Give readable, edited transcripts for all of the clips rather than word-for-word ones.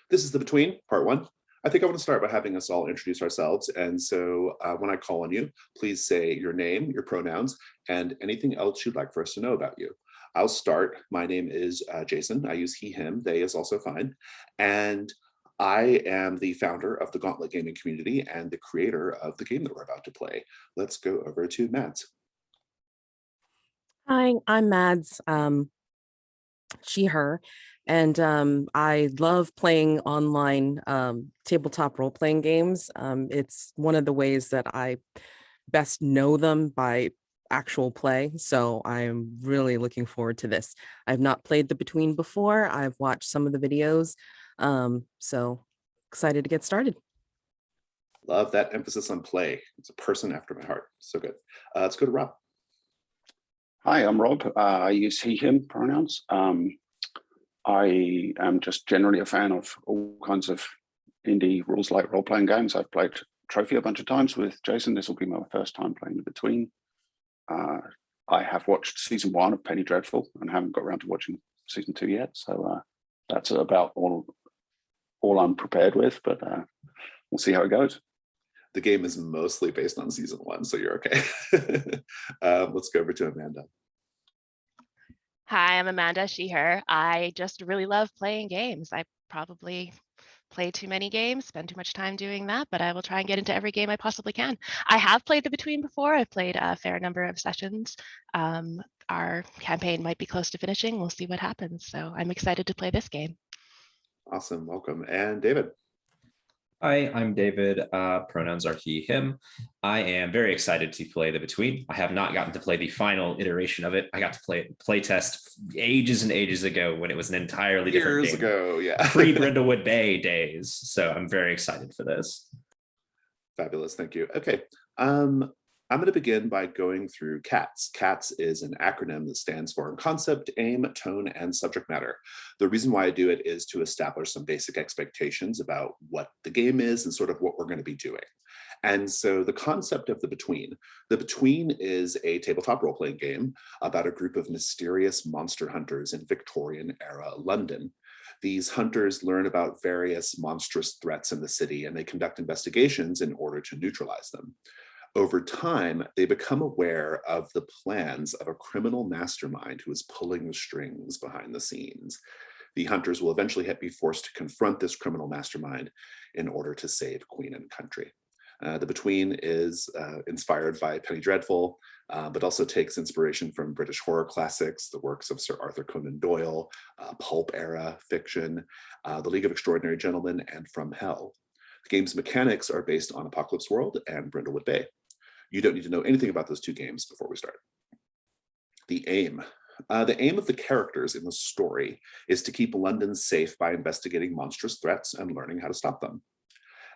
This is The Between, part one. I think I want to start by having us all introduce ourselves. And so when I call on you, please say your name, your pronouns, and anything else you'd like for us to know about you. I'll start. My name is Jason. I use he, him, they is also fine. And I am the founder of the Gauntlet gaming community and the creator of the game that we're about to play. Let's go over to Mads. Hi, I'm Mads, she, her, and I love playing online tabletop role-playing games. It's one of the ways that I best know them by actual play, so I'm really looking forward to this. I've not played The Between before. I've watched some of the videos, so excited to get started. Love that emphasis on play. It's a person after my heart. So good. Let's go to Rob. Hi, I'm Rob. I use he, him pronouns. I am just generally a fan of all kinds of indie rules-like role-playing games. I've played Trophy a bunch of times with Jason. This will be my first time playing The Between. I have watched season 1 of Penny Dreadful and haven't got around to watching season 2 yet. So that's about all I'm prepared with, but we'll see how it goes. The game is mostly based on season 1, so you're okay. Let's go over to Amanda. Hi, I'm Amanda, she, her. I just really love playing games. I probably play too many games, spend too much time doing that, but I will try and get into every game I possibly can. I have played The Between before. I've played a fair number of sessions. Our campaign might be close to finishing. We'll see what happens. So I'm excited to play this game. Awesome, welcome. And David. Hi, I'm David. Pronouns are he, him. I am very excited to play The Between. I have not gotten to play the final iteration of it. I got to play it playtest ages and ages ago when it was an entirely different Years game. ago, yeah. Pre-Brindlewood Bay days. So I'm very excited for this. Fabulous, thank you. Okay, I'm going to begin by going through CATS. CATS is an acronym that stands for concept, aim, tone, and subject matter. The reason why I do it is to establish some basic expectations about what the game is and sort of what we're going to be doing. And so the concept of The Between is a tabletop role-playing game about a group of mysterious monster hunters in Victorian-era London. These hunters learn about various monstrous threats in the city, and they conduct investigations in order to neutralize them. Over time, they become aware of the plans of a criminal mastermind who is pulling the strings behind the scenes. The hunters will eventually be forced to confront this criminal mastermind in order to save Queen and country. The Between is inspired by Penny Dreadful, but also takes inspiration from British horror classics, the works of Sir Arthur Conan Doyle, pulp era fiction, The League of Extraordinary Gentlemen, and From Hell. The game's mechanics are based on Apocalypse World and Brindlewood Bay. You don't need to know anything about those two games before we start. The aim. The aim of the characters in the story is to keep London safe by investigating monstrous threats and learning how to stop them.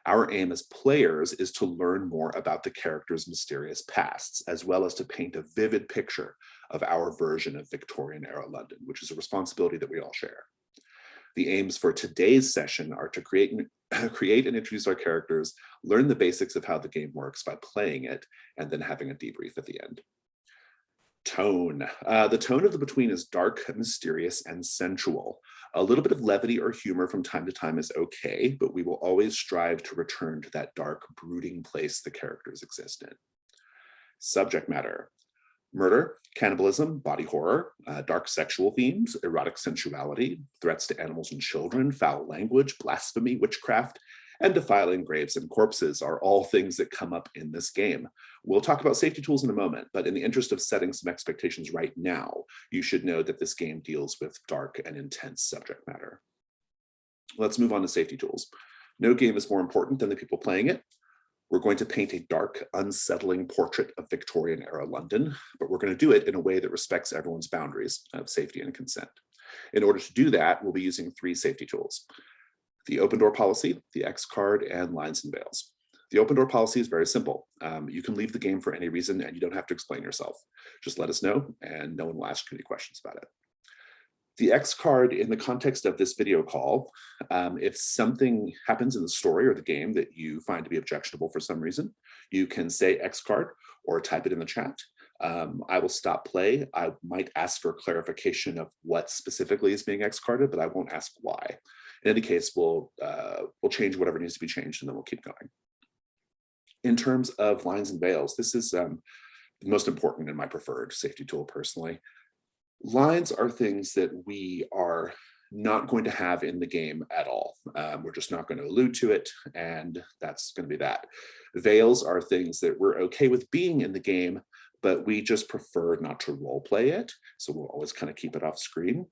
Our aim as players is to learn more about the characters' mysterious pasts, as well as to paint a vivid picture of our version of Victorian-era London, which is a responsibility that we all share. The aims for today's session are to create and introduce our characters, learn the basics of how the game works by playing it, and then having a debrief at the end. Tone. The tone of The Between is dark, mysterious, and sensual. A little bit of levity or humor from time to time is okay, but we will always strive to return to that dark, brooding place the characters exist in. Subject matter. Murder, cannibalism, body horror, dark sexual themes, erotic sensuality, threats to animals and children, foul language, blasphemy, witchcraft, and defiling graves and corpses are all things that come up in this game. We'll talk about safety tools in a moment, but in the interest of setting some expectations right now, you should know that this game deals with dark and intense subject matter. Let's move on to safety tools. No game is more important than the people playing it. We're going to paint a dark, unsettling portrait of Victorian-era London, but we're going to do it in a way that respects everyone's boundaries of safety and consent. In order to do that, we'll be using 3 safety tools: the open door policy, the X card, and lines and veils. The open door policy is very simple. You can leave the game for any reason, and you don't have to explain yourself. Just let us know, and no one will ask you any questions about it. The X card, in the context of this video call, if something happens in the story or the game that you find to be objectionable for some reason, you can say X card or type it in the chat. I will stop play. I might ask for clarification of what specifically is being X carded, but I won't ask why. In any case, we'll change whatever needs to be changed, and then we'll keep going. In terms of lines and veils, this is the most important and my preferred safety tool personally. Lines are things that we are not going to have in the game at all. We're just not going to allude to it, and that's going to be that. Veils are things that we're okay with being in the game, but we just prefer not to role play it. So we'll always kind of keep it off screen.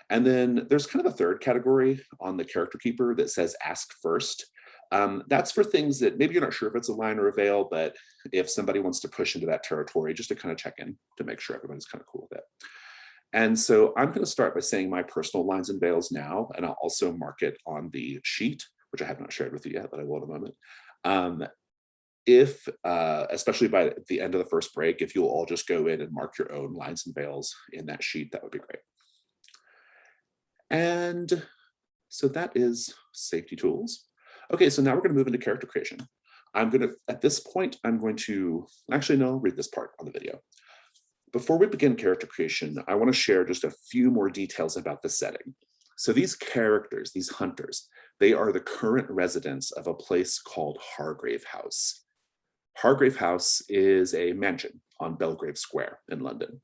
And then there's kind of a third category on the character keeper that says ask first. That's for things that maybe you're not sure if it's a line or a veil, but if somebody wants to push into that territory, just to kind of check in to make sure everybody's kind of cool with it. And so I'm going to start by saying my personal lines and veils now, and I'll also mark it on the sheet, which I have not shared with you yet, but I will in a moment. Especially by the end of the first break, if you'll all just go in and mark your own lines and veils in that sheet, that would be great. And so that is safety tools. Okay, so now we're going to move into character creation. At this point, I'm going to, actually, no, read this part on the video. Before we begin character creation, I want to share just a few more details about the setting. So these characters, these hunters, they are the current residents of a place called Hargrave House. Hargrave House is a mansion on Belgrave Square in London.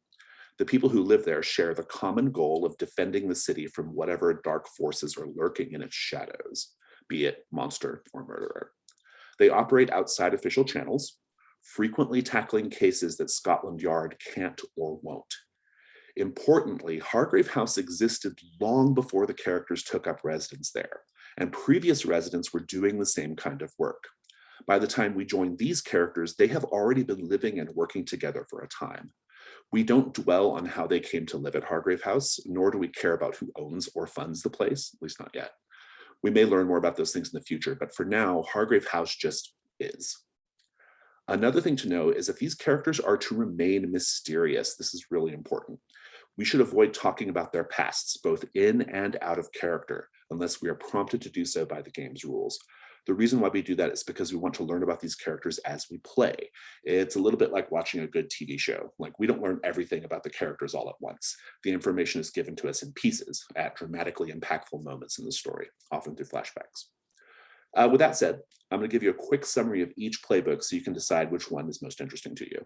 The people who live there share the common goal of defending the city from whatever dark forces are lurking in its shadows, be it monster or murderer. They operate outside official channels, frequently tackling cases that Scotland Yard can't or won't. Importantly, Hargrave House existed long before the characters took up residence there, and previous residents were doing the same kind of work. By the time we join these characters, they have already been living and working together for a time. We don't dwell on how they came to live at Hargrave House, nor do we care about who owns or funds the place, at least not yet. We may learn more about those things in the future, but for now, Hargrave House just is. Another thing to know is that these characters are to remain mysterious. This is really important. We should avoid talking about their pasts, both in and out of character, unless we are prompted to do so by the game's rules. The reason why we do that is because we want to learn about these characters as we play. It's a little bit like watching a good TV show. Like, we don't learn everything about the characters all at once. The information is given to us in pieces at dramatically impactful moments in the story, often through flashbacks. With that said, I'm going to give you a quick summary of each playbook so you can decide which one is most interesting to you.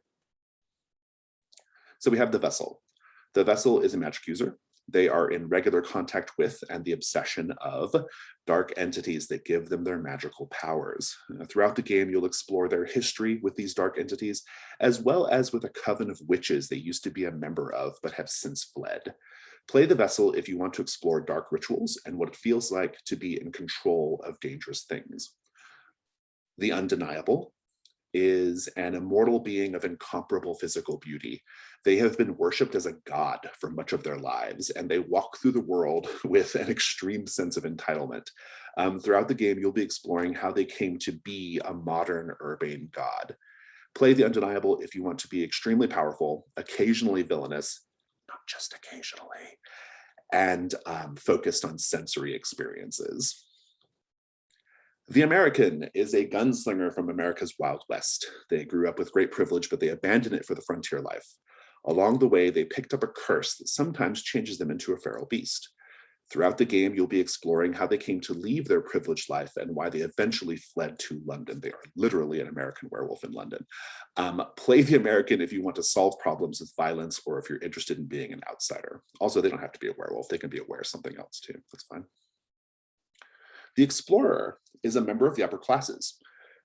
So we have the Vessel. The Vessel is a magic user. They are in regular contact with and the obsession of dark entities that give them their magical powers. Throughout the game, you'll explore their history with these dark entities, as well as with a coven of witches they used to be a member of but have since fled. Play the Vessel if you want to explore dark rituals and what it feels like to be in control of dangerous things. The Undeniable is an immortal being of incomparable physical beauty. They have been worshipped as a god for much of their lives, and they walk through the world with an extreme sense of entitlement. Throughout the game, you'll be exploring how they came to be a modern urbane god. Play the Undeniable if you want to be extremely powerful, occasionally villainous, not just occasionally, and focused on sensory experiences. The American is a gunslinger from America's Wild West. They grew up with great privilege, but they abandoned it for the frontier life. Along the way, they picked up a curse that sometimes changes them into a feral beast. Throughout the game, you'll be exploring how they came to leave their privileged life and why they eventually fled to London. They are literally an American werewolf in London. Play the American if you want to solve problems with violence or if you're interested in being an outsider. Also, they don't have to be a werewolf. They can be aware of something else too. That's fine. The Explorer is a member of the upper classes.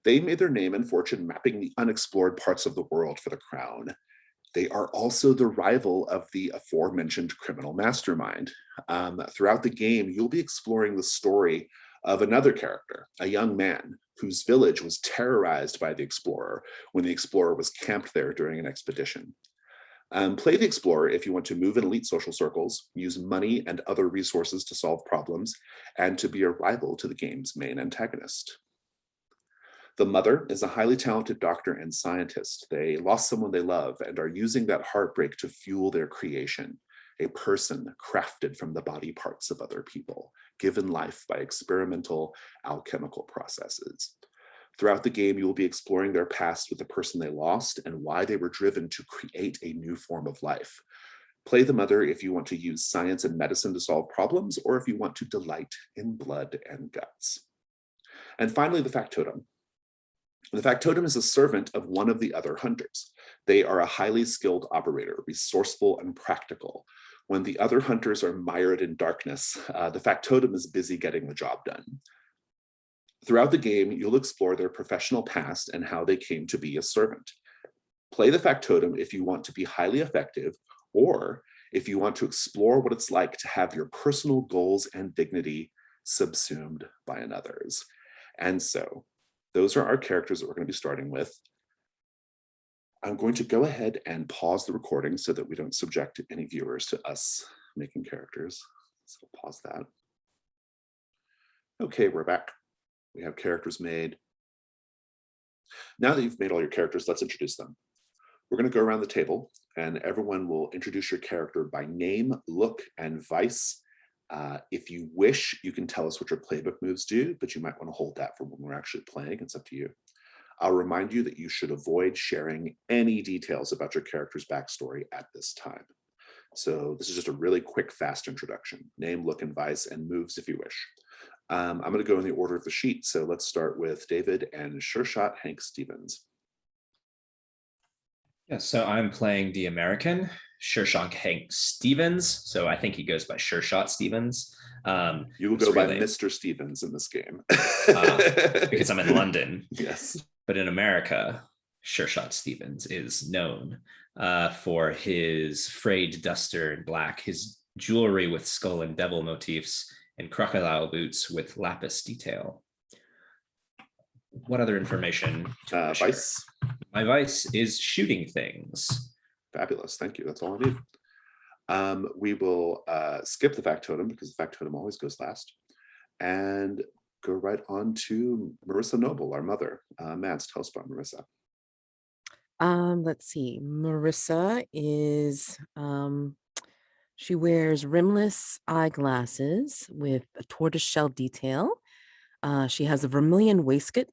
They made their name and fortune mapping the unexplored parts of the world for the crown. They are also the rival of the aforementioned criminal mastermind. Throughout the game, you'll be exploring the story of another character, a young man whose village was terrorized by the Explorer when the Explorer was camped there during an expedition. Play the Explorer if you want to move in elite social circles, use money and other resources to solve problems, and to be a rival to the game's main antagonist. The Mother is a highly talented doctor and scientist. They lost someone they love and are using that heartbreak to fuel their creation, a person crafted from the body parts of other people, given life by experimental alchemical processes. Throughout the game, you will be exploring their past with the person they lost and why they were driven to create a new form of life. Play the mother if you want to use science and medicine to solve problems, or if you want to delight in blood and guts. And finally, the factotum. The factotum is a servant of one of the other hunters. They are a highly skilled operator, resourceful and practical. When the other hunters are mired in darkness, the factotum is busy getting the job done. Throughout the game, you'll explore their professional past and how they came to be a servant. Play the factotum if you want to be highly effective, or if you want to explore what it's like to have your personal goals and dignity subsumed by another's. And so those are our characters that we're going to be starting with. I'm going to go ahead and pause the recording so that we don't subject any viewers to us making characters. So I'll pause that. Okay, we're back. We have characters made. Now that you've made all your characters, let's introduce them. We're going to go around the table and everyone will introduce your character by name, look, and vice. If you wish, you can tell us what your playbook moves do, but you might want to hold that for when we're actually playing. It's up to you. I'll remind you that you should avoid sharing any details about your character's backstory at this time. So this is just a really quick, fast introduction. Name, look, and vice, and moves if you wish. I'm going to go in the order of the sheet. So let's start with David and Sure Shot Hank Stevens. Yeah, so I'm playing the American, Sure Shot Hank Stevens. So I think he goes by Sure Shot Stevens. You will go by Mr. Stevens in this game. Because I'm in London. Yes. But in America, Sure Shot Stevens is known for his frayed duster in black, his jewelry with skull and devil motifs, and crocodile boots with lapis detail. What other information? Vice. My vice is shooting things. Fabulous. Thank you. That's all I need. We will skip the factotum because the factotum always goes last and go right on to Marissa Noble, our mother. Mads, tell us about Marissa. Let's see. Marissa is, she wears rimless eyeglasses with a tortoiseshell detail. She has a vermilion waistcoat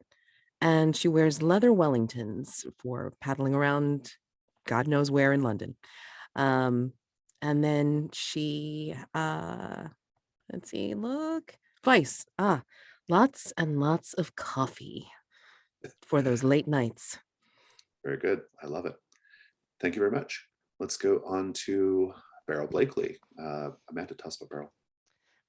and she wears leather Wellingtons for paddling around God knows where in London. And then she, let's see, look, vice. Lots and lots of coffee for those late nights. Very good. I love it. Thank you very much. Let's go on to Beryl Blakely. Amanda, tell us about Beryl.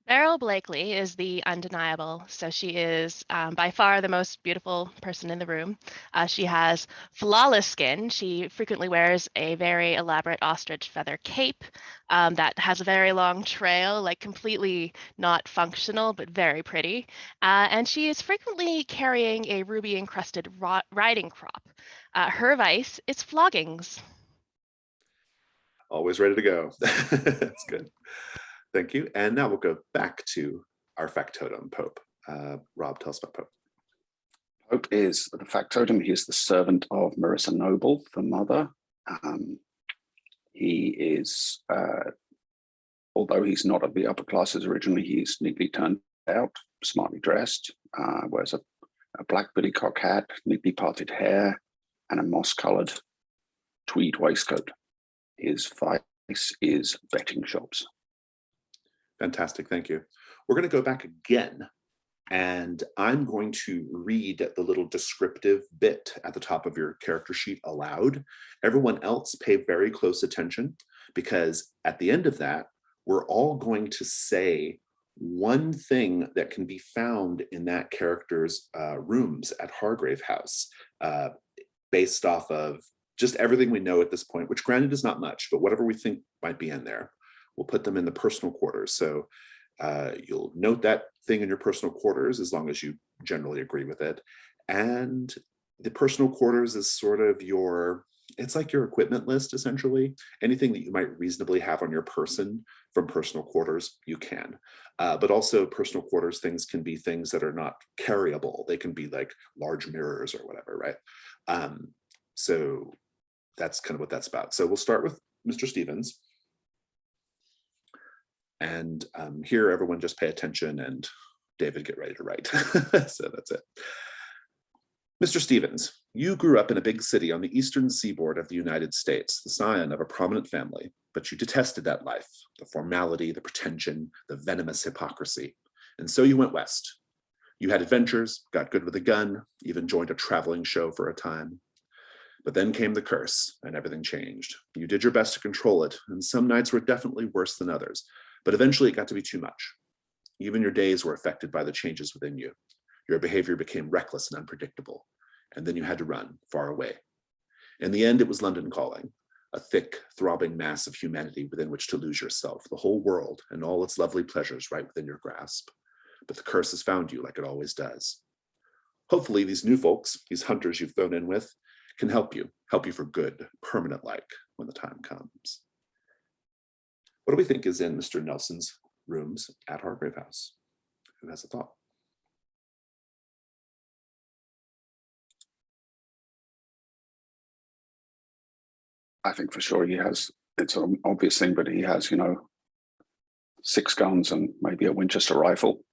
Beryl Blakely is the undeniable. So she is by far the most beautiful person in the room. She has flawless skin. She frequently wears a very elaborate ostrich feather cape that has a very long trail, like completely not functional, but very pretty. And she is frequently carrying a ruby encrusted riding crop. Her vice is floggings. Always ready to go. That's good. Thank you. And now we'll go back to our factotum, Pope. Rob, tell us about Pope. Pope is the factotum. He is the servant of Marissa Noble, the mother. He is, although he's not of the upper classes originally, he's neatly turned out, smartly dressed, wears a black billycock hat, neatly parted hair, and a moss-colored tweed waistcoat. His vice is betting shops. Fantastic, thank you. We're going to go back again, and I'm going to read the little descriptive bit at the top of your character sheet aloud. Everyone else pay very close attention, because at the end of that, we're all going to say one thing that can be found in that character's rooms at Hargrave House, based off of just everything we know at this point, which granted is not much, but whatever we think might be in there. We'll put them in the personal quarters. So you'll note that thing in your personal quarters as long as you generally agree with it. And the personal quarters is sort of your, it's like your equipment list, essentially. Anything that you might reasonably have on your person from personal quarters, you can. But also personal quarters things can be things that are not carryable. They can be like large mirrors or whatever, right? So that's kind of what that's about. So we'll start with Mr. Stevens. And here, everyone just pay attention and David, get ready to write. So that's it. Mr. Stevens, you grew up in a big city on the eastern seaboard of the United States, the scion of a prominent family. but you detested that life, the formality, the pretension, the venomous hypocrisy. And so you went west. You had adventures, got good with a gun, even joined a traveling show for a time. But then came the curse, and everything changed. You did your best to control it, and some nights were definitely worse than others, but eventually it got to be too much. Even your days were affected by the changes within you. Your behavior became reckless and unpredictable, and then you had to run far away. In the end, it was London calling, a thick, throbbing mass of humanity within which to lose yourself, the whole world and all its lovely pleasures right within your grasp. But the curse has found you like it always does. Hopefully, these new folks, these hunters you've thrown in with, can help you for good, permanent like, when the time comes. What do we think is in Mr. Nelson's rooms at Hargrave House? Who has a thought? I think for sure he has, it's an obvious thing, but he has, 6 guns and maybe a Winchester rifle.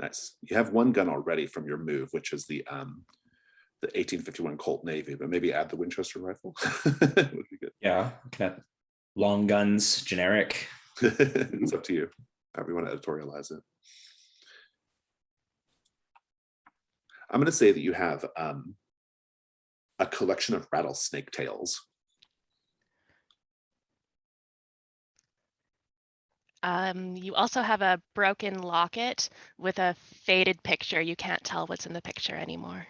Nice. You have 1 gun already from your move, which is the 1851 Colt Navy, but maybe add the Winchester rifle. Would be good. Yeah, can have long guns, generic. It's up to you. However you want to editorialize it. I'm going to say that you have a collection of rattlesnake tails. You also have a broken locket with a faded picture. You can't tell what's in the picture anymore.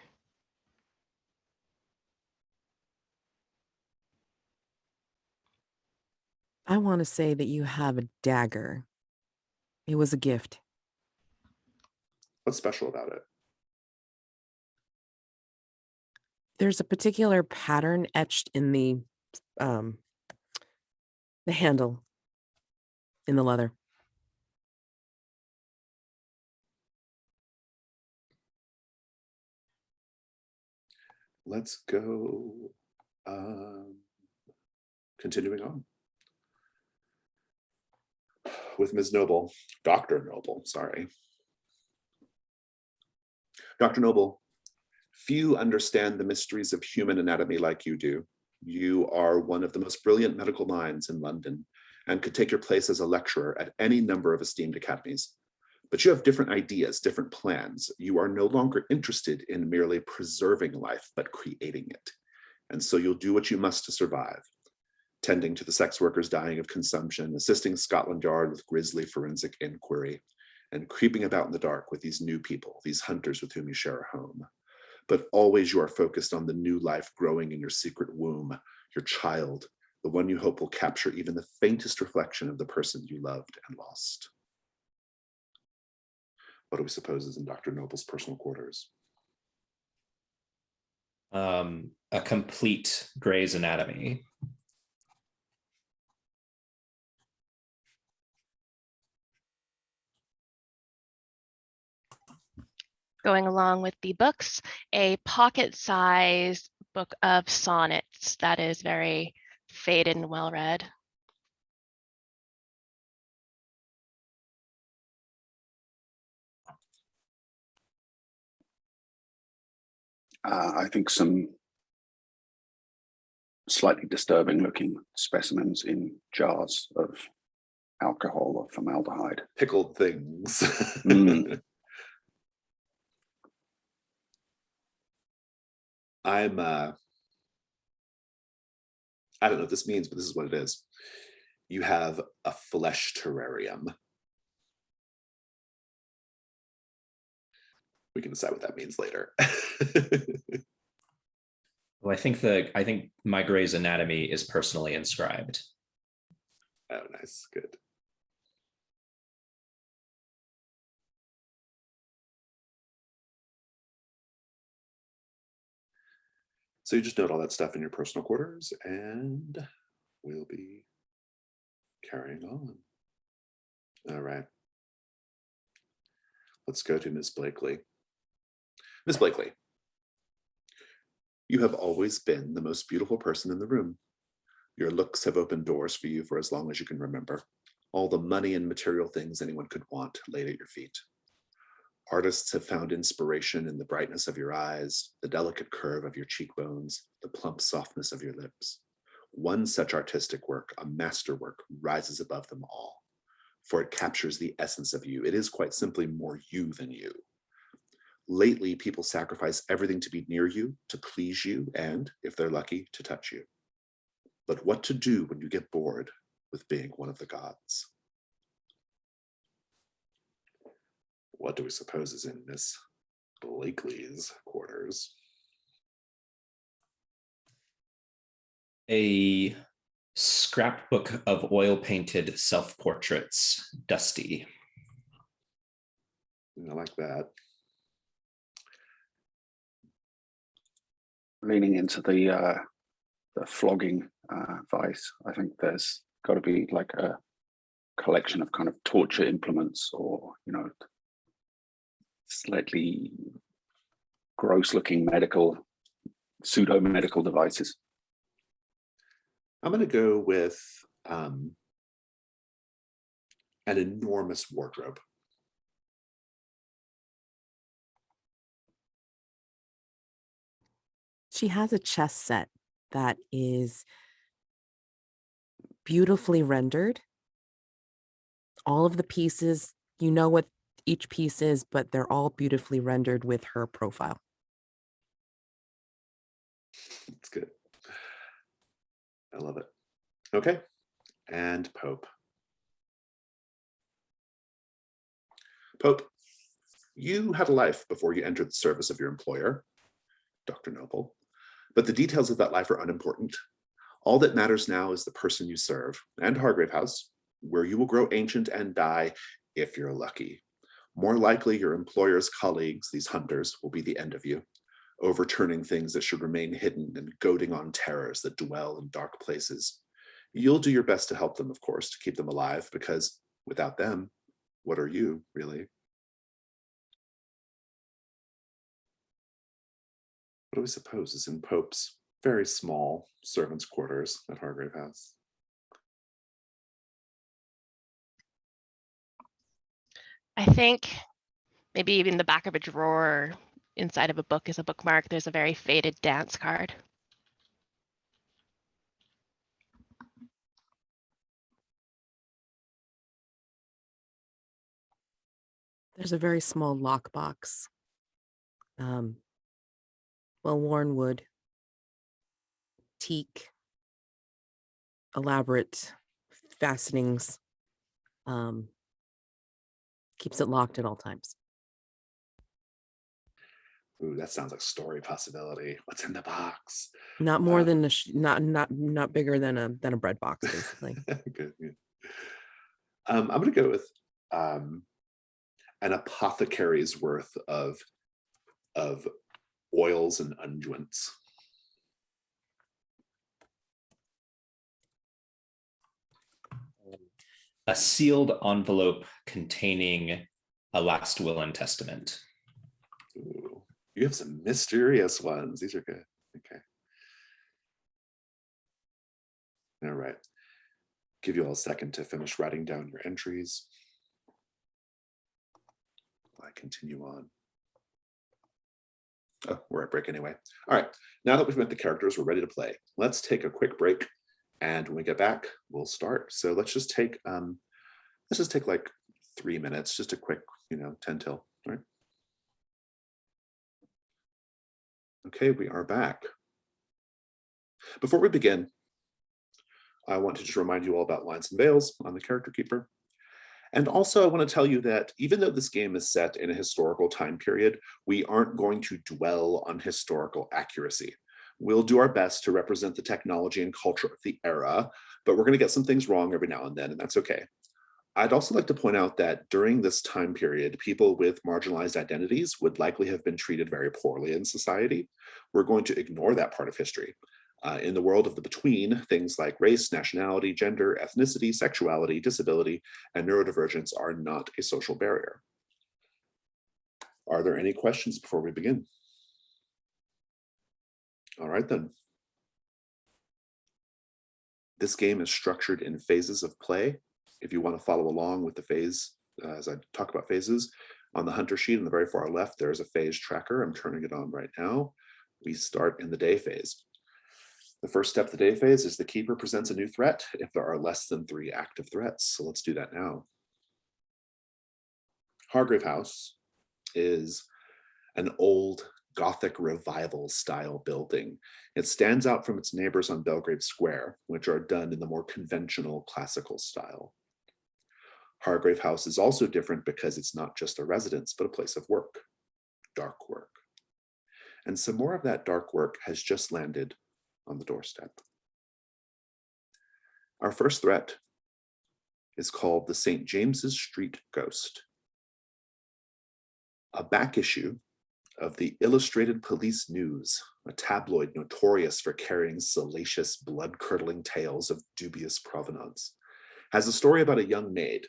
I want to say that you have a dagger. It was a gift. What's special about it? There's a particular pattern etched in the handle in the leather. Let's go. Continuing on with Ms. Noble, Dr. Noble, sorry. Dr. Noble, few understand the mysteries of human anatomy like you do. You are one of the most brilliant medical minds in London and could take your place as a lecturer at any number of esteemed academies. But you have different ideas, different plans. You are no longer interested in merely preserving life, but creating it. And so you'll do what you must to survive, tending to the sex workers dying of consumption, assisting Scotland Yard with grisly forensic inquiry, and creeping about in the dark with these new people, these hunters with whom you share a home. But always you are focused on the new life growing in your secret womb, your child, the one you hope will capture even the faintest reflection of the person you loved and lost. What do we suppose is in Dr. Noble's personal quarters? A complete Grey's Anatomy. Going along with the books, a pocket-sized book of sonnets that is very faded and well-read. I think some slightly disturbing looking specimens in jars of alcohol or formaldehyde. Pickled things. Mm. I don't know what this means, but this is what it is. You have a flesh terrarium. We can decide what that means later. Well, I think my Grey's Anatomy is personally inscribed. Oh, nice, good. So you just note all that stuff in your personal quarters, and we'll be carrying on. All right. Let's go to Ms. Blakely. Ms. Blakely, you have always been the most beautiful person in the room. Your looks have opened doors for you for as long as you can remember. All the money and material things anyone could want laid at your feet. Artists have found inspiration in the brightness of your eyes, the delicate curve of your cheekbones, the plump softness of your lips. One such artistic work, a masterwork, rises above them all, for it captures the essence of you. It is quite simply more you than you. Lately, people sacrifice everything to be near you, to please you, and, if they're lucky, to touch you. But what to do when you get bored with being one of the gods? What do we suppose is in Miss Blakely's quarters? A scrapbook of oil-painted self-portraits, dusty. I like that. Leaning into the flogging vice, I think there's got to be like a collection of kind of torture implements, or slightly gross-looking pseudo-medical devices. I'm going to go with an enormous wardrobe. She has a chess set that is beautifully rendered. All of the pieces, you know what each piece is, but they're all beautifully rendered with her profile. It's good. I love it. Okay. And Pope. Pope, you had a life before you entered the service of your employer, Dr. Noble, but the details of that life are unimportant. All that matters now is the person you serve, and Hargrave House, where you will grow ancient and die if you're lucky. More likely, your employer's colleagues, these hunters, will be the end of you, overturning things that should remain hidden and goading on terrors that dwell in dark places. You'll do your best to help them, of course, to keep them alive, because without them, what are you, really? What do we suppose is in Pope's very small servants' quarters at Hargrave House? I think maybe even the back of a drawer inside of a book is a bookmark. There's a very faded dance card. There's a very small lockbox. Well-worn wood, teak, elaborate fastenings. Keeps it locked at all times. Ooh, that sounds like story possibility. What's in the box? Not more than not bigger than a bread box, basically. Good. I'm going to go with an apothecary's worth of oils and unguents. A sealed envelope containing a last will and testament. Ooh, you have some mysterious ones. These are good. Okay. All right. Give you all a second to finish writing down your entries. I continue on. Oh, we're at break anyway. All right. Now that we've met the characters, we're ready to play. Let's take a quick break, and when we get back, we'll start. So let's just take like 3 minutes, just a quick, 10 till. All right. Okay, we are back. Before we begin, I want to just remind you all about Lines and Veils on the Character Keeper. And also, I want to tell you that even though this game is set in a historical time period, we aren't going to dwell on historical accuracy. We'll do our best to represent the technology and culture of the era, but we're going to get some things wrong every now and then, and that's okay. I'd also like to point out that during this time period, people with marginalized identities would likely have been treated very poorly in society. We're going to ignore that part of history. In the world of the between, things like race, nationality, gender, ethnicity, sexuality, disability, and neurodivergence are not a social barrier. Are there any questions before we begin? All right, then. This game is structured in phases of play. If you want to follow along with the phase, as I talk about phases, On the hunter sheet on the very far left, there's a phase tracker. I'm turning it on right now. We start in the day phase. The first step of the day phase is the keeper presents a new threat if there are less than 3 active threats. So let's do that now. Hargrave House is an old Gothic revival style building. It stands out from its neighbors on Belgrave Square, which are done in the more conventional classical style. Hargrave House is also different because it's not just a residence, but a place of work, dark work. And some more of that dark work has just landed on the doorstep. Our first threat is called the St. James's Street Ghost. A back issue of the Illustrated Police News, a tabloid notorious for carrying salacious, blood-curdling tales of dubious provenance, has a story about a young maid,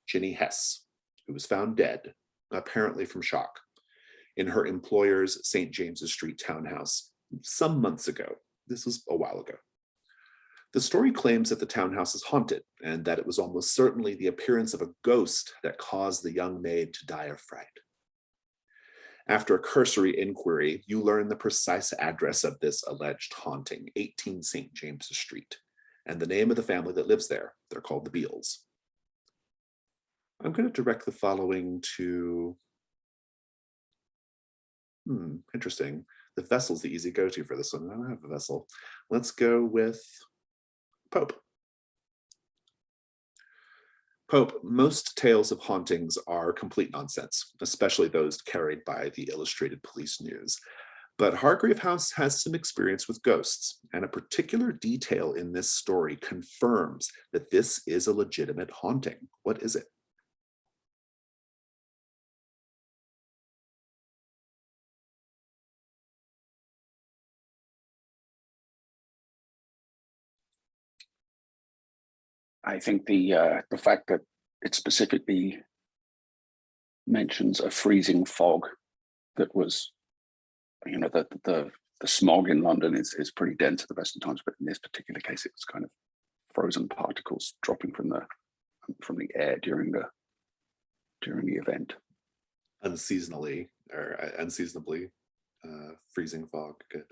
Ginny Hess, who was found dead, apparently from shock, in her employer's St. James's Street townhouse some months ago. This was a while ago. The story claims that the townhouse is haunted and that it was almost certainly the appearance of a ghost that caused the young maid to die of fright. After a cursory inquiry, you learn the precise address of this alleged haunting, 18 St. James's Street, and the name of the family that lives there. They're called the Beals. I'm going to direct the following to, interesting. The vessel's the easy go-to for this one. I don't have a vessel. Let's go with Pope. Pope, most tales of hauntings are complete nonsense, especially those carried by the Illustrated Police News. But Hargrave House has some experience with ghosts, and a particular detail in this story confirms that this is a legitimate haunting. What is it? I think the fact that it specifically mentions a freezing fog that was, you know, the smog in London is pretty dense at the best of times, but in this particular case, it was kind of frozen particles dropping from the air during the event. Unseasonably freezing fog. Good.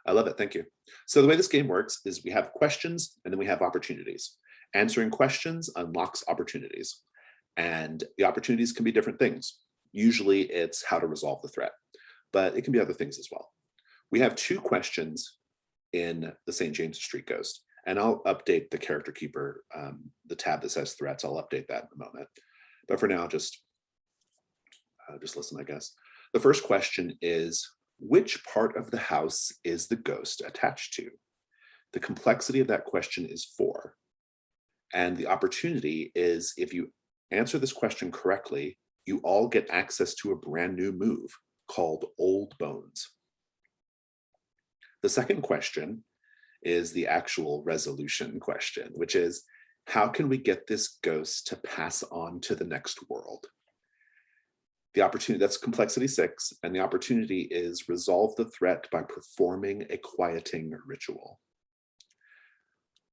I love it. Thank you. So the way this game works is we have questions and then we have opportunities. Answering questions unlocks opportunities, and the opportunities can be different things. Usually it's how to resolve the threat, but it can be other things as well. We have 2 questions in the St. James's Street Ghost, and I'll update the character keeper, the tab that says threats. I'll update that in a moment. But for now, just listen, I guess. The first question is, which part of the house is the ghost attached to? The complexity of that question is 4. And the opportunity is, if you answer this question correctly, you all get access to a brand new move called Old Bones. The second question is the actual resolution question, which is, how can we get this ghost to pass on to the next world? The opportunity, that's complexity 6, and the opportunity is resolve the threat by performing a quieting ritual.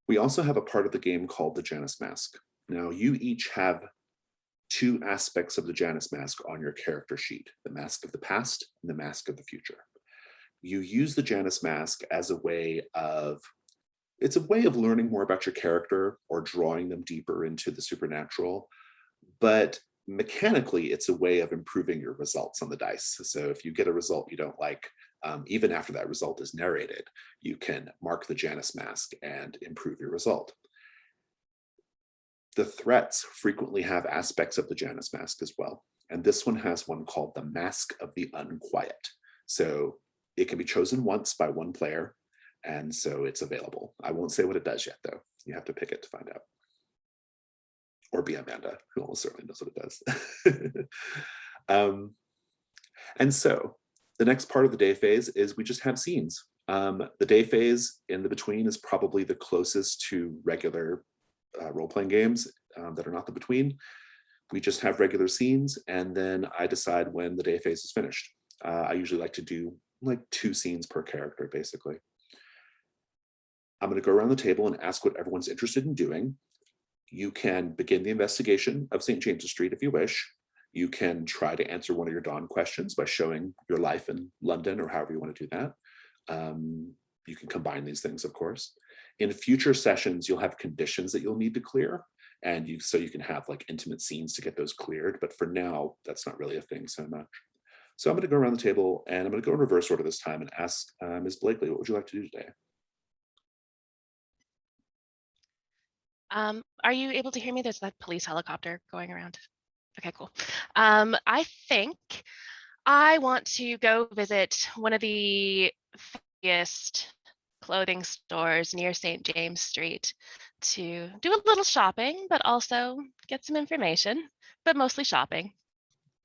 We also have a part of the game called the Janus Mask. Now, you each have 2 aspects of the Janus Mask on your character sheet, the Mask of the Past and the Mask of the Future. You use the Janus Mask as a way of learning more about your character or drawing them deeper into the supernatural, but mechanically, it's a way of improving your results on the dice. So if you get a result you don't like, even after that result is narrated, you can mark the Janus Mask and improve your result. The threats frequently have aspects of the Janus Mask as well. And this one has one called the Mask of the Unquiet. So it can be chosen once by one player, and so it's available. I won't say what it does yet, though. You have to pick it to find out. Or be Amanda, who almost certainly knows what it does. And so the next part of the day phase is we just have scenes. The day phase in the between is probably the closest to regular role-playing games that are not the between. We just have regular scenes, and then I decide when the day phase is finished. I usually like to do like 2 scenes per character, basically. I'm going to go around the table and ask what everyone's interested in doing. You can begin the investigation of St. James's Street if you wish. You can try to answer one of your dawn questions by showing your life in London or however you want to do that. You can combine these things, of course. In future sessions, you'll have conditions that you'll need to clear, and so you can have like intimate scenes to get those cleared. But for now, that's not really a thing so much. So I'm going to go around the table, and I'm going to go in reverse order this time and ask Ms. Blakely, what would you like to do today? Are you able to hear me? There's that police helicopter going around. Okay, cool. I think I want to go visit one of the biggest clothing stores near St. James Street to do a little shopping, but also get some information, but mostly shopping.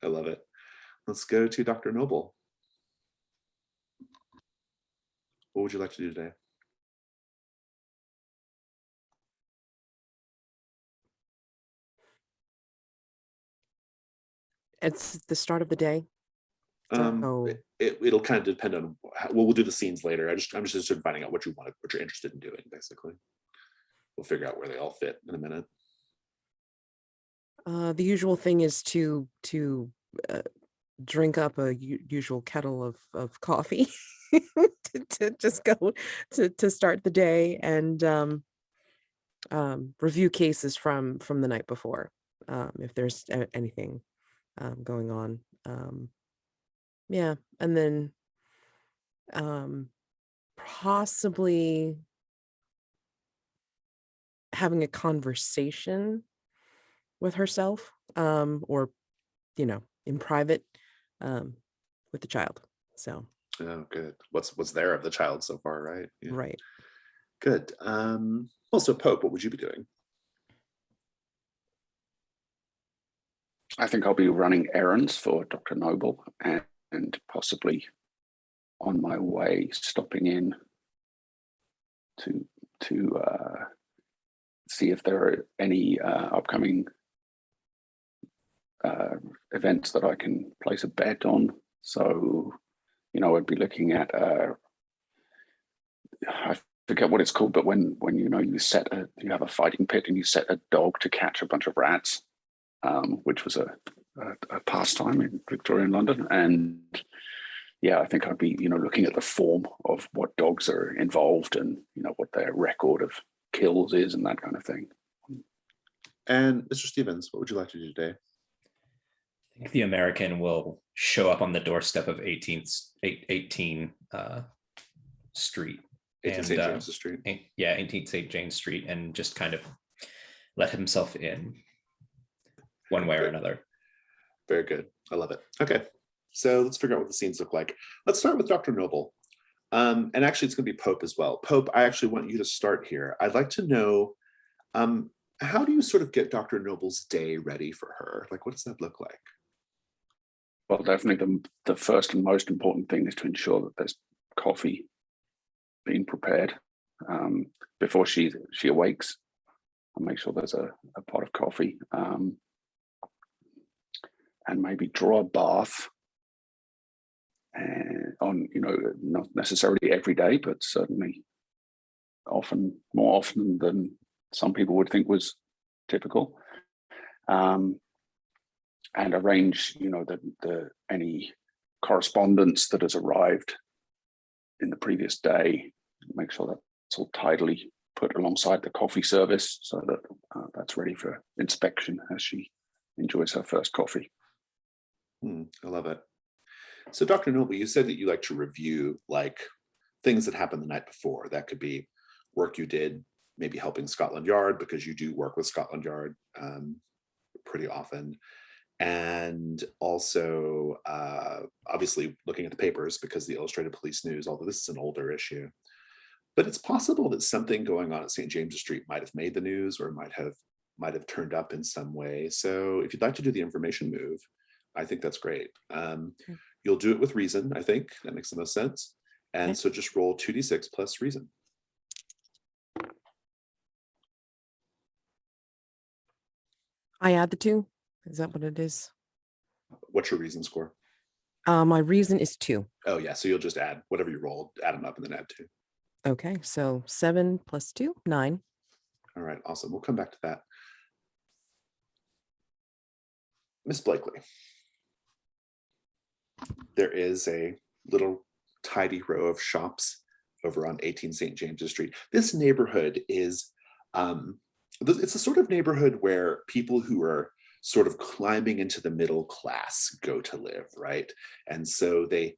I love it. Let's go to Dr. Noble. What would you like to do today? It's the start of the day. So It'll kind of depend on we'll do the scenes later. I'm just interested in finding out what you want, what you're interested in doing, basically. We'll figure out where they all fit in a minute. the usual thing is to drink up a usual kettle of coffee to just go to start the day, and review cases from the night before, if there's anything going on. Yeah, and then possibly having a conversation with herself, or in private, with the child. So Oh, good. What's there of the child so far, right? Yeah. right. Good. Also, Pope, what would you be doing? I think I'll be running errands for Dr. Noble and possibly on my way stopping in to see if there are any upcoming events that I can place a bet on. So, I'd be looking at I forget what it's called, but when you have a fighting pit and you set a dog to catch a bunch of rats, which was a pastime in Victorian London. And yeah, I think I'd be looking at the form of what dogs are involved and what their record of kills is and that kind of thing. And Mr. Stevens, what would you like to do today? I think the American will show up on the doorstep of 18 Street. 18 St. James Street. 18th St. James Street, and just kind of let himself in one way or another. Very good. I love it. Okay, so let's figure out what the scenes look like. Let's start with Dr. Noble. And actually, it's going to be Pope as well. Pope, I actually want you to start here. I'd like to know, how do you sort of get Dr. Noble's day ready for her? Like, what does that look like? Well, definitely the first and most important thing is to ensure that there's coffee being prepared before she awakes. I'll make sure there's a pot of coffee, and maybe draw a bath. And not necessarily every day, but certainly more often than some people would think was typical. And arrange, any correspondence that has arrived in the previous day. Make sure that's all tidily put alongside the coffee service so that that's ready for inspection as she enjoys her first coffee. I love it. So, Dr. Noble, you said that you like to review like things that happened the night before. That could be work you did, maybe helping Scotland Yard, because you do work with Scotland Yard pretty often. And also, obviously, looking at the papers, because the Illustrated Police News, although this is an older issue, but it's possible that something going on at St. James's Street might have made the news or might have turned up in some way. So if you'd like to do the information move, I think that's great. You'll do it with reason. I think that makes the most sense. And so just roll 2d6 plus reason. I add the 2. Is that what it is? What's your reason score? My reason is 2. Oh yeah, so you'll just add whatever you rolled, add them up and then add 2. Okay, so 7 plus 2, 9. All right, awesome. We'll come back to that. Miss Blakely, there is a little tidy row of shops over on 18 St. James's Street. This neighborhood is, it's a sort of neighborhood where people who are sort of climbing into the middle class go to live, right? And so they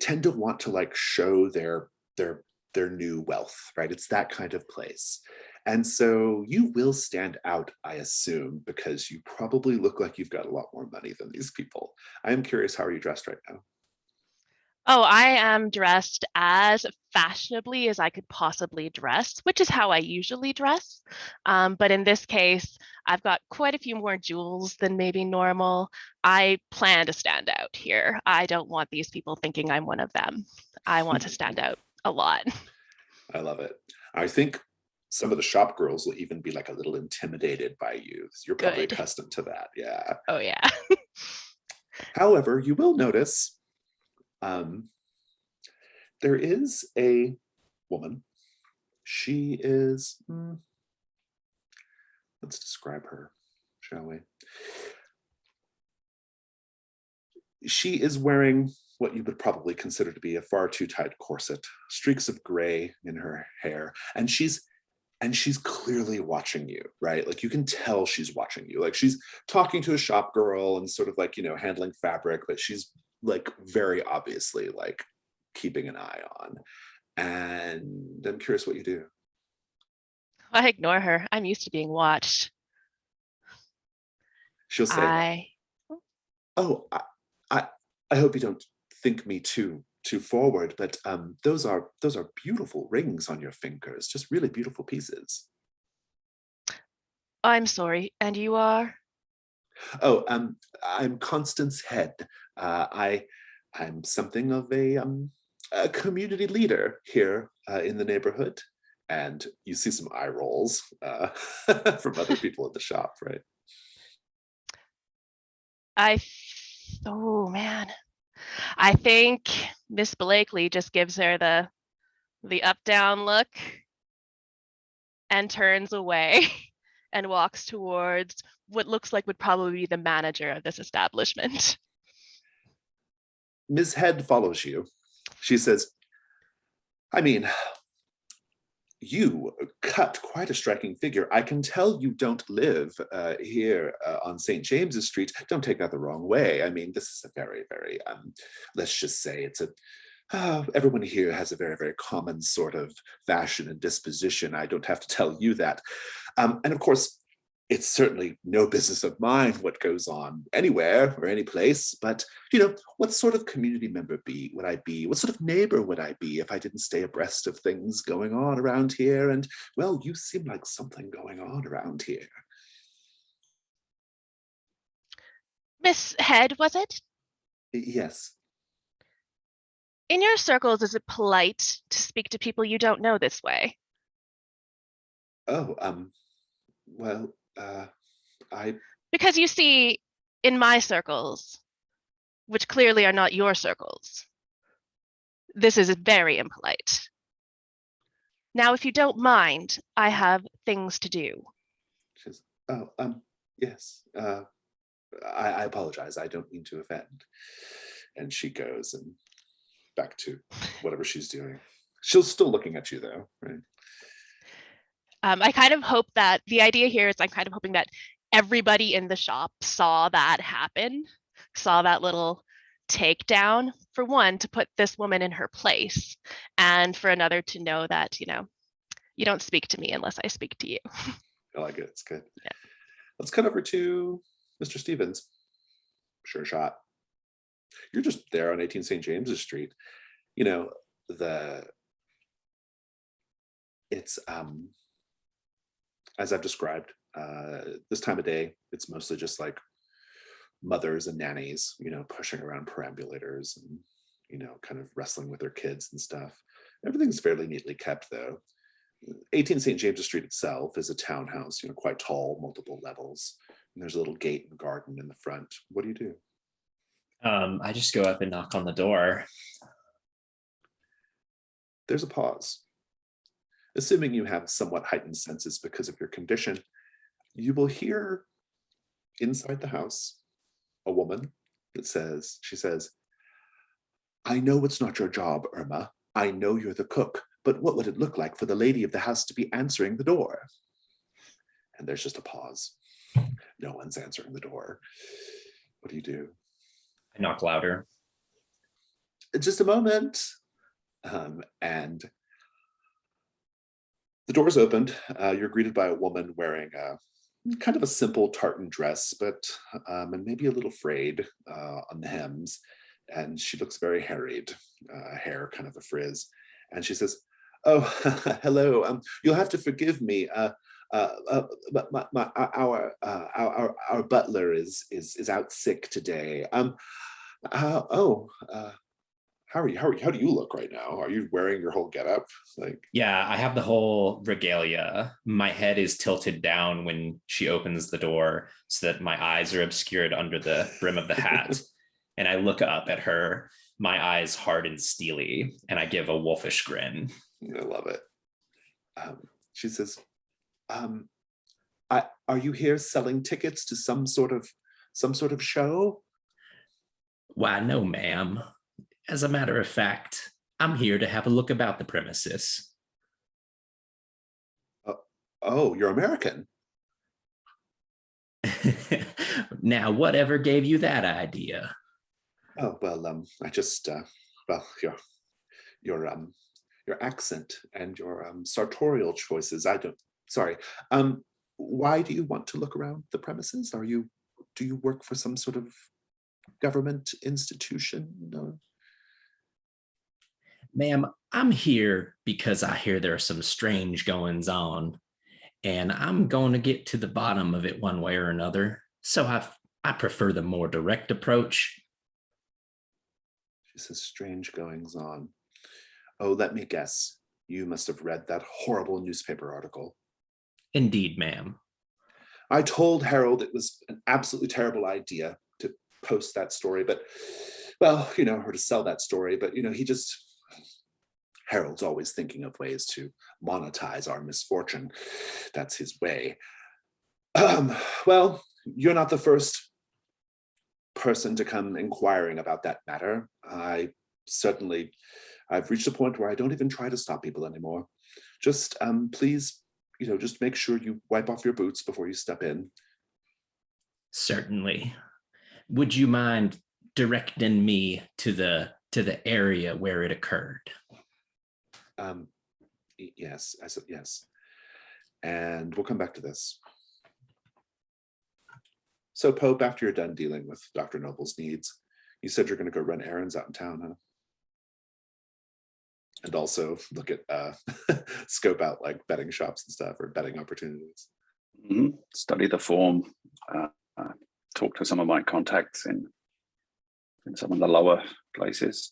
tend to want to like show their new wealth, right? It's that kind of place. And so you will stand out, I assume, because you probably look like you've got a lot more money than these people. I am curious, how are you dressed right now? Oh, I am dressed as fashionably as I could possibly dress, which is how I usually dress. But in this case, I've got quite a few more jewels than maybe normal. I plan to stand out here. I don't want these people thinking I'm one of them. I want to stand out a lot. I love it. I think some of the shop girls will even be like a little intimidated by you. You're probably Good. accustomed to that. Yeah. Oh, yeah. However, you will notice there is a woman. She is, let's describe her, shall we? She is wearing what you would probably consider to be a far too tight corset, streaks of gray in her hair, and she's clearly watching you, right? Like you can tell she's watching you. Like she's talking to a shop girl and sort of like, handling fabric, but she's like very obviously like keeping an eye on. And I'm curious what you do. I ignore her. I'm used to being watched. She'll say, "Oh, I hope you don't think me too forward, but those are beautiful rings on your fingers, just really beautiful pieces." I'm sorry. And you are? Oh, I'm Constance Head. I'm something of a community leader here in the neighborhood, and you see some eye rolls from other people at the shop, right? Oh man. I think Miss Blakely just gives her the up down look and turns away and walks towards what looks like would probably be the manager of this establishment. Ms. Head follows you. She says, "I mean, you cut quite a striking figure. I can tell you don't live here on St. James's Street. Don't take that the wrong way. I mean, this is a very, very, let's just say it's everyone here has a very, very common sort of fashion and disposition. I don't have to tell you that. And of course, it's certainly no business of mine what goes on anywhere or any place, but what sort of community member would I be? What sort of neighbor would I be if I didn't stay abreast of things going on around here? And well, you seem like something going on around here." Miss Head, was it? Yes. In your circles, is it polite to speak to people you don't know this way? Oh, well, Because you see, in my circles, which clearly are not your circles, this is very impolite. Now, if you don't mind, I have things to do. she's, oh, yes. I apologize. I don't mean to offend. And she goes and back to whatever she's doing. She's still looking at you though, right? I kind of hope that the idea here is I'm kind of hoping that everybody in the shop saw that happen, saw that little takedown, for one, to put this woman in her place, and for another to know that, you don't speak to me unless I speak to you. I like it. It's good. Yeah. Let's cut over to Mr. Stevens. Sure shot. You're just there on 18 St. James's Street. It's as I've described, this time of day, it's mostly just like mothers and nannies, pushing around perambulators and, kind of wrestling with their kids and stuff. Everything's fairly neatly kept though. 18 St. James's Street itself is a townhouse, quite tall, multiple levels. And there's a little gate and garden in the front. What do you do? I just go up and knock on the door. There's a pause. Assuming you have somewhat heightened senses because of your condition, you will hear inside the house a woman that she says, "I know it's not your job, Irma. I know you're the cook, but what would it look like for the lady of the house to be answering the door?" And there's just a pause. No one's answering the door. What do you do? I knock louder. Just a moment. And the door's opened. You're greeted by a woman wearing kind of a simple tartan dress, but and maybe a little frayed on the hems. And she looks very harried, hair kind of a frizz. And she says, "Oh, hello. You'll have to forgive me. Our butler is out sick today. How are you? How do you look right now? Are you wearing your whole getup? Like, Yeah, I have the whole regalia. My head is tilted down when she opens the door so that my eyes are obscured under the brim of the hat. And I look up at her, my eyes hard and steely, and I give a wolfish grin. I love it. She says, "Are you here selling tickets to some sort of show?" Why, no, ma'am. As a matter of fact, I'm here to have a look about the premises. Oh, you're American. Now, whatever gave you that idea? Oh, well, I just well, your accent and your sartorial choices. Sorry. Why do you want to look around the premises? Do you work for some sort of government institution? No. Ma'am, I'm here because I hear there are some strange goings on, and I'm going to get to the bottom of it one way or another. So I prefer the more direct approach. She says, "Strange goings on." Oh, let me guess. You must have read that horrible newspaper article. Indeed, ma'am. I told Harold it was an absolutely terrible idea to post that story, but, well, or to sell that story, but, Harold's always thinking of ways to monetize our misfortune. That's his way. Well, you're not the first person to come inquiring about that matter. I've reached a point where I don't even try to stop people anymore. Just please, just make sure you wipe off your boots before you step in. Certainly. Would you mind directing me to the area where it occurred? Yes, I said yes. And we'll come back to this. So, Pope, after you're done dealing with Dr. Noble's needs, you said you're going to go run errands out in town, huh? And also look at scope out like betting shops and stuff, or betting opportunities. Mm-hmm. Study the form, talk to some of my contacts in some of the lower places.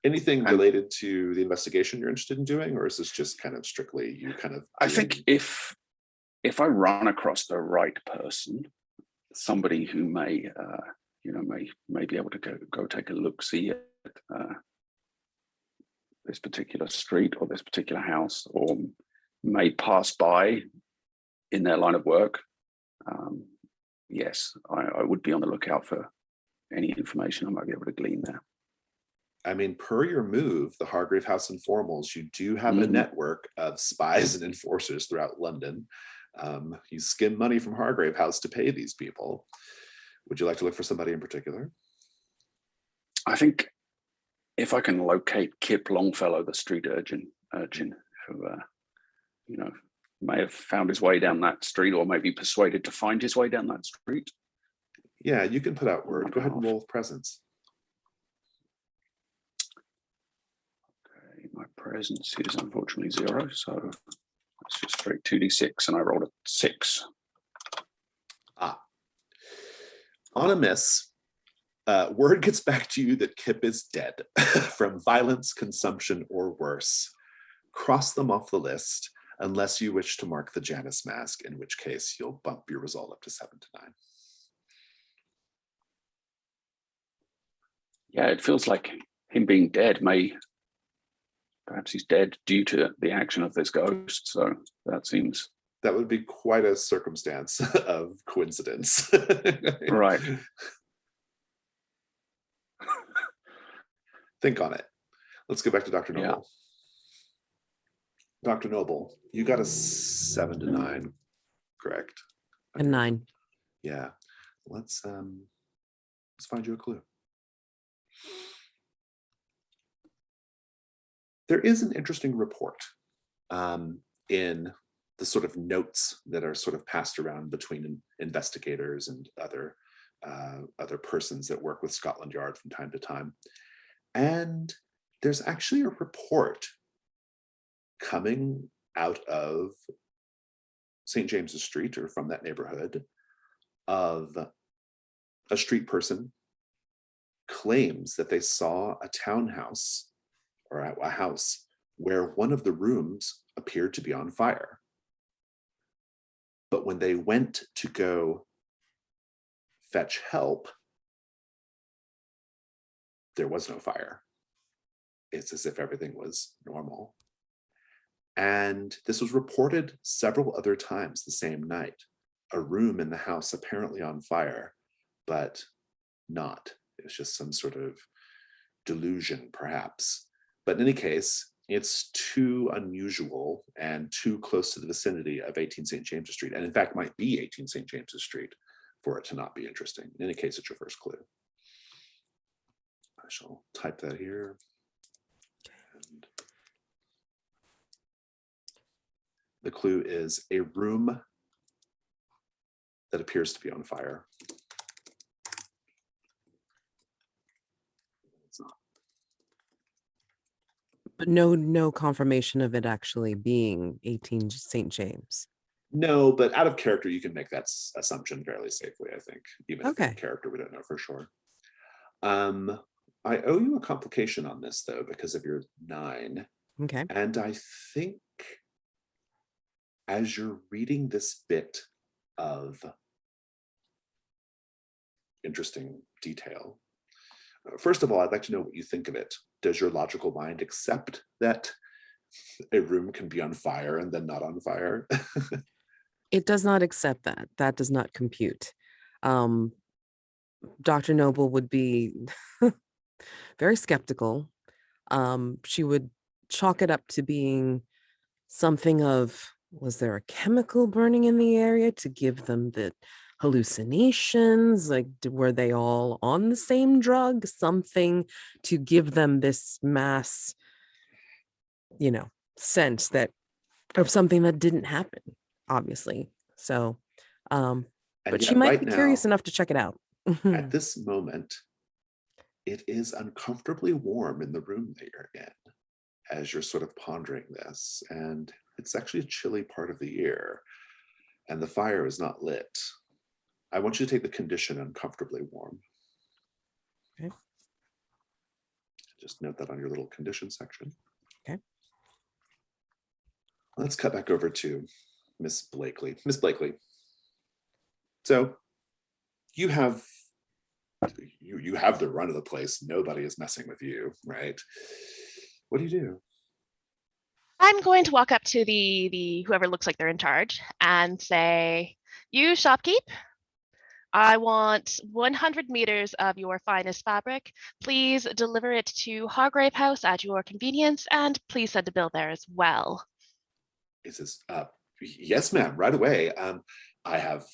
Anything related to the investigation you're interested in doing, or is this just kind of strictly you kind of? I think if I run across the right person, somebody who may be able to go take a look, see at this particular street or this particular house, or may pass by in their line of work, yes, I would be on the lookout for any information I might be able to glean there. I mean, per your move, the Hargrave House informals, you do have a network of spies and enforcers throughout London. You skim money from Hargrave House to pay these people. Would you like to look for somebody in particular? I think if I can locate Kip Longfellow, the street urchin who, may have found his way down that street, or maybe persuaded to find his way down that street. Yeah, you can put out word. Go ahead and roll with presence. Okay, my presence is unfortunately 0, so let's just straight 2d6, and I rolled a 6. On a miss, word gets back to you that Kip is dead from violence, consumption, or worse. Cross them off the list unless you wish to mark the Janus mask, in which case you'll bump your result up to 7 to 9. Yeah, it feels like him being dead perhaps he's dead due to the action of this ghost. So that would be quite a circumstance of coincidence. Right. Think on it. Let's go back to Dr. Yeah. Noble. Dr. Noble, you got a 7 to 9, correct? A 9. Yeah. Let's find you a clue. There is an interesting report in the sort of notes that are sort of passed around between investigators and other persons that work with Scotland Yard from time to time. And there's actually a report coming out of St. James's Street, or from that neighborhood, of a street person claims that they saw a townhouse or a house where one of the rooms appeared to be on fire. But when they went to go fetch help, there was no fire. It's as if everything was normal. And this was reported several other times the same night. A room in the house apparently on fire, but not. It was just some sort of delusion, perhaps. But in any case, it's too unusual and too close to the vicinity of 18 St. James's Street, and in fact might be 18 St. James's Street, for it to not be interesting. In any case, it's your first clue. I shall type that here. And the clue is a room that appears to be on fire. It's not. But no confirmation of it actually being 18 St. James. No, but out of character, you can make that assumption fairly safely, I think, even if in Okay. character we don't know for sure. I owe you a complication on this, though, because of your 9. Okay. And I think as you're reading this bit of interesting detail, first of all, I'd like to know what you think of it. Does your logical mind accept that a room can be on fire and then not on fire? It does not accept that. That does not compute. Dr. Noble would be very skeptical. She would chalk it up to being something of, was there a chemical burning in the area to give them the hallucinations? Like, were they all on the same drug? Something to give them this mass, sense that of something that didn't happen, obviously. So, And but yet she might right be curious now, enough to check it out. at this moment, it is uncomfortably warm in the room that you're in as you're sort of pondering this. And it's actually a chilly part of the year, and the fire is not lit. I want you to take the condition uncomfortably warm. Okay. Just note that on your little condition section. Okay. Let's cut back over to Miss Blakely. Miss Blakely, so you have the run of the place. Nobody is messing with you, right? What do you do? I'm going to walk up to the whoever looks like they're in charge and say, "You shopkeep, I want 100 meters of your finest fabric. Please deliver it to Hargrave House at your convenience, and please send a bill there as well." It says, yes, ma'am, right away. I have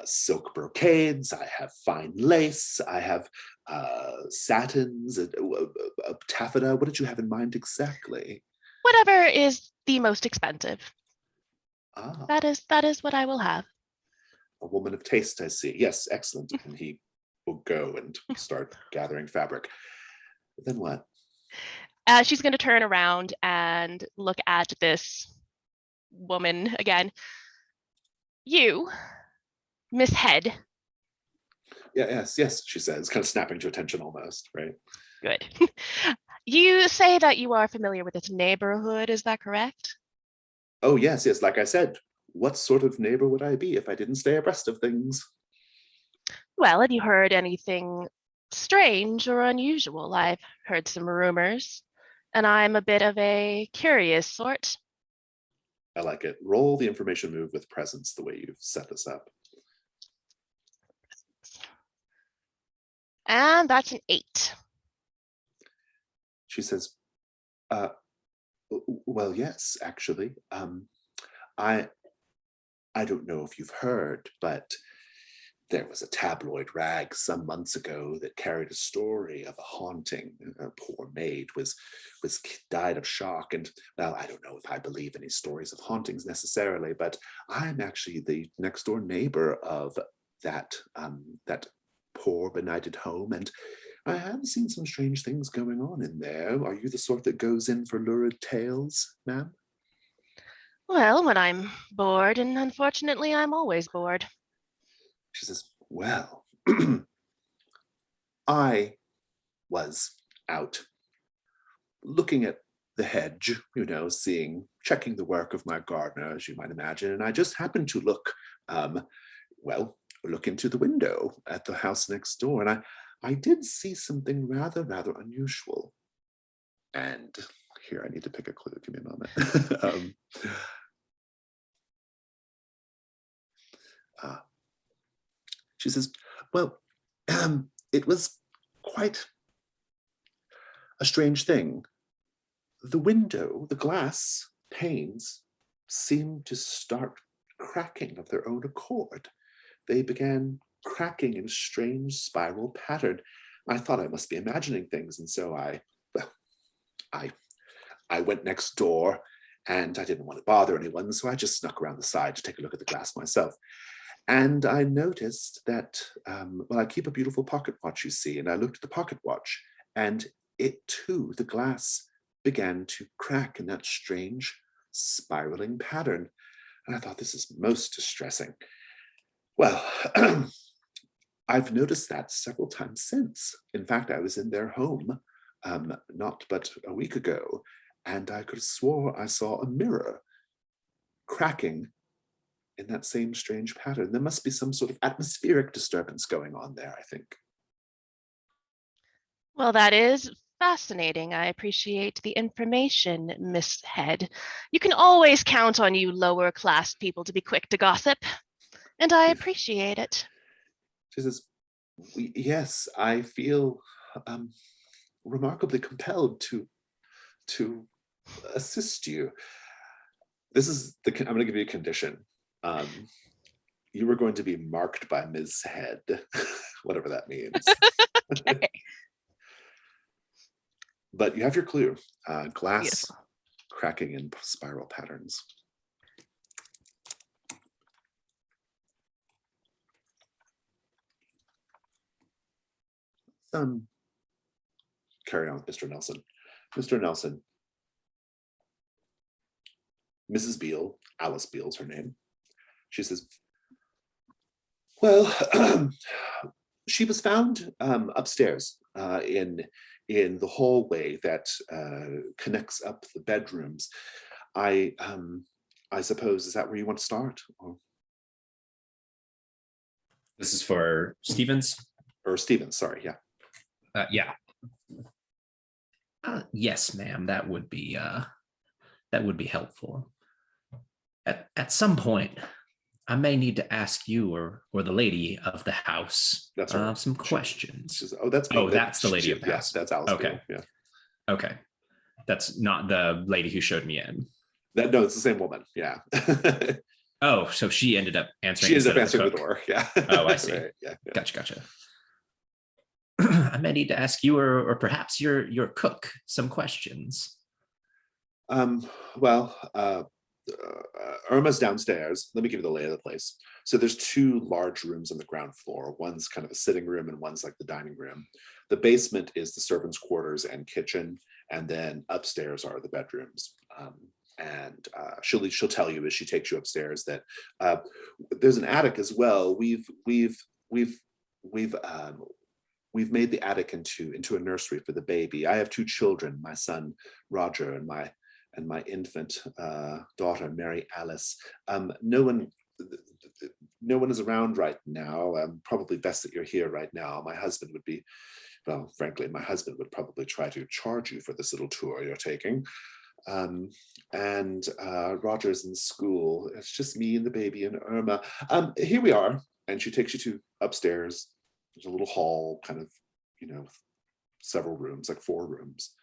silk brocades, I have fine lace, I have satins, taffeta. What did you have in mind exactly? Whatever is the most expensive. Ah, That is what I will have. a woman of taste, I see. Yes, excellent. And he will go and start gathering fabric. Then what? She's going to turn around and look at this woman again. "You, Miss Head." Yes, she says, kind of snapping to attention almost, right? Good. "You say that you are familiar with this neighborhood, is that correct?" Oh, yes, like I said, what sort of neighbor would I be if I didn't stay abreast of things? Well, have you heard anything strange or unusual? I've heard some rumors, and I'm a bit of a curious sort. I like it. Roll the information move with presence the way you've set this up. And that's an 8. She says, well, yes, actually. I don't know if you've heard, but there was a tabloid rag some months ago that carried a story of a haunting. A poor maid was died of shock, and well, I don't know if I believe any stories of hauntings necessarily, but I'm actually the next door neighbor of that that poor benighted home, and I have seen some strange things going on in there. Are you the sort that goes in for lurid tales, ma'am? Well, when I'm bored, and unfortunately, I'm always bored. She says, well, I was out looking at the hedge, checking the work of my gardener, as you might imagine, and I just happened to look, look into the window at the house next door, and I did see something rather unusual. And here, I need to pick a clue. Give me a moment. She says, well, it was quite a strange thing. The window, the glass panes seemed to start cracking of their own accord. They began cracking in a strange spiral pattern. I thought I must be imagining things, and so I went next door, and I didn't want to bother anyone, so I just snuck around the side to take a look at the glass myself. And I noticed that, I keep a beautiful pocket watch, you see, and I looked at the pocket watch, and it too, the glass began to crack in that strange spiraling pattern. And I thought, this is most distressing. Well, I've noticed that several times since. In fact, I was in their home not but a week ago, and I could have swore I saw a mirror cracking in that same strange pattern. There must be some sort of atmospheric disturbance going on there, I think. Well, that is fascinating. I appreciate the information, Miss Head. You can always count on you lower class people to be quick to gossip, and I appreciate it. She says, yes, I feel remarkably compelled to assist you. This is I'm going to give you a condition. You were going to be marked by Ms. Head, whatever that means. Okay. But you have your clue. Glass Beautiful. cracking in spiral patterns. Carry on with Mr. Nelson. Mr. Nelson. Mrs. Beale, Alice Beale's her name. She says, well, she was found upstairs in the hallway that connects up the bedrooms. I suppose, is that where you want to start? This is for Stevens? Or Stevens, sorry, yeah. Yeah. Yes, ma'am, that would be helpful. At some point, I may need to ask you or the lady of the house some questions. That's the lady of the house. Yes, that's Alice. Okay. Beale, yeah. Okay. That's not the lady who showed me in. No, it's the same woman. Yeah. Oh, so she ended up answering. She ended up answering the door. Yeah. Oh, I see. Right, yeah. Gotcha. I may need to ask you or perhaps your cook some questions. Irma's downstairs. Let me give you the lay of the place. So there's two large rooms on the ground floor. One's kind of a sitting room and one's like the dining room. The basement is the servants' quarters and kitchen, and then upstairs are the bedrooms. She'll tell you as she takes you upstairs that there's an attic as well. We've made the attic into a nursery for the baby. I have two children, my son Roger and my infant daughter Mary Alice. No one is around right now. Probably best that you're here right now. My husband would be, well, frankly, my husband would probably try to charge you for this little tour you're taking. Roger's in school. It's just me and the baby and Irma. Here we are. And she takes you to upstairs. There's a little hall, kind of, several rooms, like 4 rooms.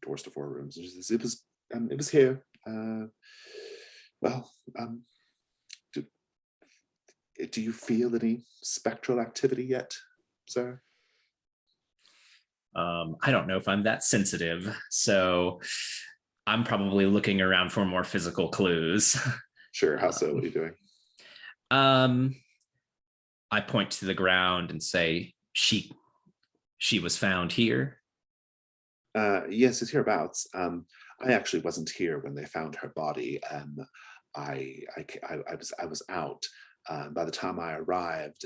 doors to 4 rooms. It was here. Well, do you feel any spectral activity yet, sir? I don't know if I'm that sensitive, so I'm probably looking around for more physical clues. Sure. How so? What are you doing? I point to the ground and say, she was found here. Yes, it's hereabouts. I actually wasn't here when they found her body. I was out. By the time I arrived,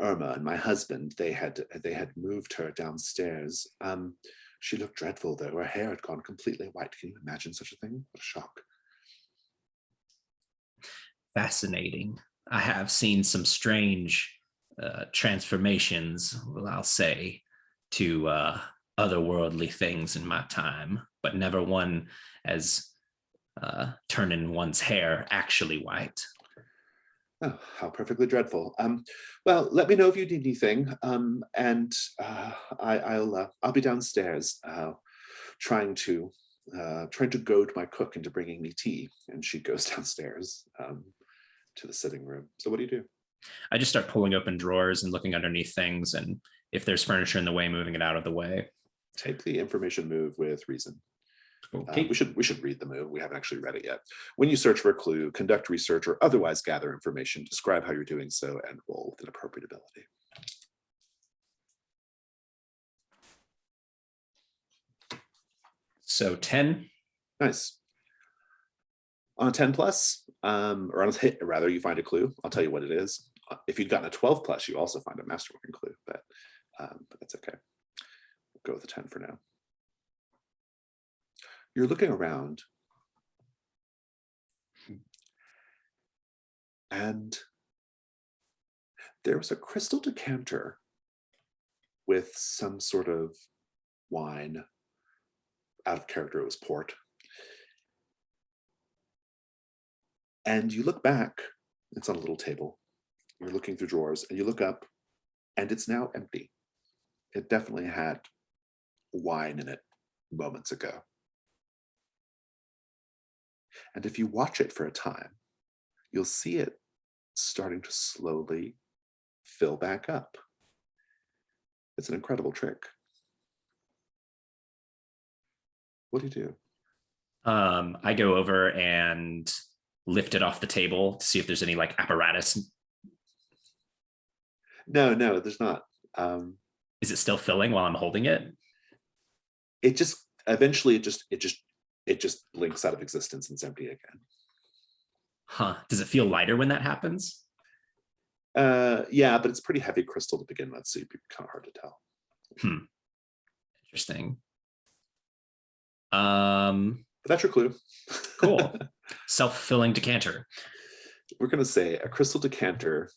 Irma and my husband, they had moved her downstairs. She looked dreadful though. Her hair had gone completely white. Can you imagine such a thing? What a shock. Fascinating. I have seen some strange transformations, well, I'll say, to otherworldly things in my time, but never one as turning one's hair actually white. Oh, how perfectly dreadful. Well, let me know if you need anything. And I'll be downstairs trying to goad my cook into bringing me tea. And she goes downstairs to the sitting room. So what do you do? I just start pulling open drawers and looking underneath things, and if there's furniture in the way, moving it out of the way. Take the information move with reason. Okay. We should read the move. We haven't actually read it yet. When you search for a clue, conduct research or otherwise gather information, describe how you're doing so, and roll with an appropriate ability. So 10. Nice. On a 10 plus, or on a hit, rather, you find a clue. I'll tell you what it is. If you'd gotten a 12 plus, you also find a masterworking clue, but that's okay. We'll go with a 10 for now. You're looking around, and there was a crystal decanter with some sort of wine. Out of character, it was port. And you look back, it's on a little table. You're looking through drawers, and you look up, and it's now empty. It definitely had wine in it moments ago. And if you watch it for a time, you'll see it starting to slowly fill back up. It's an incredible trick. What do you do? I go over and lift it off the table to see if there's any like apparatus. No, there's not. Is it still filling while I'm holding it? It just eventually it just blinks out of existence and it's empty again. Huh. Does it feel lighter when that happens? Yeah, but it's pretty heavy crystal to begin with, so it'd be kind of hard to tell. Interesting. But that's your clue. Cool. Self-filling decanter. We're going to say a crystal decanter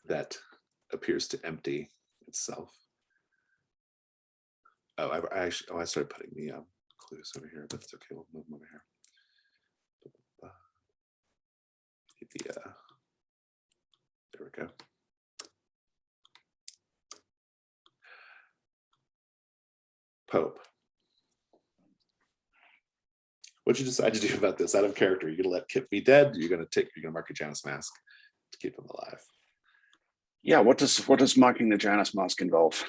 that appears to empty itself. Oh, I started putting the clues over here, but it's okay. We'll move them over here. There we go. Pope. What'd you decide to do about this? Out of character, you're gonna let Kip be dead? You're gonna mark a Janus mask to keep him alive. Yeah, what does marking the Janus mask involve?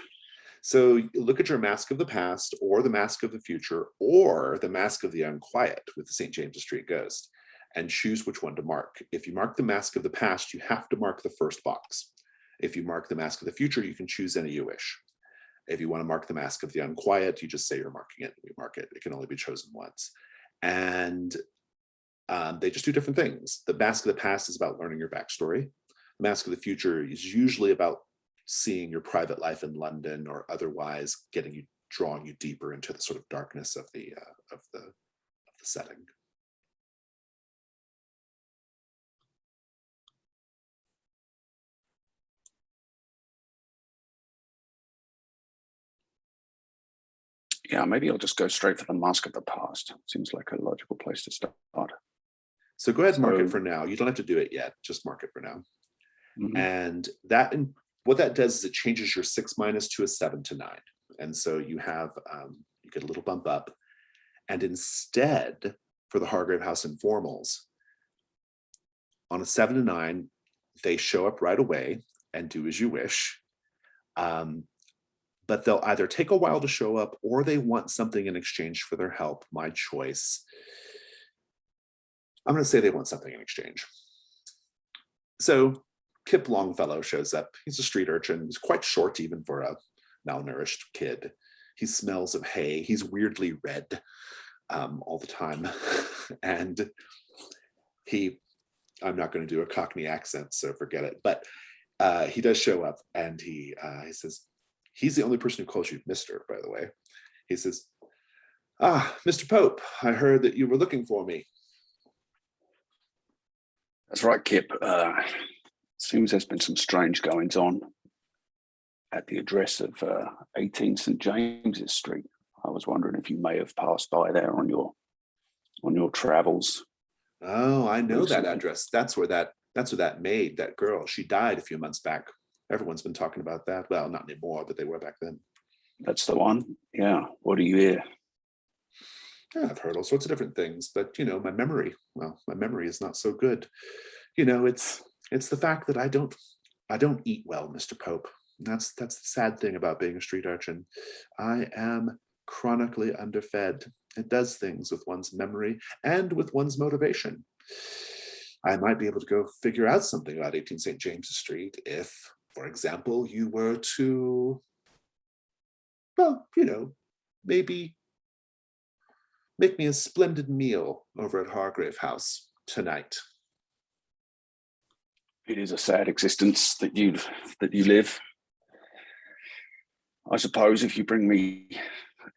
So you look at your mask of the past, or the mask of the future, or the mask of the unquiet with the St. James's Street ghost, and choose which one to mark. If you mark the mask of the past, you have to mark the first box. If you mark the mask of the future, you can choose any you wish. If you want to mark the mask of the unquiet, you just say you're marking it, and you mark it. It can only be chosen once. And they just do different things. The mask of the past is about learning your backstory. The mask of the future is usually about seeing your private life in London, or otherwise drawing you deeper into the sort of darkness of the setting. Yeah, maybe I'll just go straight for the mask of the past. Seems like a logical place to start. So go ahead and mark it for now. You don't have to do it yet. Just mark it for now. Mm-hmm. And what that does is it changes your 6- to a 7 to 9. And so you have you get a little bump up. And instead, for the Hargrave House informals, on a 7 to 9, they show up right away and do as you wish. But they'll either take a while to show up or they want something in exchange for their help. My choice. I'm going to say they want something in exchange. So Kip Longfellow shows up. He's a street urchin. He's quite short even for a malnourished kid. He smells of hay. He's weirdly red all the time. And I'm not going to do a Cockney accent, so forget it. But he does show up and he says, he's the only person who calls you Mr., by the way. He says, Mr. Pope, I heard that you were looking for me. That's right, Kip. Seems there's been some strange goings on at the address of 18 St. James's Street. I was wondering if you may have passed by there on your travels. Oh, I know that address. That's where that maid, that girl, she died a few months back. Everyone's been talking about that. Well, not anymore, but they were back then. That's the one. Yeah. What do you hear? Yeah, I've heard all sorts of different things, but my memory is not so good. It's the fact that I don't eat well, Mr. Pope. That's the sad thing about being a street urchin. I am chronically underfed. It does things with one's memory and with one's motivation. I might be able to go figure out something about 18 St. James's Street if, for example, you were to, well, maybe make me a splendid meal over at Hargrave House tonight. It is a sad existence that you live. I suppose if you bring me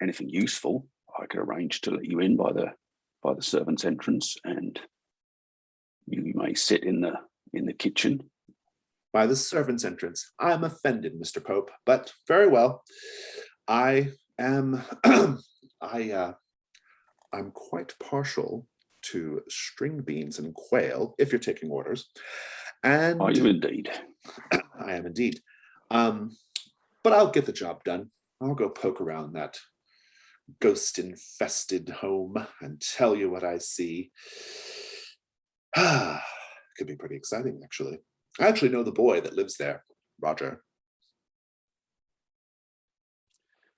anything useful, I could arrange to let you in by the servants' entrance, and you may sit in the kitchen. By the servants' entrance. I'm offended, Mr. Pope, but very well. I am I'm quite partial to string beans and quail, if you're taking orders. And Are you indeed? I am indeed. But I'll get the job done. I'll go poke around that ghost-infested home and tell you what I see. Could be pretty exciting, actually. I actually know the boy that lives there, Roger.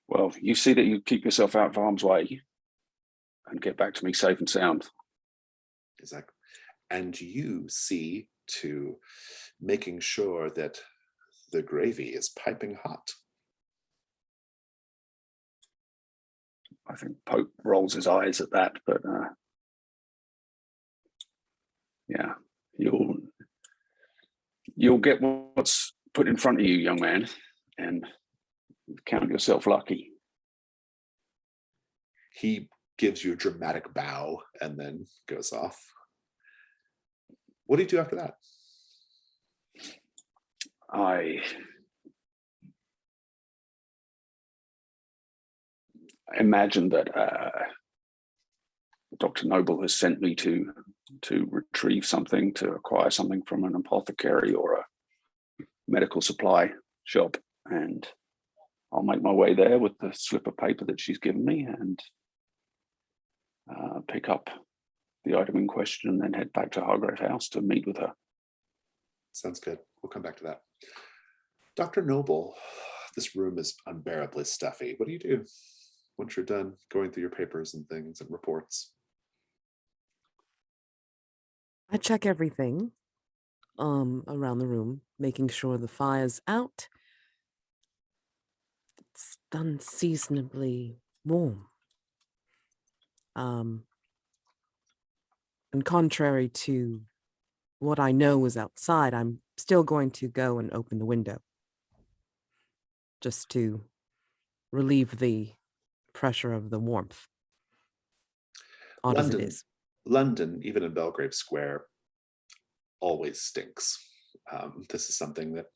Well, you see that you keep yourself out of harm's way and get back to me safe and sound. Exactly. And you see to making sure that the gravy is piping hot. I think Pope rolls his eyes at that, but yeah, you'll get what's put in front of you, young man, and count yourself lucky. He gives you a dramatic bow and then goes off. What do you do after that? I imagine that Dr. Noble has sent me to retrieve something, to acquire something from an apothecary or a medical supply shop, and I'll make my way there with the slip of paper that she's given me and pick up the item in question and then head back to Hargrave House to meet with her. Sounds good. We'll come back to that. Dr. Noble, this room is unbearably stuffy. What do you do once you're done going through your papers and things and reports? I check everything around the room, making sure the fire's out. It's unseasonably warm. And contrary to what I know is outside, I'm still going to go and open the window just to relieve the pressure of the warmth. Odd as it is. London, even in Belgrave Square, always stinks. This is something that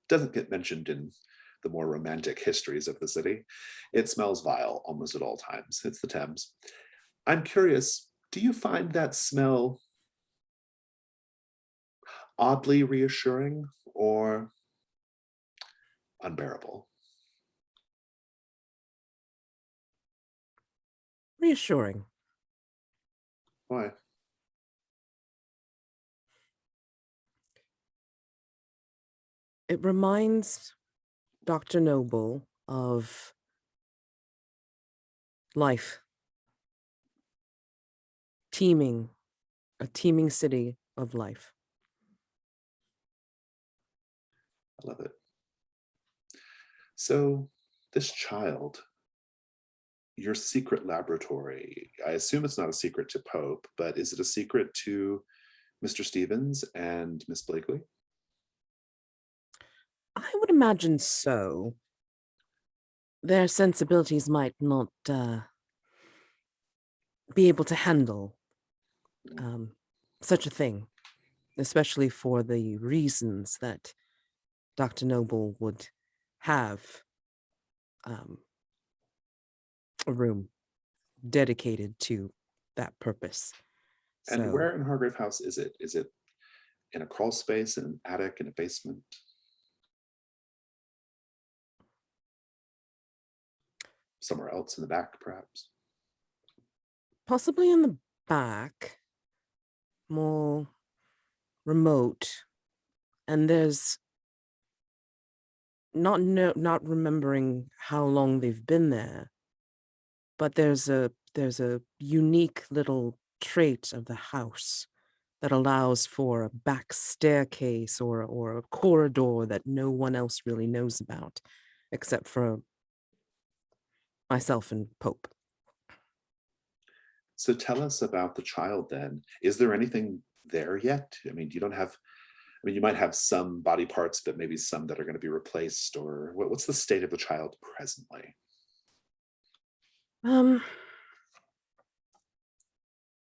doesn't get mentioned in the more romantic histories of the city. It smells vile almost at all times. It's the Thames. I'm curious, do you find that smell oddly reassuring or unbearable? reassuring. Why? It reminds Dr. Noble of life, a teeming city of life. I love it. So this child, your secret laboratory, I assume it's not a secret to Pope, but is it a secret to Mr. Stevens and Miss Blakely? I would imagine so. Their sensibilities might not be able to handle such a thing, especially for the reasons that Dr. Noble would have a room dedicated to that purpose. And So, where in Hargrave House is it? Is it in a crawl space, in an attic, in a basement? Somewhere else in the back, perhaps? possibly in the back, more remote, and there's not remembering how long they've been there, but there's a unique little trait of the house that allows for a back staircase or a corridor that no one else really knows about except for myself and Pope. So tell us about the child then. Is there anything there yet? I mean, you might have some body parts, but maybe some that are going to be replaced, or what's the state of the child presently?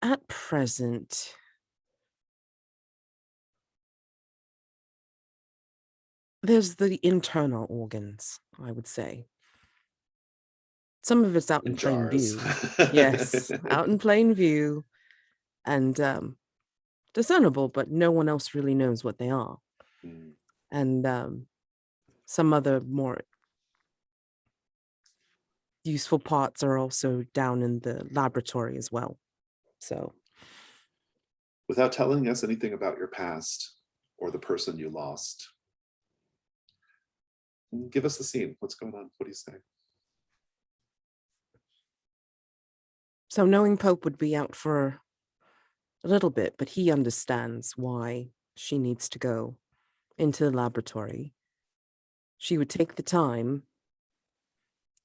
At present, there's the internal organs, I would say. Some of it's out in plain Jars. view. Yes, out in plain view and discernible, but no one else really knows what they are. Mm. And some other more useful parts are also down in the laboratory as well. So, Without telling us anything about your past or the person you lost, give us the scene. What's going on? What do you say? so knowing Pope would be out for a little bit, but he understands why she needs to go into the laboratory. She would take the time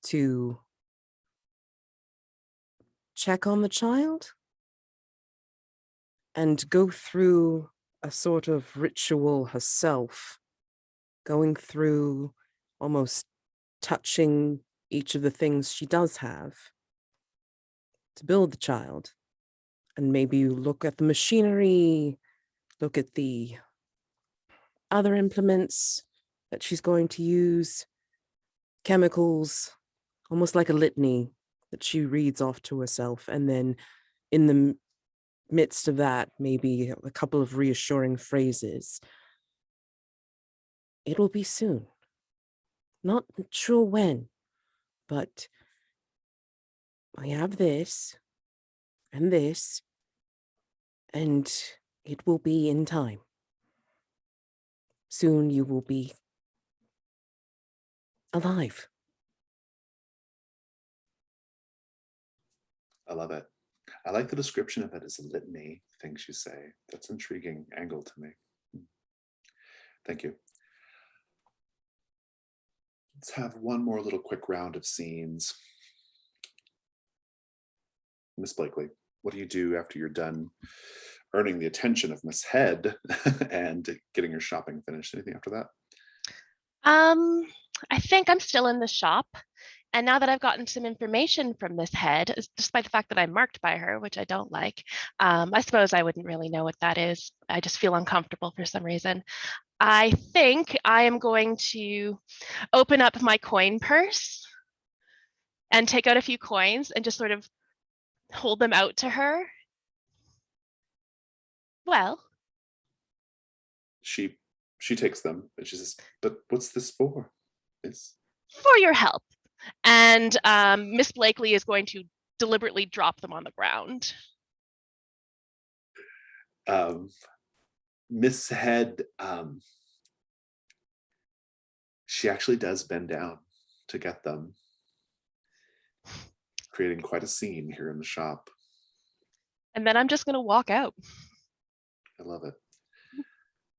to check on the child and go through a sort of ritual herself, going through almost touching each of the things she does have to build the child. And maybe you look at the machinery, look at the other implements that she's going to use, chemicals, almost like a litany that she reads off to herself. And then in the midst of that, maybe a couple of reassuring phrases. It'll be soon. Not sure when, but I have this, and it will be in time. Soon you will be alive. I love it. I like the description of it as a litany, things you say. That's an intriguing angle to me. Thank you. Let's have one more little quick round of scenes. Miss Blakely, what do you do after you're done earning the attention of Miss Head and getting your shopping finished? Anything after that? I think I'm still in the shop. And now that I've gotten some information from Miss Head, despite the fact that I'm marked by her, which I don't like, I suppose I wouldn't really know what that is. I just feel uncomfortable for some reason. I think I am going to open up my coin purse and take out a few coins and just sort of hold them out to her. Well, She takes them and she says, "But what's this for? It's for your help. And Miss Blakely is going to deliberately drop them on the ground. Miss Head, she actually does bend down to get them, creating quite a scene here in the shop. And then I'm just going to walk out. I love it.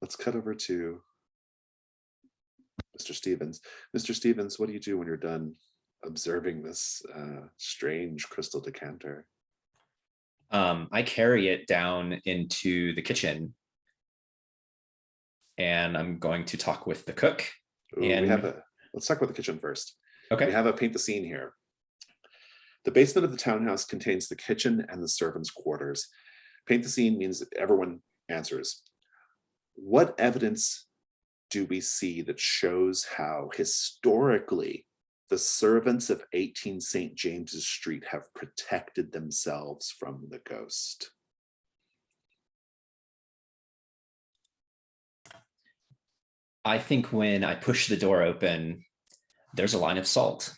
Let's cut over to Mr. Stevens. Mr. Stevens, what do you do when you're done observing this strange crystal decanter? I carry it down into the kitchen, and I'm going to talk with the cook. Ooh, let's talk about the kitchen first. Okay. We have a paint the scene here. The basement of the townhouse contains the kitchen and the servants' quarters. Paint the scene means that everyone answers. What evidence do we see that shows how historically the servants of 18 St. James's Street have protected themselves from the ghost? I think when I push the door open, there's a line of salt.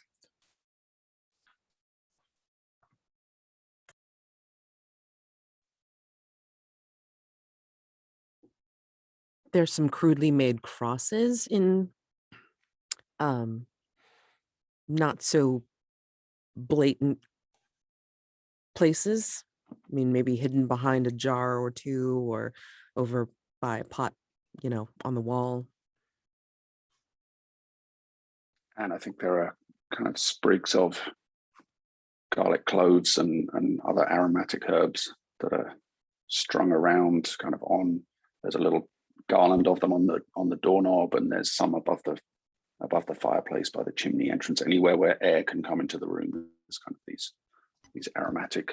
There's some crudely made crosses in not so blatant places. I mean, maybe hidden behind a jar or two, or over by a pot, on the wall. And I think there are kind of sprigs of garlic cloves and other aromatic herbs that are strung around kind of on. There's a little garland of them on the doorknob, and there's some above the fireplace by the chimney entrance. Anywhere where air can come into the room, there's kind of these aromatic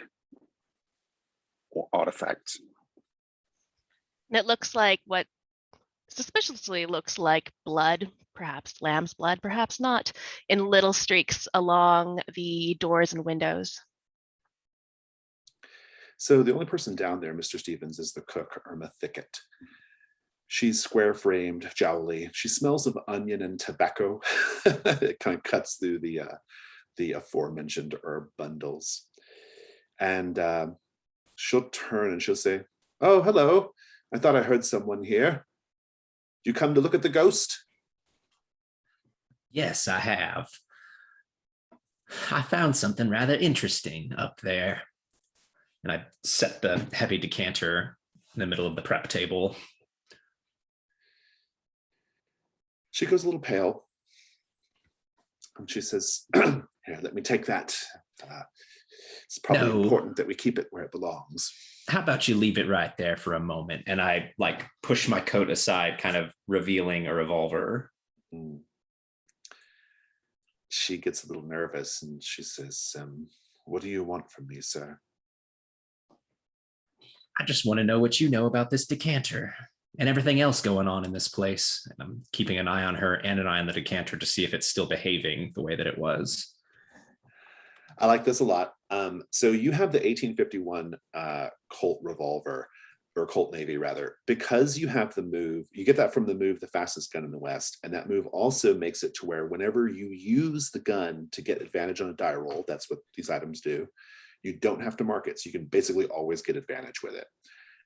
or artifacts. And it looks like what suspiciously looks like blood, perhaps lamb's blood, perhaps not, in little streaks along the doors and windows. So the only person down there, Mr. Stevens, is the cook, Irma Thicket. She's square-framed, jowly. She smells of onion and tobacco. It kind of cuts through the aforementioned herb bundles. And she'll turn and she'll say, "Oh, hello. I thought I heard someone here. You come to look at the ghost?" Yes, I have. I found something rather interesting up there. And I set the heavy decanter in the middle of the prep table. She goes a little pale. And she says, "Here, let me take that. It's probably No. important that we keep it where it belongs." How about you leave it right there for a moment? And I push my coat aside, kind of revealing a revolver. Mm. She gets a little nervous and she says, "What do you want from me, sir?" I just want to know what you know about this decanter and everything else going on in this place. And I'm keeping an eye on her and an eye on the decanter to see if it's still behaving the way that it was. I like this a lot. So you have the 1851 Colt revolver, or Colt Navy rather, because you have the move, you get that from the move, the fastest gun in the West. And that move also makes it to where whenever you use the gun to get advantage on a die roll, that's what these items do, you don't have to mark it. So you can basically always get advantage with it.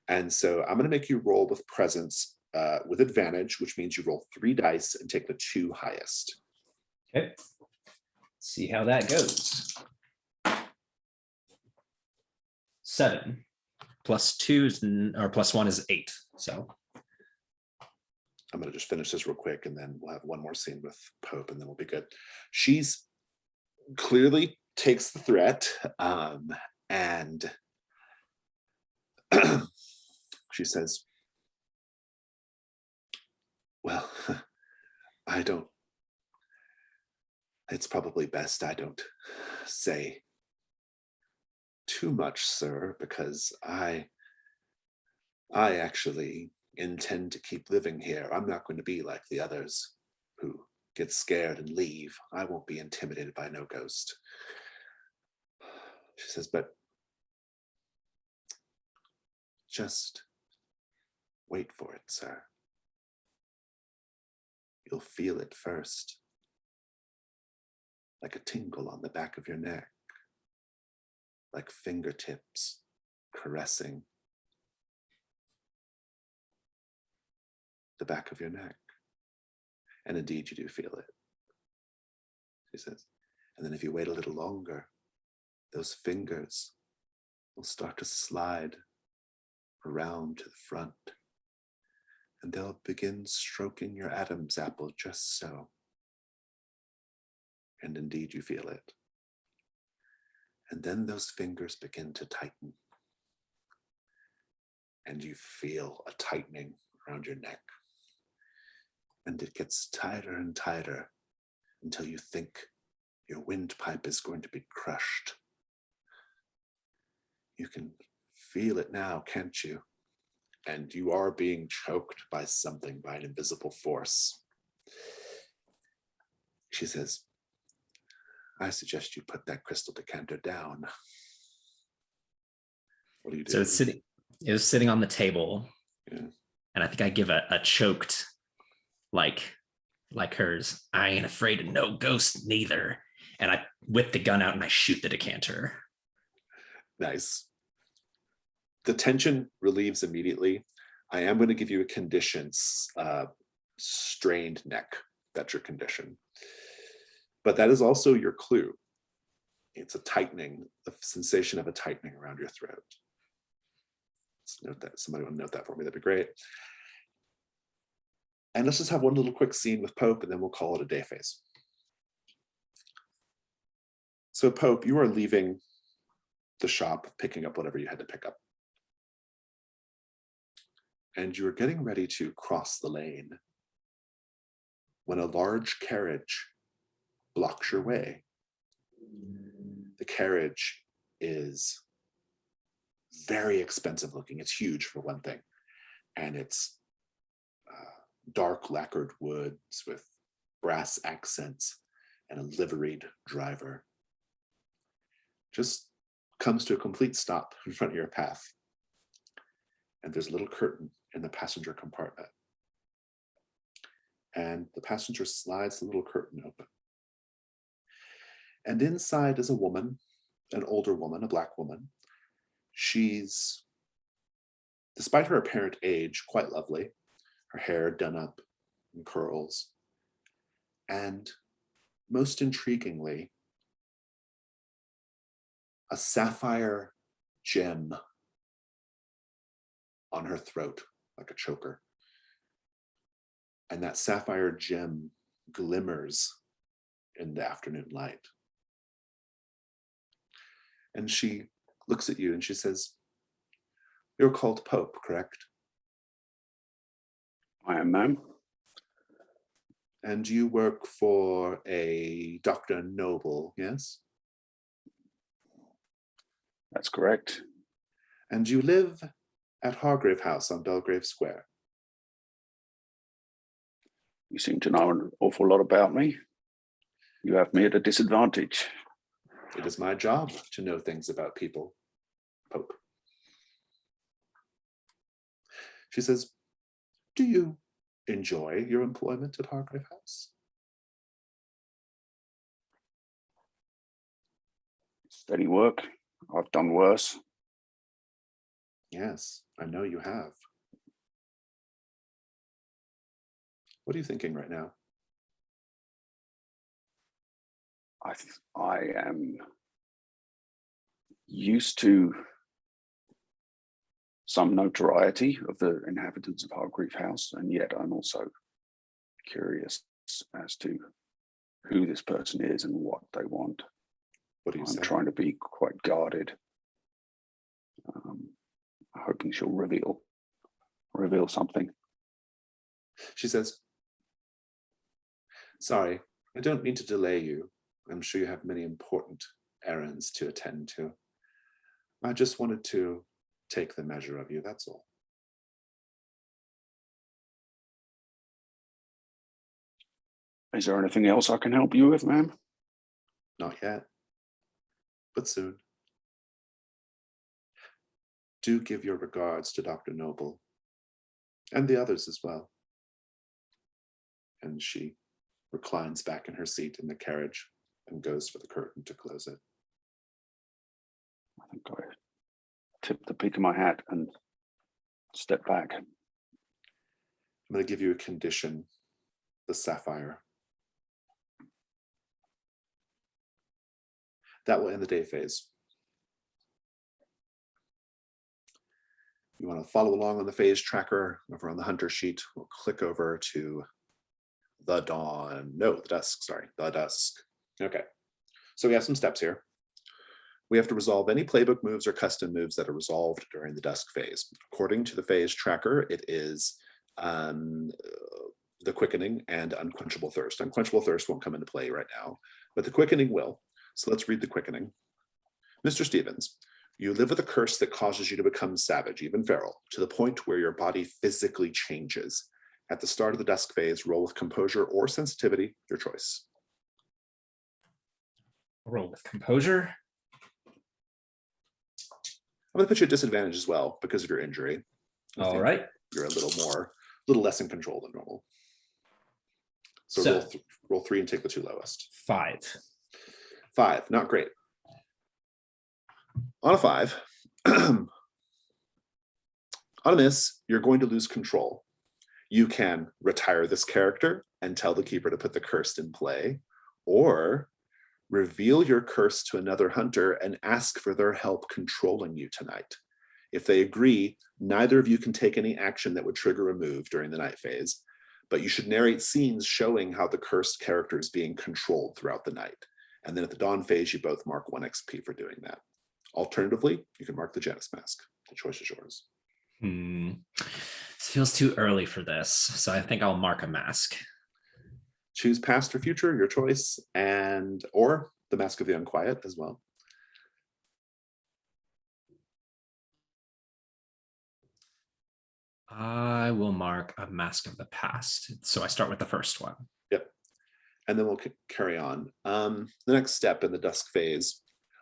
And so I'm going to make you roll with presence with advantage, which means you roll 3 dice and take the 2 highest. Okay. Let's see how that goes. 7 plus 2 or plus 1 is 8. So I'm going to just finish this real quick and then we'll have one more scene with Pope and then we'll be good. She's clearly takes the threat and she says, "Well, it's probably best I don't say too much, sir, because I actually intend to keep living here. I'm not going to be like the others who get scared and leave. I won't be intimidated by no ghost." She says, "But just wait for it, sir. You'll feel it first, like a tingle on the back of your neck. like fingertips caressing the back of your neck. And indeed, you do feel it, she says. And then if you wait a little longer, those fingers will start to slide around to the front, and they'll begin stroking your Adam's apple just so. And indeed, you feel it. And then those fingers begin to tighten, and you feel a tightening around your neck. And it gets tighter and tighter until you think your windpipe is going to be crushed. You can feel it now, can't you? And you are being choked by something, by an invisible force. She says, I suggest you put that crystal decanter down. What do you do? So it was sitting on the table. Yeah. And I think I give a choked, like hers, I ain't afraid of no ghost neither. And I whip the gun out and I shoot the decanter. Nice. The tension relieves immediately. I am going to give you a condition, strained neck. That's your condition. But that is also your clue. It's a tightening, the sensation of a tightening around your throat. Let's note that. Somebody want to note that for me? That'd be great. And let's just have one little quick scene with Pope, and then we'll call it a day phase. So Pope, you are leaving the shop, picking up whatever you had to pick up. And you are getting ready to cross the lane when a large carriage blocks your way. The carriage is very expensive looking. It's huge for one thing. And it's dark lacquered woods with brass accents and a liveried driver. Just comes to a complete stop in front of your path. And there's a little curtain in the passenger compartment. And the passenger slides the little curtain open. And inside is a woman, an older woman, a Black woman. She's, despite her apparent age, quite lovely. Her hair done up in curls. And most intriguingly, a sapphire gem on her throat, like a choker. And that sapphire gem glimmers in the afternoon light. And she looks at you and she says, "You're called Pope, correct? I am, ma'am. And you work for a Dr. Noble, yes? That's correct. And you live at Hargrave House on Belgrave Square. You seem to know an awful lot about me. You have me at a disadvantage. It is my job to know things about people, Pope." She says, "Do you enjoy your employment at Hargrave House?" Steady work. I've done worse. Yes, I know you have. What are you thinking right now? I am used to some notoriety of the inhabitants of Hargrave House, and yet I'm also curious as to who this person is and what they want. What do you I'm say? trying to be quite guarded, hoping she'll reveal something. She says, "Sorry, I don't mean to delay you. I'm sure you have many important errands to attend to. I just wanted to take the measure of you, that's all." Is there anything else I can help you with, ma'am? Not yet, but soon. Do give your regards to Dr. Noble and the others as well. And she reclines back in her seat in the carriage and goes for the curtain to close it. think I tipped the peak of my hat and step back. I'm going to give you a condition, the sapphire. That will end the day phase. You want to follow along on the phase tracker over on the hunter sheet. We'll click over to the dawn. No, the dusk, sorry, the dusk. Okay, so we have some steps here. We have to resolve any playbook moves or custom moves that are resolved during the dusk phase. According to the phase tracker, it is the quickening and unquenchable thirst. Unquenchable thirst won't come into play right now, but the quickening will. So let's read the quickening. Mr. Stevens, you live with a curse that causes you to become savage, even feral, to the point where your body physically changes. At the start of the dusk phase, roll with composure or sensitivity, your choice. Roll with composure. I'm going to put you at disadvantage as well because of your injury. All right. You're a little less in control than normal. So roll 3 and take the 2 lowest. 5. 5, not great. On a 5, on a miss, you're going to lose control. You can retire this character and tell the keeper to put the curse in play, or reveal your curse to another hunter and ask for their help controlling you tonight. If they agree, neither of you can take any action that would trigger a move during the night phase, but you should narrate scenes showing how the cursed character is being controlled throughout the night. And then at the dawn phase, you both mark 1 XP for doing that. Alternatively, you can mark the Janus mask. The choice is yours. This feels too early for this, so I think I'll mark a mask. Choose past or future, your choice, or the Mask of the Unquiet as well. I will mark a mask of the past. So I start with the first one. Yep. And then we'll carry on. The next step in the dusk phase,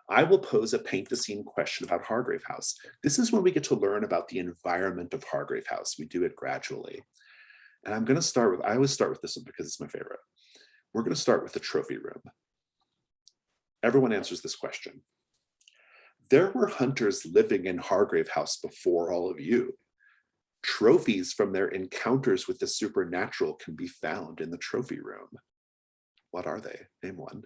I will pose a paint the scene question about Hargrave House. This is when we get to learn about the environment of Hargrave House. We do it gradually. And I'm going to start with, I always start with this one because it's my favorite. We're going to start with the trophy room. Everyone answers this question. There were hunters living in Hargrave House before all of you. Trophies from their encounters with the supernatural can be found in the trophy room. What are they? Name one.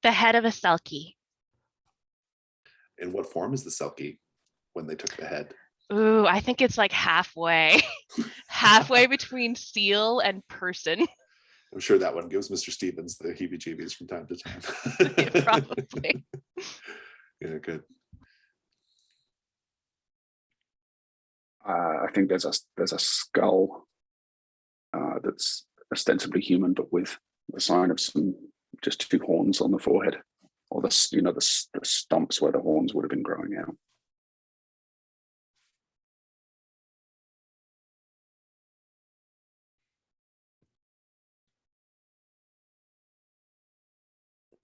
The head of a Selkie. In what form is the Selkie when they took the head? Ooh, I think it's like halfway. Halfway between seal and person. I'm sure that one gives Mr. Stevens the heebie-jeebies from time to time. Yeah, probably. Yeah, good. I think there's a skull that's ostensibly human, but with the sign of just 2 horns on the forehead, or the stumps where the horns would have been growing out.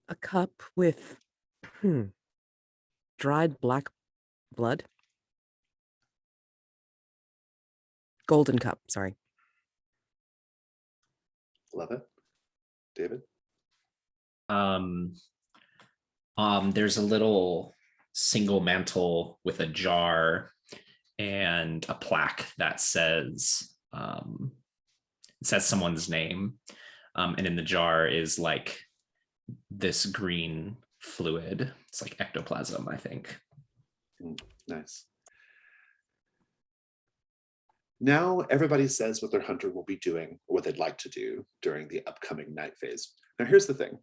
A cup with dried black blood. Golden cup, sorry. Love it. David? There's a little single mantle with a jar and a plaque that says someone's name. And in the jar is like this green fluid. It's like ectoplasm, I think. Nice. Now everybody says what their hunter will be doing or what they'd like to do during the upcoming night phase. Now here's the thing.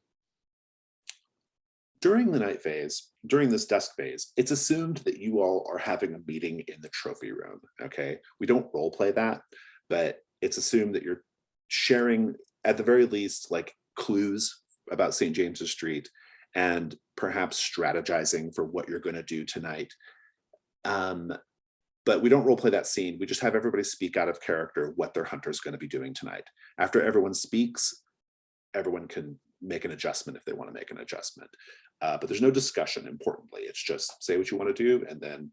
During the night phase, during this dusk phase, it's assumed that you all are having a meeting in the trophy room, okay? We don't role play that, but it's assumed that you're sharing, at the very least, like clues about St. James's Street and perhaps strategizing for what you're going to do tonight. But we don't role play that scene. We just have everybody speak out of character what their hunter is going to be doing tonight. After everyone speaks, everyone can make an adjustment if they want to make an adjustment. But there's no discussion, importantly. It's just say what you want to do and then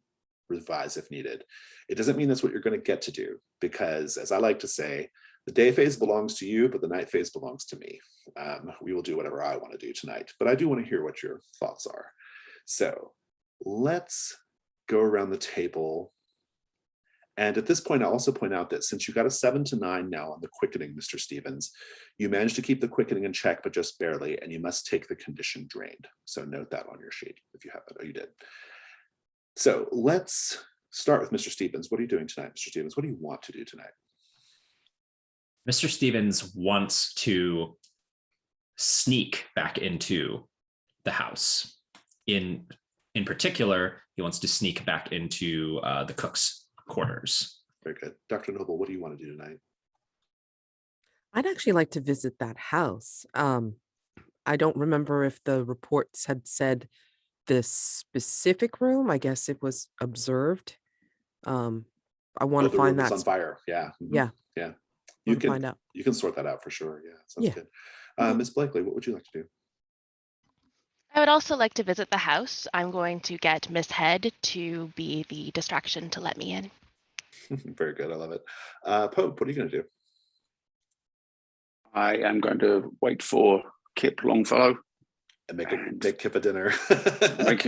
revise if needed. It doesn't mean that's what you're going to get to do, because as I like to say, the day phase belongs to you, but the night phase belongs to me. We will do whatever I want to do tonight, but I do want to hear what your thoughts are. So let's go around the table. And at this point, I'll also point out that since you got a 7 to 9 now on the quickening, Mr. Stevens, you managed to keep the quickening in check, but just barely, and you must take the condition drained. So note that on your sheet if you have it. Oh, you did. So let's start with Mr. Stevens. What are you doing tonight, Mr. Stevens? What do you want to do tonight? Mr. Stevens wants to sneak back into the house. In particular, he wants to sneak back into the cook's quarters. Very good. Dr. Noble, what do you want to do tonight? I'd actually like to visit that house. I don't remember if the reports had said this specific room. I guess it was observed. I want to The find room is that. on fire. Yeah. Mhm. Yeah. Yeah. You can find out. You can sort that out for sure. Yeah. Sounds Yeah. good. Ms. Blakely, what would you like to do? I would also like to visit the house. I'm going to get Miss Head to be the distraction to let me in. Very good. I love it. Pope, what are you going to do? I am going to wait for Kip Longfellow. And make Kip a dinner.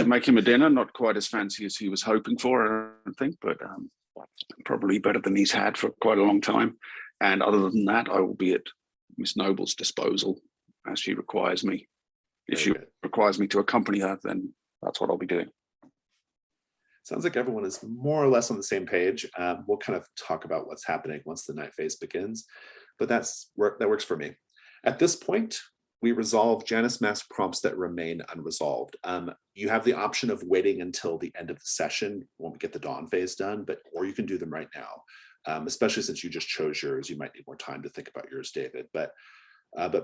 make him a dinner, not quite as fancy as he was hoping for, I don't think, but probably better than he's had for quite a long time. And other than that, I will be at Miss Noble's disposal as she requires me. If she requires me to accompany her, then that's what I'll be doing. Sounds like everyone is more or less on the same page. We'll kind of talk about what's happening once the night phase begins, but that works for me. At this point, we resolve Janus mask prompts that remain unresolved. You have the option of waiting until the end of the session when we get the dawn phase done, or you can do them right now. Especially since you just chose yours, you might need more time to think about yours, David. But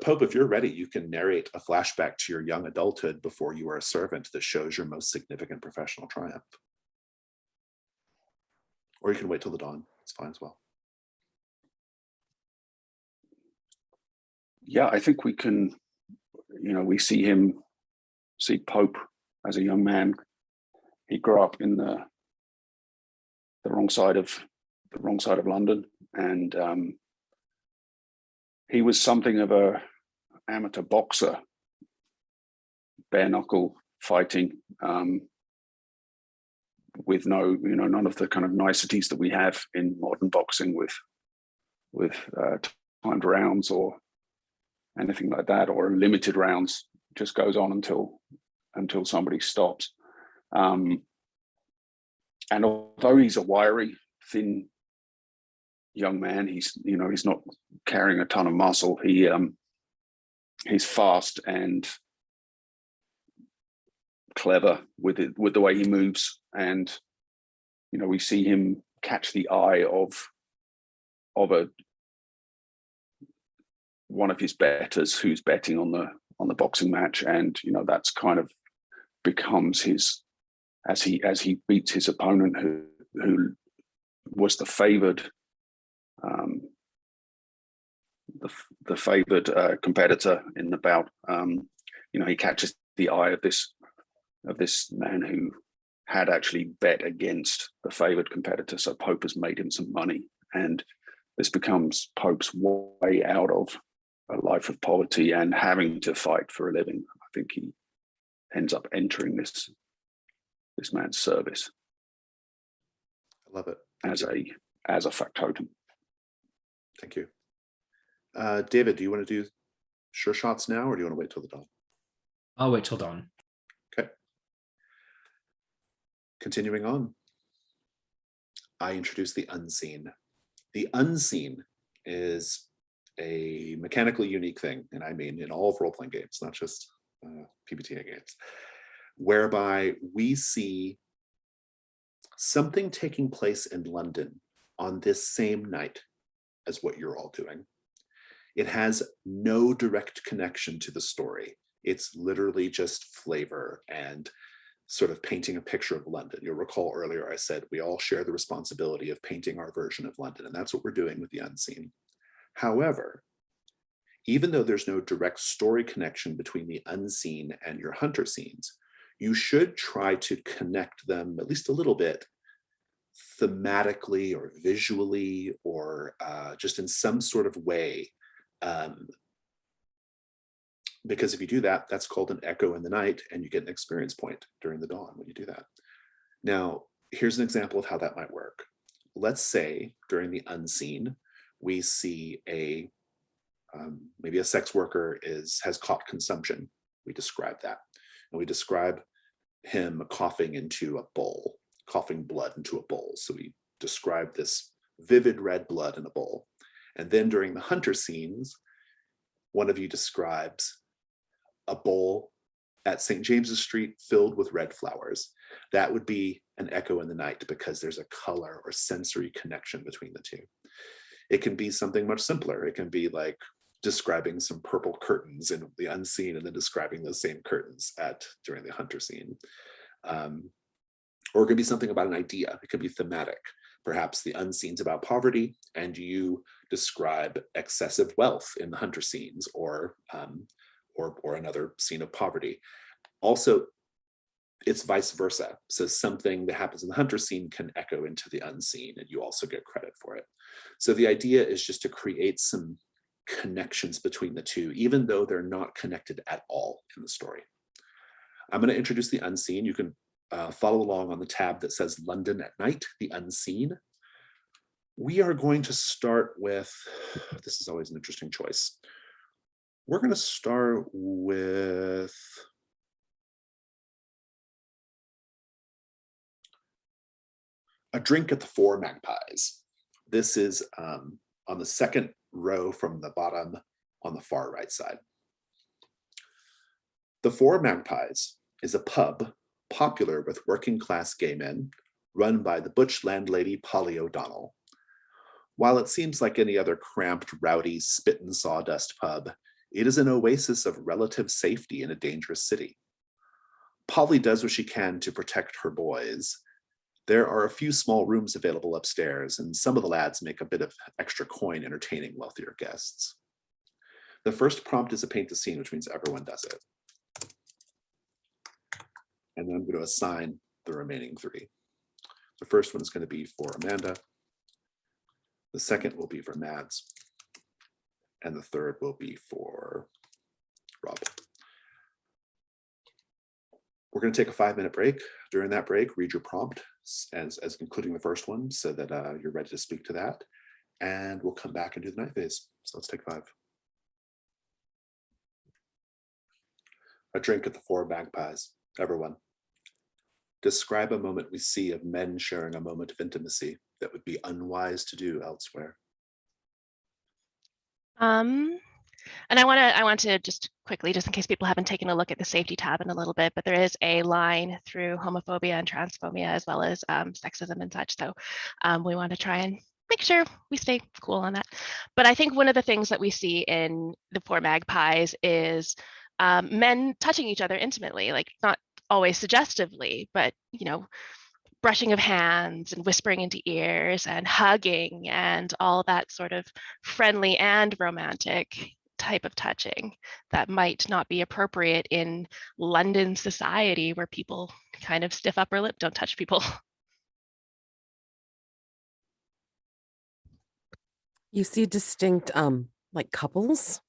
Pope, if you're ready, you can narrate a flashback to your young adulthood before you were a servant that shows your most significant professional triumph. Or you can wait till the dawn. It's fine as well. Yeah, I think we can, we see Pope as a young man. He grew up in the wrong side of London, and he was something of a amateur boxer, bare knuckle fighting, with none of the kind of niceties that we have in modern boxing with timed rounds or anything like that, or limited rounds. Just goes on until somebody stops. And although he's a wiry, thin young man, he's not carrying a ton of muscle. He's fast and clever with the way he moves, and we see him catch the eye of one of his bettors who's betting on the boxing match, and that's kind of becomes his, as he beats his opponent who was the favored the favored competitor in the bout. He catches the eye of this man who had actually bet against the favored competitor. So Pope has made him some money, and this becomes Pope's way out of a life of poverty and having to fight for a living. I think he ends up entering this man's service. I love it. As a factotum. Thank you. David, do you want to do sure shots now, or do you want to wait till the dawn? I'll wait till dawn. Okay. Continuing on, I introduce the unseen. The unseen is a mechanically unique thing, and I mean in all of role-playing games, not just PBTA games, whereby we see something taking place in London on this same night as what you're all doing. It has no direct connection to the story. It's literally just flavor and sort of painting a picture of London. You'll recall earlier I said we all share the responsibility of painting our version of London, and that's what we're doing with the unseen. However, even though there's no direct story connection between the unseen and your hunter scenes, you should try to connect them at least a little bit thematically or visually or just in some sort of way. Because if you do that, that's called an echo in the night, and you get an experience point during the dawn when you do that. Now, here's an example of how that might work. Let's say during the unseen, we see maybe a sex worker has caught consumption. We describe that, and we describe him coughing into a bowl, coughing blood into a bowl. So we describe this vivid red blood in a bowl. And then during the hunter scenes, one of you describes a bowl at St. James's Street filled with red flowers. That would be an echo in the night because there's a color or sensory connection between the two. It can be something much simpler. It can be like describing some purple curtains in the unseen and then describing those same curtains during the hunter scene. Or it could be something about an idea. It could be thematic. Perhaps the unseen's about poverty and you describe excessive wealth in the hunter scenes or another scene of poverty. Also, it's vice versa. So something that happens in the hunter scene can echo into the unseen and you also get credit for it. So the idea is just to create some connections between the two, even though they're not connected at all in the story. I'm going to introduce the unseen. You can follow along on the tab that says London at Night, the unseen. We are going to start with, this is always an interesting choice. We're going to start with a drink at the Four Magpies. This is on the second row from the bottom on the far right side. The Four Magpies is a pub popular with working class gay men, run by the butch landlady Polly O'Donnell. While it seems like any other cramped, rowdy, spit and sawdust pub, it is an oasis of relative safety in a dangerous city. Polly does what she can to protect her boys. There are a few small rooms available upstairs, and some of the lads make a bit of extra coin entertaining wealthier guests. The first prompt is a paint the scene, which means everyone does it. And then I'm going to assign the remaining three. The first one is going to be for Amanda. The second will be for Mads. And the third will be for Rob. We're going to take a 5-minute break. During that break, read your prompt as including the first one so that you're ready to speak to that. And we'll come back and do the night phase. So let's take 5. A drink at the Four Magpies. Everyone. Describe a moment we see of men sharing a moment of intimacy that would be unwise to do elsewhere. And I want to just quickly, just in case people haven't taken a look at the safety tab in a little bit, but there is a line through homophobia and transphobia as well as sexism and such. So we want to try and make sure we stay cool on that. But I think one of the things that we see in the Four Magpies is men touching each other intimately, like not always suggestively, but brushing of hands and whispering into ears and hugging and all that sort of friendly and romantic type of touching that might not be appropriate in London society where people kind of stiff upper lip, don't touch people. You see distinct like couples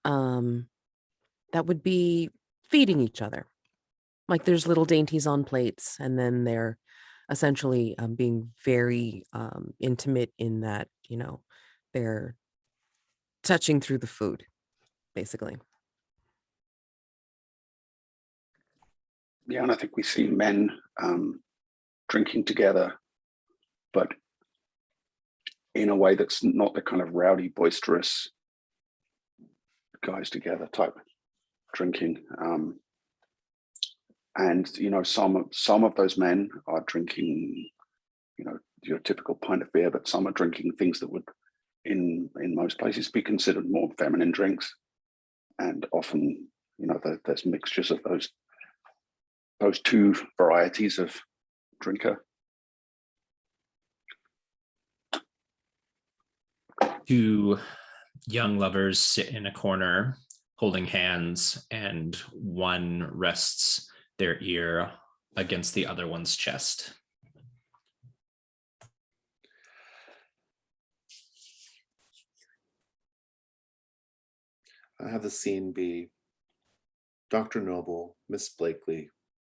that would be feeding each other. Like there's little dainties on plates, and then they're essentially being very intimate in that, they're touching through the food, basically. Yeah, and I think we see men drinking together, but in a way that's not the kind of rowdy, boisterous guys together type drinking. And some of those men are drinking, your typical pint of beer, but some are drinking things that would, in most places, be considered more feminine drinks. And often, there's mixtures of those two varieties of drinker. Two young lovers sit in a corner holding hands, and one rests their ear against the other one's chest. have the scene be Dr. Noble, Miss Blakely,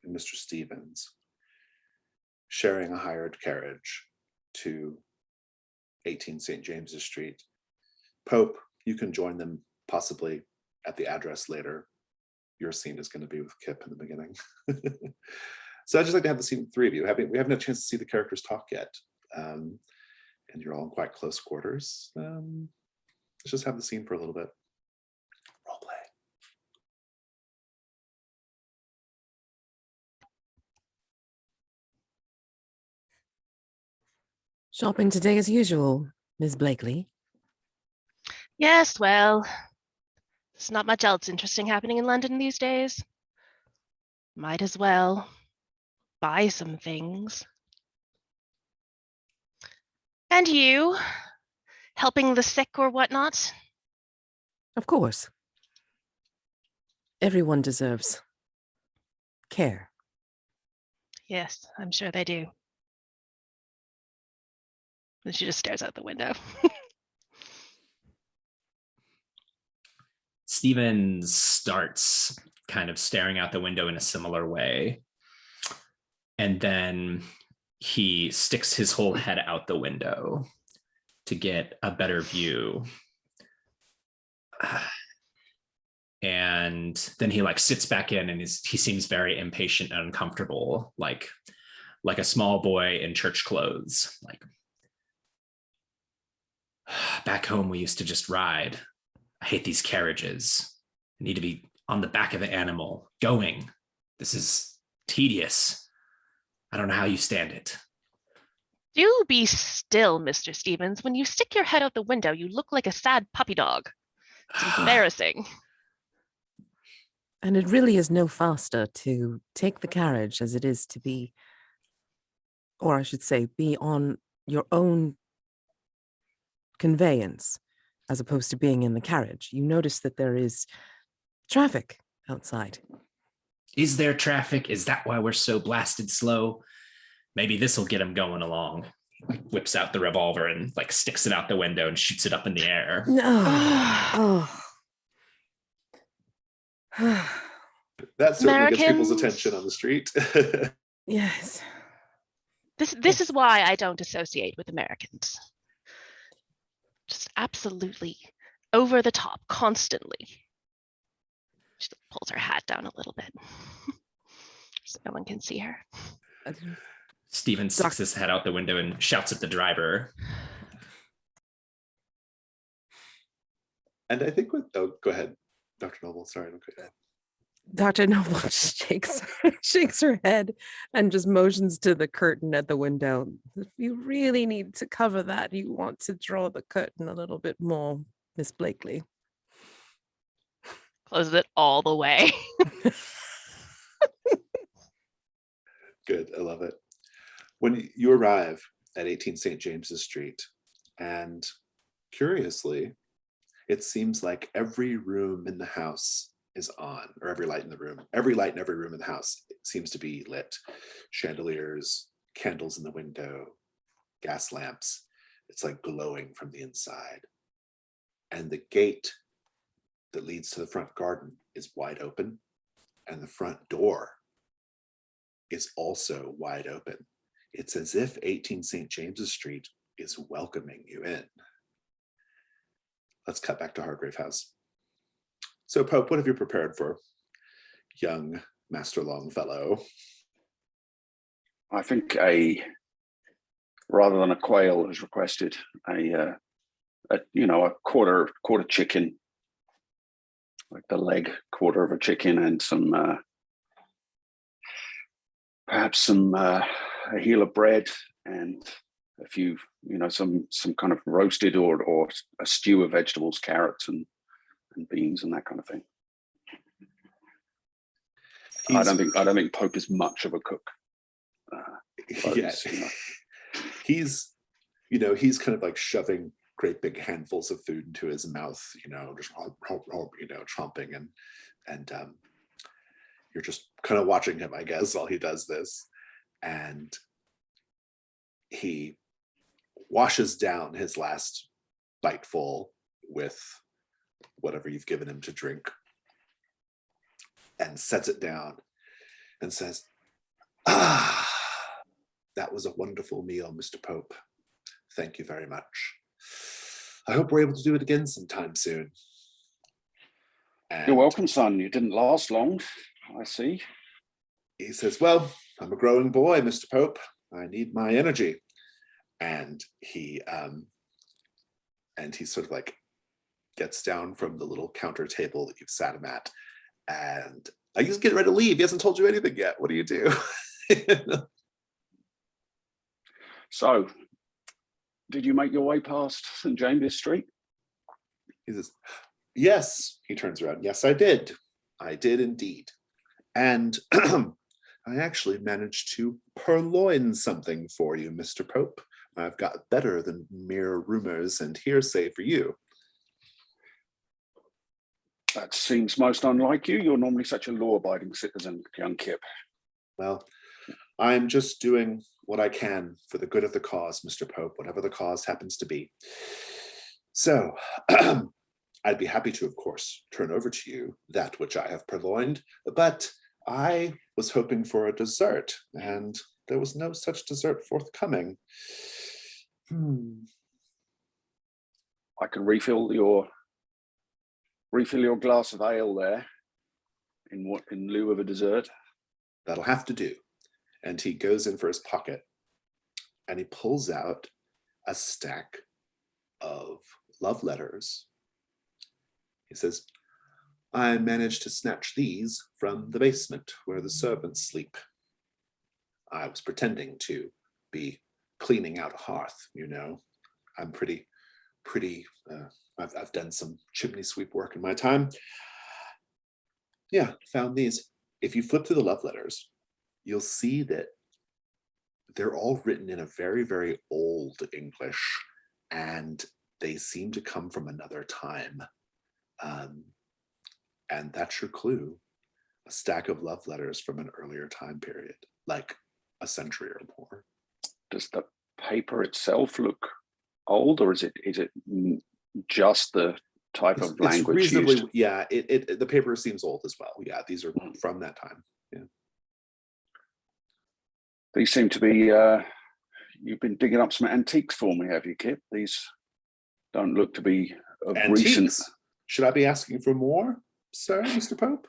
and Mr. Stevens sharing a hired carriage to 18 St. James's Street. Pope, you can join them possibly at the address later. Your scene is going to be with Kip in the beginning. So I'd just like to have the scene with the three of you. We haven't had a chance to see the characters talk yet. And you're all in quite close quarters. Let's just have the scene for a little bit. Role play. Shopping today as usual, Miss Blakely. Yes, well, there's not much else interesting happening in London these days. Might as well buy some things. And you, helping the sick or whatnot? Of course. Everyone deserves care. Yes, I'm sure they do. And she just stares out the window. Stevens starts kind of staring out the window in a similar way. And then he sticks his whole head out the window to get a better view. And then he like sits back in and he seems very impatient and uncomfortable, like a small boy in church clothes. Like, back home, we used to just ride. I hate these carriages. I need to be on the back of the animal, going. This is tedious. I don't know how you stand it. Do be still, Mr. Stevens. When you stick your head out the window, you look like a sad puppy dog. It's embarrassing. And it really is no faster to take the carriage as it is to be, or I should say, be on your own conveyance as opposed to being in the carriage. You notice that there is traffic outside. Is there traffic? Is that why we're so blasted slow? Maybe this will get him going along. He like whips out the revolver and like sticks it out the window and shoots it up in the air. No. That certainly gets people's Americans. attention on the street. Yes. This is why I don't associate with Americans. Just absolutely over the top, constantly. She pulls her hat down a little bit so no one can see her. Steven sticks his head out the window and shouts at the driver. And I think go ahead, Dr. Noble. Sorry. Okay. Dr. Noble shakes her head and just motions to the curtain at the window. If you really need to cover that, you want to draw the curtain a little bit more, Miss Blakely. Closes it all the way. Good. I love it. When you arrive at 18 St. James's Street, and curiously, it seems like every room in the house is on, or every light in the room. Every light in every room in the house seems to be lit. Chandeliers, candles in the window, gas lamps. It's like glowing from the inside. And the gate that leads to the front garden is wide open, and the front door is also wide open. It's as if 18 St. James's Street is welcoming you in. Let's cut back to Hargrave House. So, Pope, what have you prepared for young Master Longfellow? I think rather than a quail as requested, a quarter chicken, like the leg quarter of a chicken, and some perhaps a heel of bread and a few, some kind of roasted or a stew of vegetables, carrots and beans and that kind of thing. I don't think Pope is much of a cook. He's kind of like shoving great big handfuls of food into his mouth, just chomping, and you're just kind of watching him, I guess, while he does this, and he washes down his last biteful with whatever you've given him to drink and sets it down and says, "Ah, that was a wonderful meal, Mr. Pope. Thank you very much. I hope we're able to do it again sometime soon." And You're welcome, son. You didn't last long, I see. he says, "Well, I'm a growing boy, Mr. Pope. I need my energy." And he sort of like gets down from the little counter table that you've sat him at, and he's getting ready to leave. He hasn't told you anything yet. What do you do? So, did you make your way past St. James's Street? He says, "Yes." He turns around. "Yes, I did. I did indeed. And I actually managed to purloin something for you, Mr. Pope. I've got better than mere rumors and hearsay for you." That seems most unlike you. You're normally such a law-abiding citizen, young Kip. "Well, I'm just doing what I can for the good of the cause, Mr. Pope, whatever the cause happens to be. So I'd be happy to, of course, turn over to you that which I have purloined, but I was hoping for a dessert, and there was no such dessert forthcoming." I can refill your glass of ale there in lieu of a dessert. "That'll have to do." And he goes in for his pocket and he pulls out a stack of love letters. He says, "I managed to snatch these from the basement where the servants sleep. I was pretending to be cleaning out a hearth, you know. I'm pretty, I've done some chimney sweep work in my time. Yeah, found these. If you flip through the love letters, you'll see that they're all written in a very, very old English, and they seem to come from another time. And that's your clue. A stack of love letters from an earlier time period, like a century or more." Does the paper itself look old, or is it just the type of language it's reasonably used? Yeah, the paper seems old as well. Yeah, these are from that time. Yeah. These seem to be you've been digging up some antiques for me, have you, Kip? These don't look to be of recent. Antiques? Should I be asking for more, sir, Mr. Pope?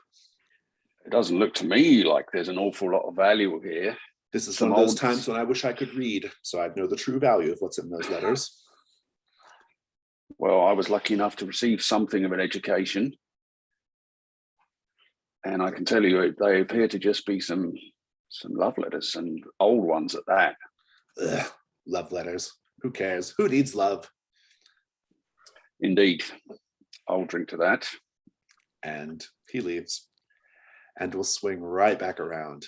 It doesn't look to me like there's an awful lot of value here. This is Some one of those old- times when I wish I could read, so I'd know the true value of what's in those letters. Well, I was lucky enough to receive something of an education, and I can tell you they appear to just be some love letters, and old ones at that. Ugh, love letters. Who cares? Who needs love? Indeed. I'll drink to that. And he leaves. And we'll swing right back around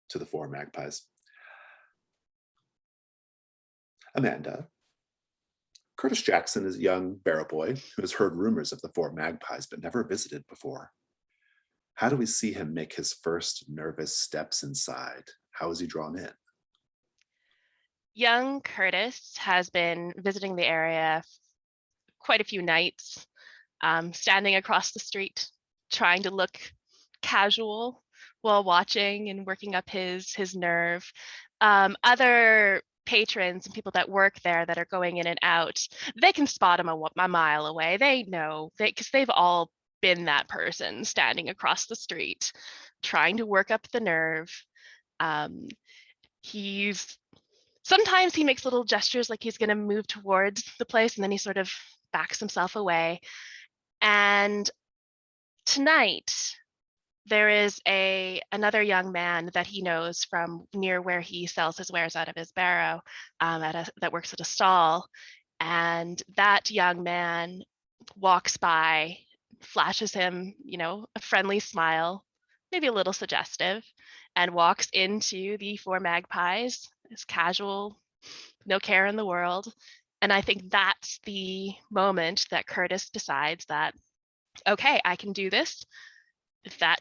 to the Four Magpies. Amanda. Curtis Jackson is a young barrow boy who has heard rumors of the Four Magpies but never visited before. How do we see him make his first nervous steps inside? How is he drawn in? Young Curtis has been visiting the area quite a few nights, standing across the street, trying to look casual while watching and working up his nerve. Other patrons and people that work there that are going in and out, they can spot him a mile away. They know, because they've all been that person standing across the street, trying to work up the nerve. Sometimes he makes little gestures like he's going to move towards the place, and then he sort of backs himself away. And tonight, there is another young man that he knows from near where he sells his wares out of his barrow, that works at a stall. And that young man walks by, flashes him, a friendly smile, maybe a little suggestive, and walks into the Four Magpies as casual, no care in the world. And I think that's the moment that Curtis decides that, okay, I can do this. If that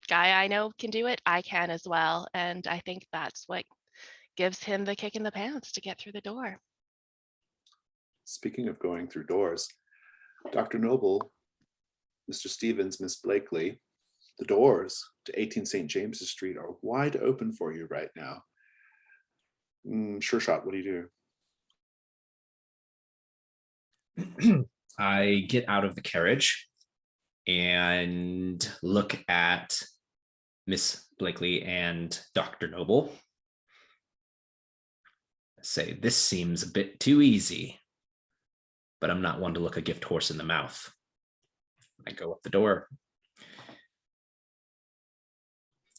guy I know can do it, I can as well. And I think that's what gives him the kick in the pants to get through the door. Speaking of going through doors, Dr. Noble, Mr. Stevens, Miss Blakely, the doors to 18 St. James's Street are wide open for you right now. Sure shot, what do you do? I get out of the carriage and look at Miss Blakely and Dr. Noble. Say, this seems a bit too easy, but I'm not one to look a gift horse in the mouth. I go up the door,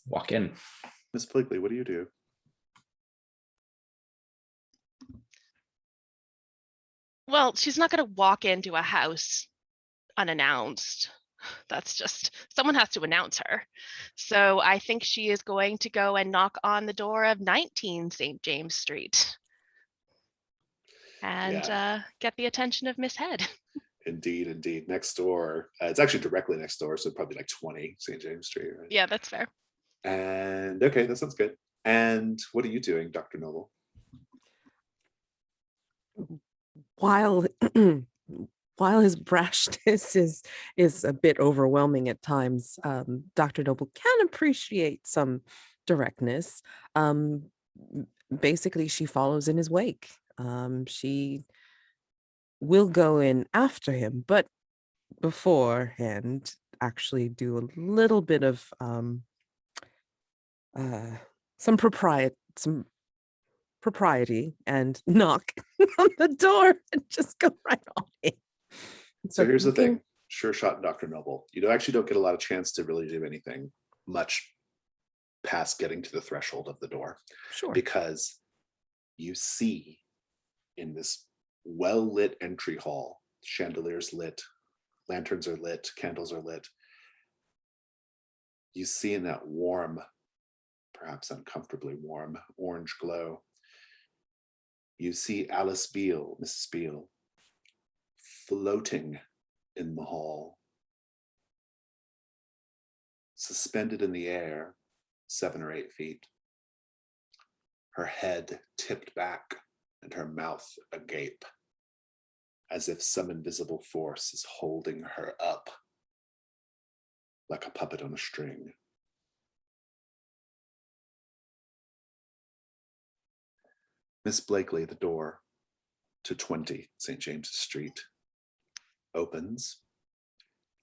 walk in. Miss Blakely, what do you do? Well, she's not going to walk into a house unannounced. That's just, someone has to announce her. So I think she is going to go and knock on the door of 19 St. James Street and get the attention of Miss Head. Indeed. Next door. It's actually directly next door, so probably like 20 St. James Street, right? Yeah, that's fair. And okay, that sounds good. And what are you doing, Dr. Noble? While his brashness is a bit overwhelming at times, Dr. Noble can appreciate some directness. Basically, she follows in his wake. She will go in after him, but beforehand, actually do a little bit of some propriety and knock on the door and just go right on in. So here's the thing. Sure shot, Dr. Noble. You actually don't get a lot of chance to really do anything much past getting to the threshold of the door. Sure. Because you see in this well-lit entry hall, chandeliers lit, lanterns are lit, candles are lit. You see in that warm, perhaps uncomfortably warm, orange glow, you see Alice Beale, Mrs. Beale, floating in the hall, suspended in the air, 7 or 8 feet, her head tipped back and her mouth agape, as if some invisible force is holding her up like a puppet on a string. Miss Blakely, the door to 20 St. James's Street opens.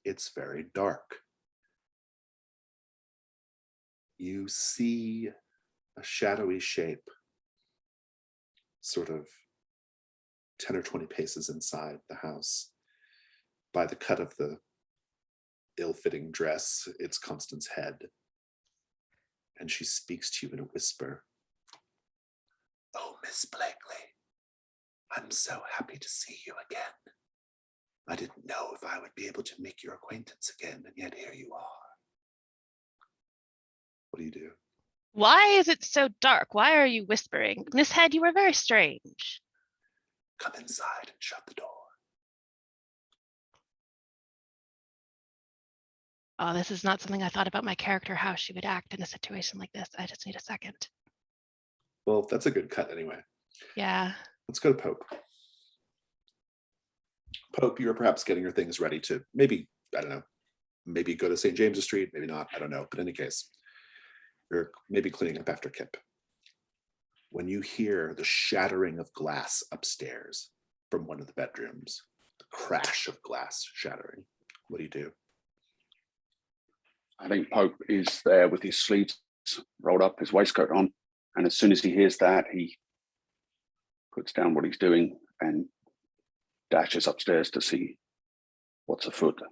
It's very dark. You see a shadowy shape, sort of 10 or 20 paces inside the house. By the cut of the ill-fitting dress, it's Constance Head. And she speaks to you in a whisper. Oh, Miss Blakely, I'm so happy to see you again. I didn't know if I would be able to make your acquaintance again, and yet here you are. What do you do? Why is it so dark? Why are you whispering? Miss Head, you are very strange. Come inside and shut the door. Oh, this is not something I thought about my character, how she would act in a situation like this. I just need a second. Well, that's a good cut anyway. Yeah. Let's go to Pope. Pope, you're perhaps getting your things ready to maybe, I don't know, maybe go to St. James's Street, maybe not, I don't know. But in any case, you're maybe cleaning up after Kip. When you hear the shattering of glass upstairs from one of the bedrooms, the crash of glass shattering, what do you do? I think Pope is there with his sleeves rolled up, his waistcoat on. And as soon as he hears that, he puts down what he's doing and dashes upstairs to see what's afoot.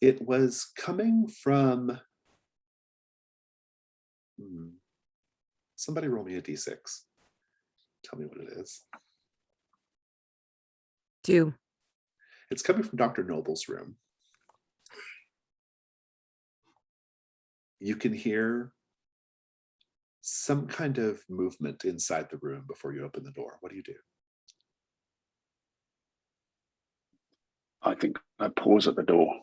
It was coming from... Somebody roll me a d6. Tell me what it is. 2. It's coming from Dr. Noble's room. You can hear some kind of movement inside the room before you open the door. What do you do? I think I pause at the door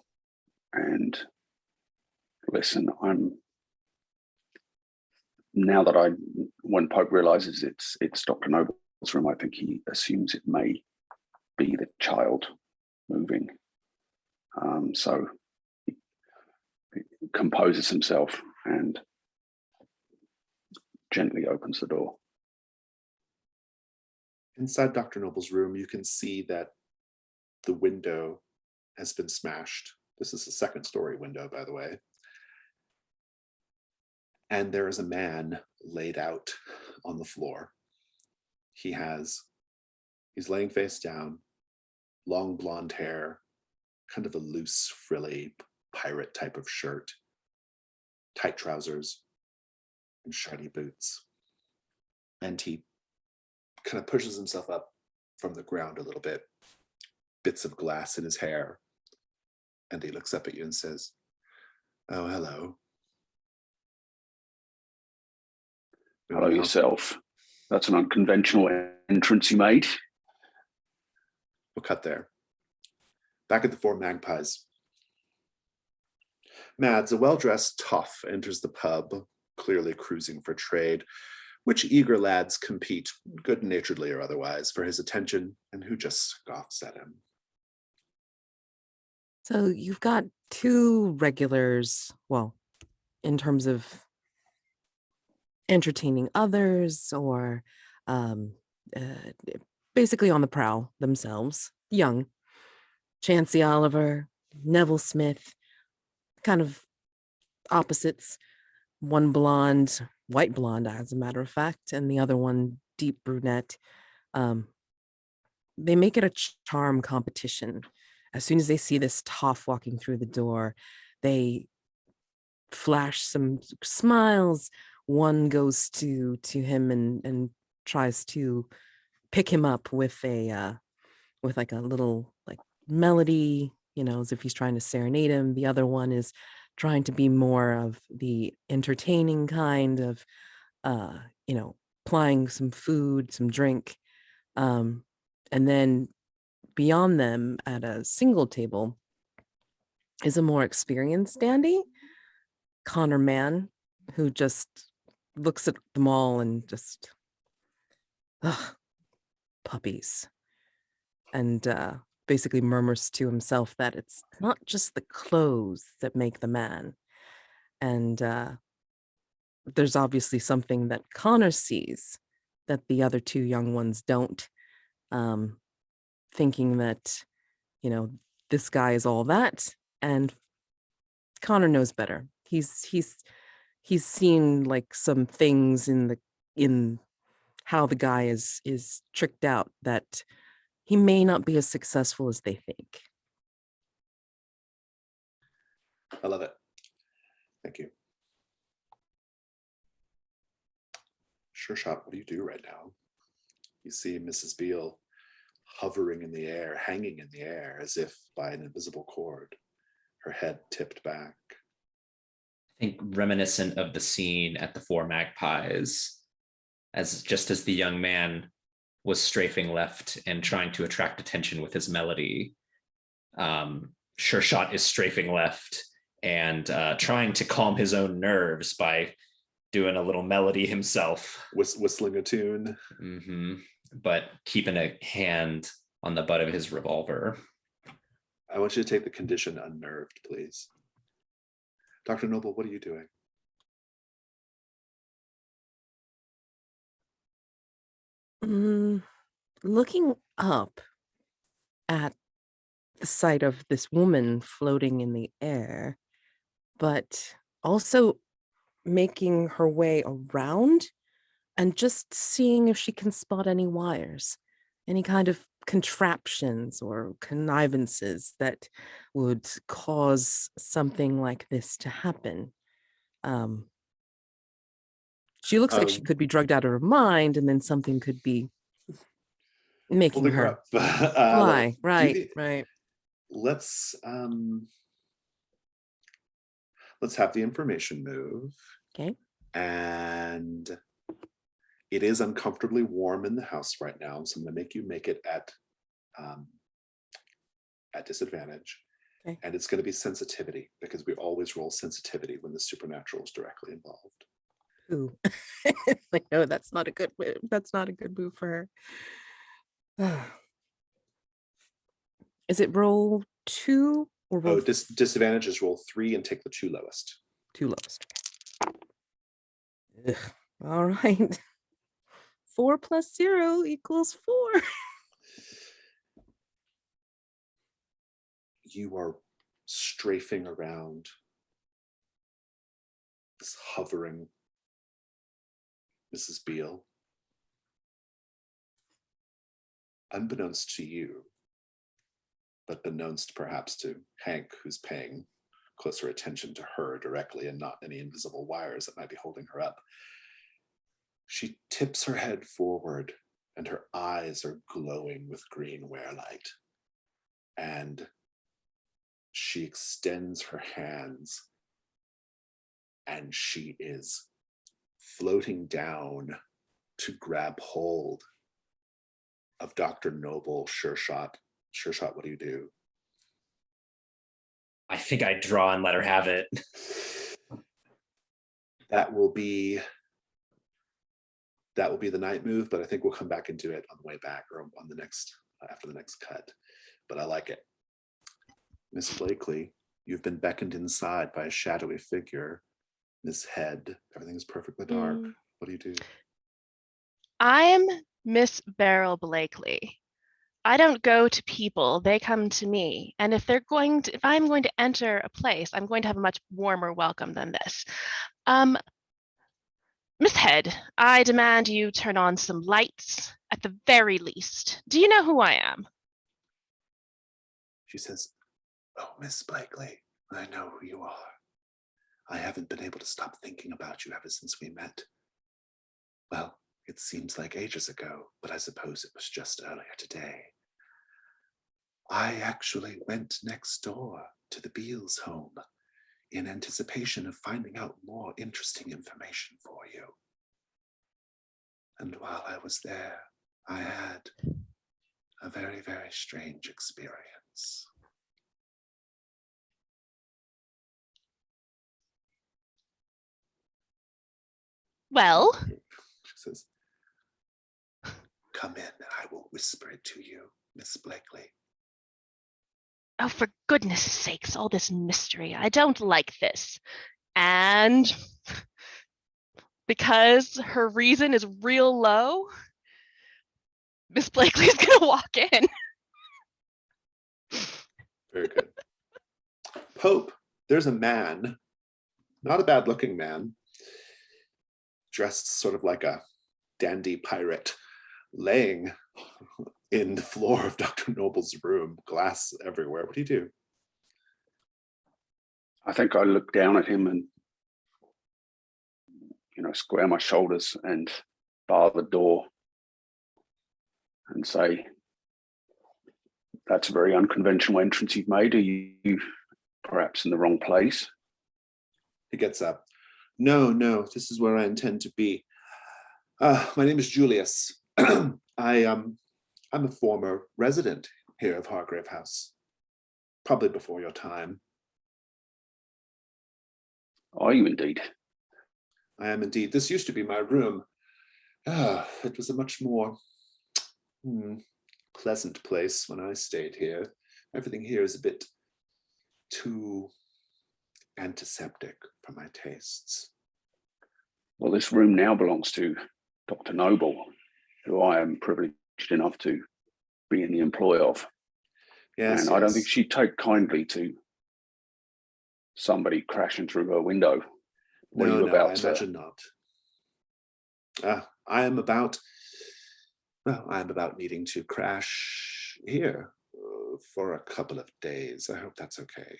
and listen. When Pope realizes it's Dr. Noble's room, I think he assumes it may be the child moving. So he composes himself and gently opens the door. Inside Dr. Noble's room, you can see that the window has been smashed. This is a second story window, by the way. And there is a man laid out on the floor. He's laying face down, long blonde hair, kind of a loose, frilly pirate type of shirt, tight trousers, and shiny boots. And he kind of pushes himself up from the ground a little bit, bits of glass in his hair. And he looks up at you and says, "Oh, hello." Hello yourself. That's an unconventional entrance you made. We'll cut there. Back at the Four Magpies. Mads, a well-dressed tough, enters the pub, clearly cruising for trade, which eager lads compete, good-naturedly or otherwise, for his attention, and who just scoffs at him. So you've got two regulars, well, in terms of entertaining others or uh, basically on the prowl themselves, young. Chancey Oliver, Neville Smith, kind of opposites. One blonde, white blonde, as a matter of fact, and the other one deep brunette. They make it a charm competition. As soon as they see this toff walking through the door, they flash some smiles. One goes to him and tries to pick him up with like a little like melody, as if he's trying to serenade him. The other one is trying to be more of the entertaining kind of, applying some food, some drink. And then beyond them at a single table is a more experienced dandy, Connor Mann, who just looks at them all and just, puppies. And basically murmurs to himself that it's not just the clothes that make the man. And there's obviously something that Connor sees that the other two young ones don't, thinking that, this guy is all that. And Connor knows better. He's seen like some things in how the guy is tricked out that he may not be as successful as they think. I love it. Thank you. Sure shot, what do you do right now? You see Mrs. Beale hovering in the air, hanging in the air as if by an invisible cord, her head tipped back. I think reminiscent of the scene at the Four Magpies, as the young man was strafing left and trying to attract attention with his melody. Sure shot is strafing left and trying to calm his own nerves by doing a little melody himself. Whistling a tune. Mm-hmm. But keeping a hand on the butt of his revolver. I want you to take the condition unnerved, please. Dr. Noble, what are you doing? Looking up at the sight of this woman floating in the air, but also making her way around and just seeing if she can spot any wires, any kind of contraptions or connivances that would cause something like this to happen. She looks like she could be drugged out of her mind, and then something could be making her fly. Right. Let's have the information move. Okay. And it is uncomfortably warm in the house right now, so I'm going to make you make it at disadvantage. Okay. And it's going to be sensitivity, because we always roll sensitivity when the supernatural is directly involved. Ooh. Like, no, that's not a good move. That's not a good move for her. Is it roll 2 Or Oh, roll disadvantage is roll 3 and take the 2 lowest. 2 lowest. Ugh. All right. 4 plus 0 equals 4. You are strafing around, this hovering Mrs. Beale. Unbeknownst to you, but beknownst perhaps to Hank, who's paying closer attention to her directly and not any invisible wires that might be holding her up. She tips her head forward and her eyes are glowing with green wearlight. And she extends her hands and she is floating down to grab hold of Dr. Noble. Sure shot, what do you do? I think I draw and let her have it. That will be the night move, but I think we'll come back into it on the way back or on the next, after the next cut. But I like it. Miss Blakely, you've been beckoned inside by a shadowy figure. Miss Head, everything is perfectly dark. What do you do? I'm Miss Beryl Blakely. I don't go to people, they come to me. And if I'm going to enter a place, I'm going to have a much warmer welcome than this. Miss Head, I demand you turn on some lights at the very least. Do you know who I am? She says, "Oh, Miss Blakely, I know who you are. I haven't been able to stop thinking about you ever since we met. Well, it seems like ages ago, but I suppose it was just earlier today. I actually went next door to the Beals' home in anticipation of finding out more interesting information for you. And while I was there, I had a very, very strange experience." Well, She says, "Come in and I will whisper it to you, Miss Blakely." oh, for goodness sakes, all this mystery. I don't like this. And because her reason is real low, Miss Blakely's gonna walk in. Very good. Pope, there's a man, not a bad looking man, dressed sort of like a dandy pirate, laying in the floor of Dr. Noble's room, glass everywhere. What do you do? I think I look down at him and, square my shoulders and bar the door and say, "That's a very unconventional entrance you've made. Are you perhaps in the wrong place?" He gets up. No, this is where I intend to be. My name is Julius. I'm a former resident here of Hargrave House, probably before your time. Are you indeed? I am indeed. This used to be my room. It was a much more pleasant place when I stayed here. Everything here is a bit too antiseptic for my tastes. Well, this room now belongs to Dr. Noble, who I am privileged enough to be in the employ of. Yes, and I don't think she'd take kindly to somebody crashing through her window. What are you about, I sir? imagine not. I am about needing to crash here for a couple of days. I hope that's okay.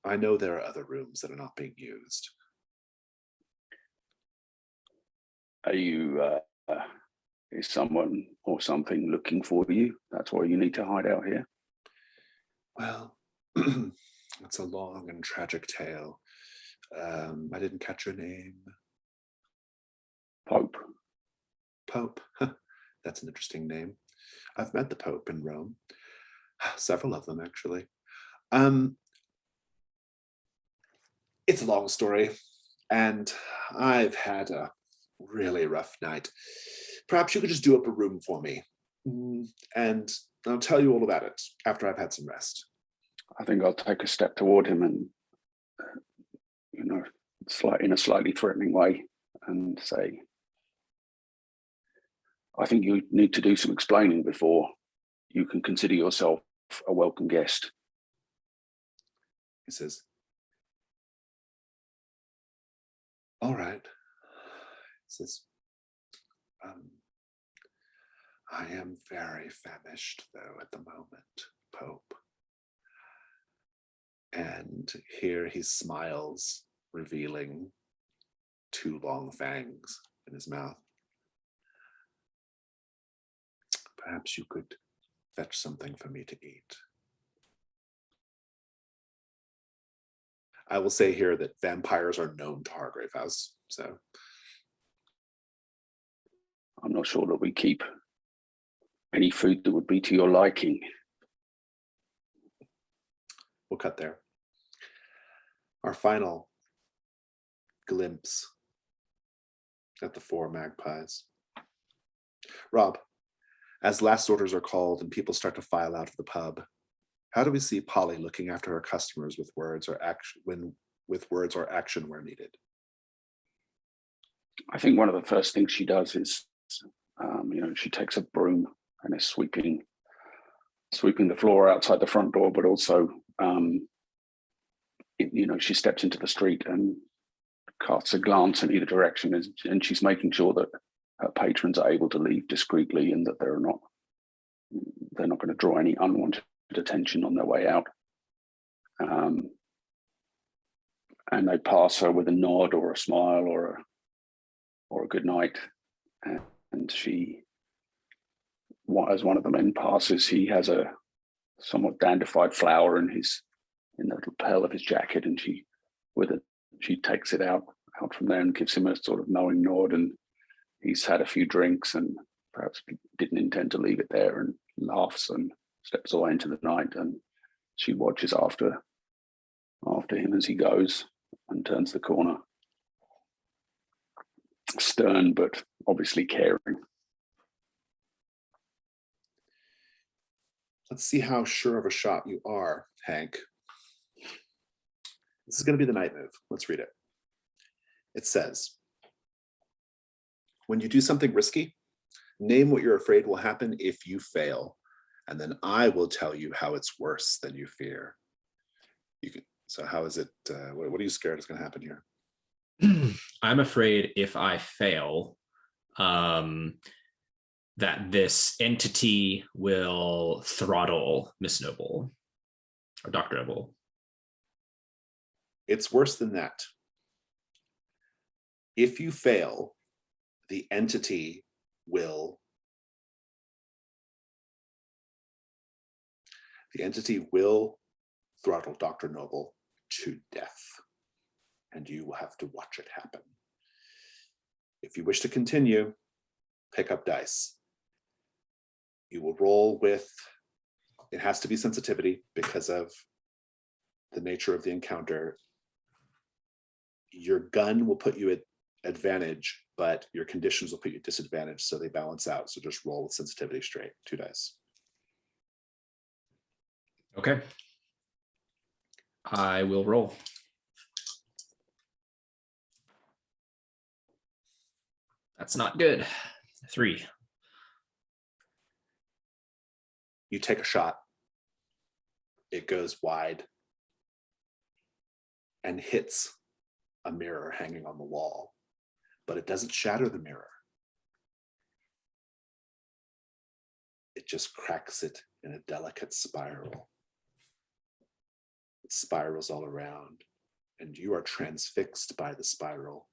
I know there are other rooms that are not being used. Are you, is someone or something looking for you? That's why you need to hide out here? Well, it's a long and tragic tale. I didn't catch your name. Pope. Pope. That's an interesting name. I've met the Pope in Rome. Several of them, actually. It's a long story, and I've had a really rough night. Perhaps you could just do up a room for me and I'll tell you all about it after I've had some rest. I think I'll take a step toward him and, in a slightly threatening way, and say, I think you need to do some explaining before you can consider yourself a welcome guest. He says, all right. He says, I am very famished, though, at the moment, Pope. And here he smiles, revealing 2 long fangs in his mouth. Perhaps you could fetch something for me to eat. I will say here that vampires are known to Hargrave House, so. I'm not sure that we keep any food that would be to your liking. We'll cut there. Our final glimpse at the 4 magpies. Rob, as last orders are called and people start to file out of the pub, how do we see Polly looking after her customers with words or action where needed? I think one of the first things she does is, she takes a broom and is sweeping the floor outside the front door, but also, she steps into the street and casts a glance in either direction, and she's making sure that her patrons are able to leave discreetly and that they're not going to draw any unwanted attention on their way out. And they pass her with a nod or a smile or a good night. And she, as one of the men passes, he has a somewhat dandified flower in the lapel of his jacket, and she takes it out from there and gives him a sort of knowing nod, and he's had a few drinks and perhaps didn't intend to leave it there, and laughs and steps away into the night, and she watches after him as he goes and turns the corner. Stern, but obviously caring. Let's see how sure of a shot you are, Hank. This is going to be the night move. Let's read it. It says, when you do something risky, name what you're afraid will happen if you fail, and then I will tell you how it's worse than you fear. So how is it, what are you scared is going to happen here? I'm afraid if I fail, that this entity will throttle Miss Noble or Dr. Noble. It's worse than that. If you fail, the entity will throttle Dr. Noble to death, and you will have to watch it happen. If you wish to continue, pick up dice. You will roll with, it has to be sensitivity because of the nature of the encounter. Your gun will put you at advantage, but your conditions will put you at disadvantage, so they balance out. So just roll with sensitivity straight, 2 dice. Okay. I will roll. That's not good. 3. You take a shot. It goes wide and hits a mirror hanging on the wall, but it doesn't shatter the mirror. It just cracks it in a delicate spiral. It spirals all around, and you are transfixed by the spiral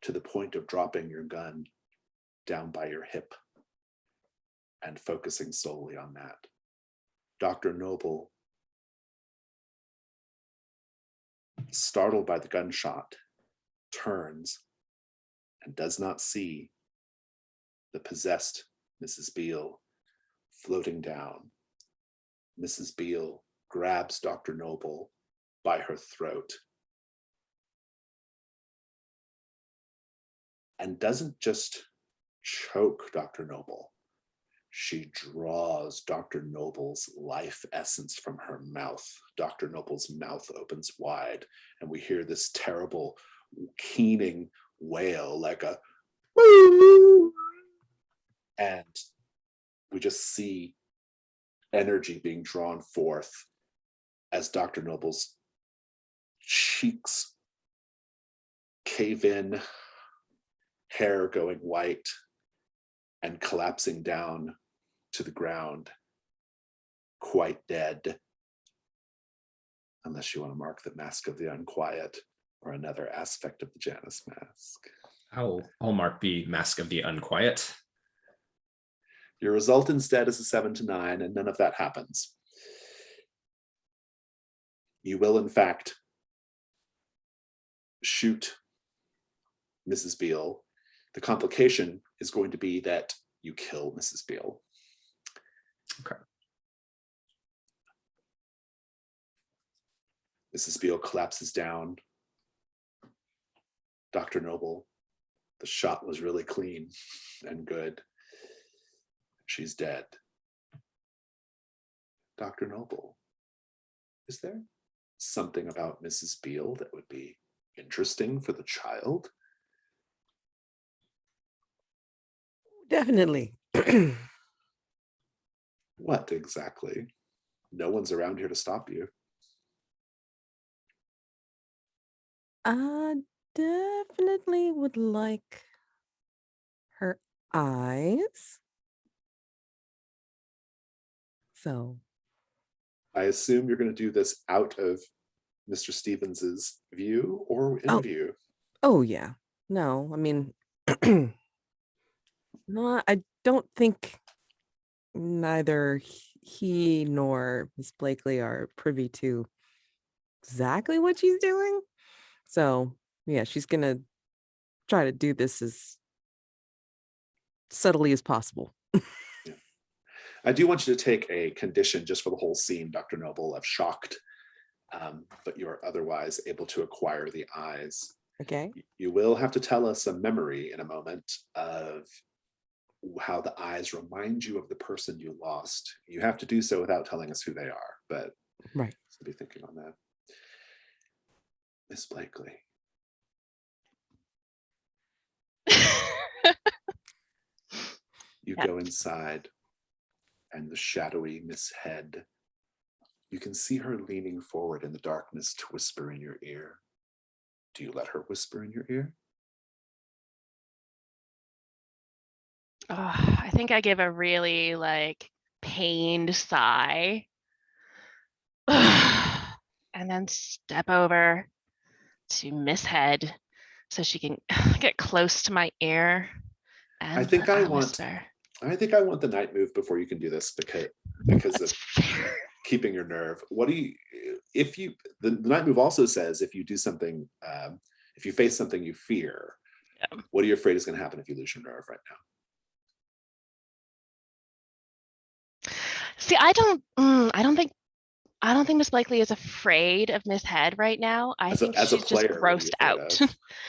to the point of dropping your gun down by your hip and focusing solely on that. Dr. Noble, startled by the gunshot, turns and does not see the possessed Mrs. Beale floating down. Mrs. Beale grabs Dr. Noble by her throat and doesn't just choke Dr. Noble. She draws Dr. Noble's life essence from her mouth. Dr. Noble's mouth opens wide, and we hear this terrible, keening wail like a woo! And we just see energy being drawn forth as Dr. Noble's cheeks cave in, hair going white and collapsing down to the ground, quite dead. Unless you want to mark the Mask of the Unquiet or another aspect of the Janus mask. I'll mark the Mask of the Unquiet. Your result instead is a 7 to 9, and none of that happens. You will, in fact, shoot Mrs. Beale. The complication is going to be that you kill Mrs. Beale. Okay. Mrs. Beale collapses down. Dr. Noble, the shot was really clean and good. She's dead. Dr. Noble, is there something about Mrs. Beale that would be interesting for the child? Definitely. What exactly? No one's around here to stop you. Definitely would like her eyes. So I assume you're going to do this out of Mr. Stevens's view or in view. oh yeah. No, I mean no, I don't think neither he nor Miss Blakely are privy to exactly what she's doing. So yeah, she's gonna try to do this as subtly as possible. Yeah. I do want you to take a condition just for the whole scene, Dr. Noble, of shocked, but you are otherwise able to acquire the eyes. Okay. You will have to tell us a memory in a moment of how the eyes remind you of the person you lost. You have to do so without telling us who they are, but Right. so be thinking on that. Miss Blakely. You Yeah. go inside, and the shadowy Miss Head, you can see her leaning forward in the darkness to whisper in your ear. Do you let her whisper in your ear? Oh, I think I give a really pained sigh. And then step over to Miss Head so she can get close to my ear. And I think I want whisper. the night move before you can do this because of keeping your nerve. What do you, if you, the night move also says if you do something, if you face something you fear, Yeah. What are you afraid is going to happen if you lose your nerve right now? See, I don't think Miss Blakely is afraid of Miss Head right now. I think she's just grossed out.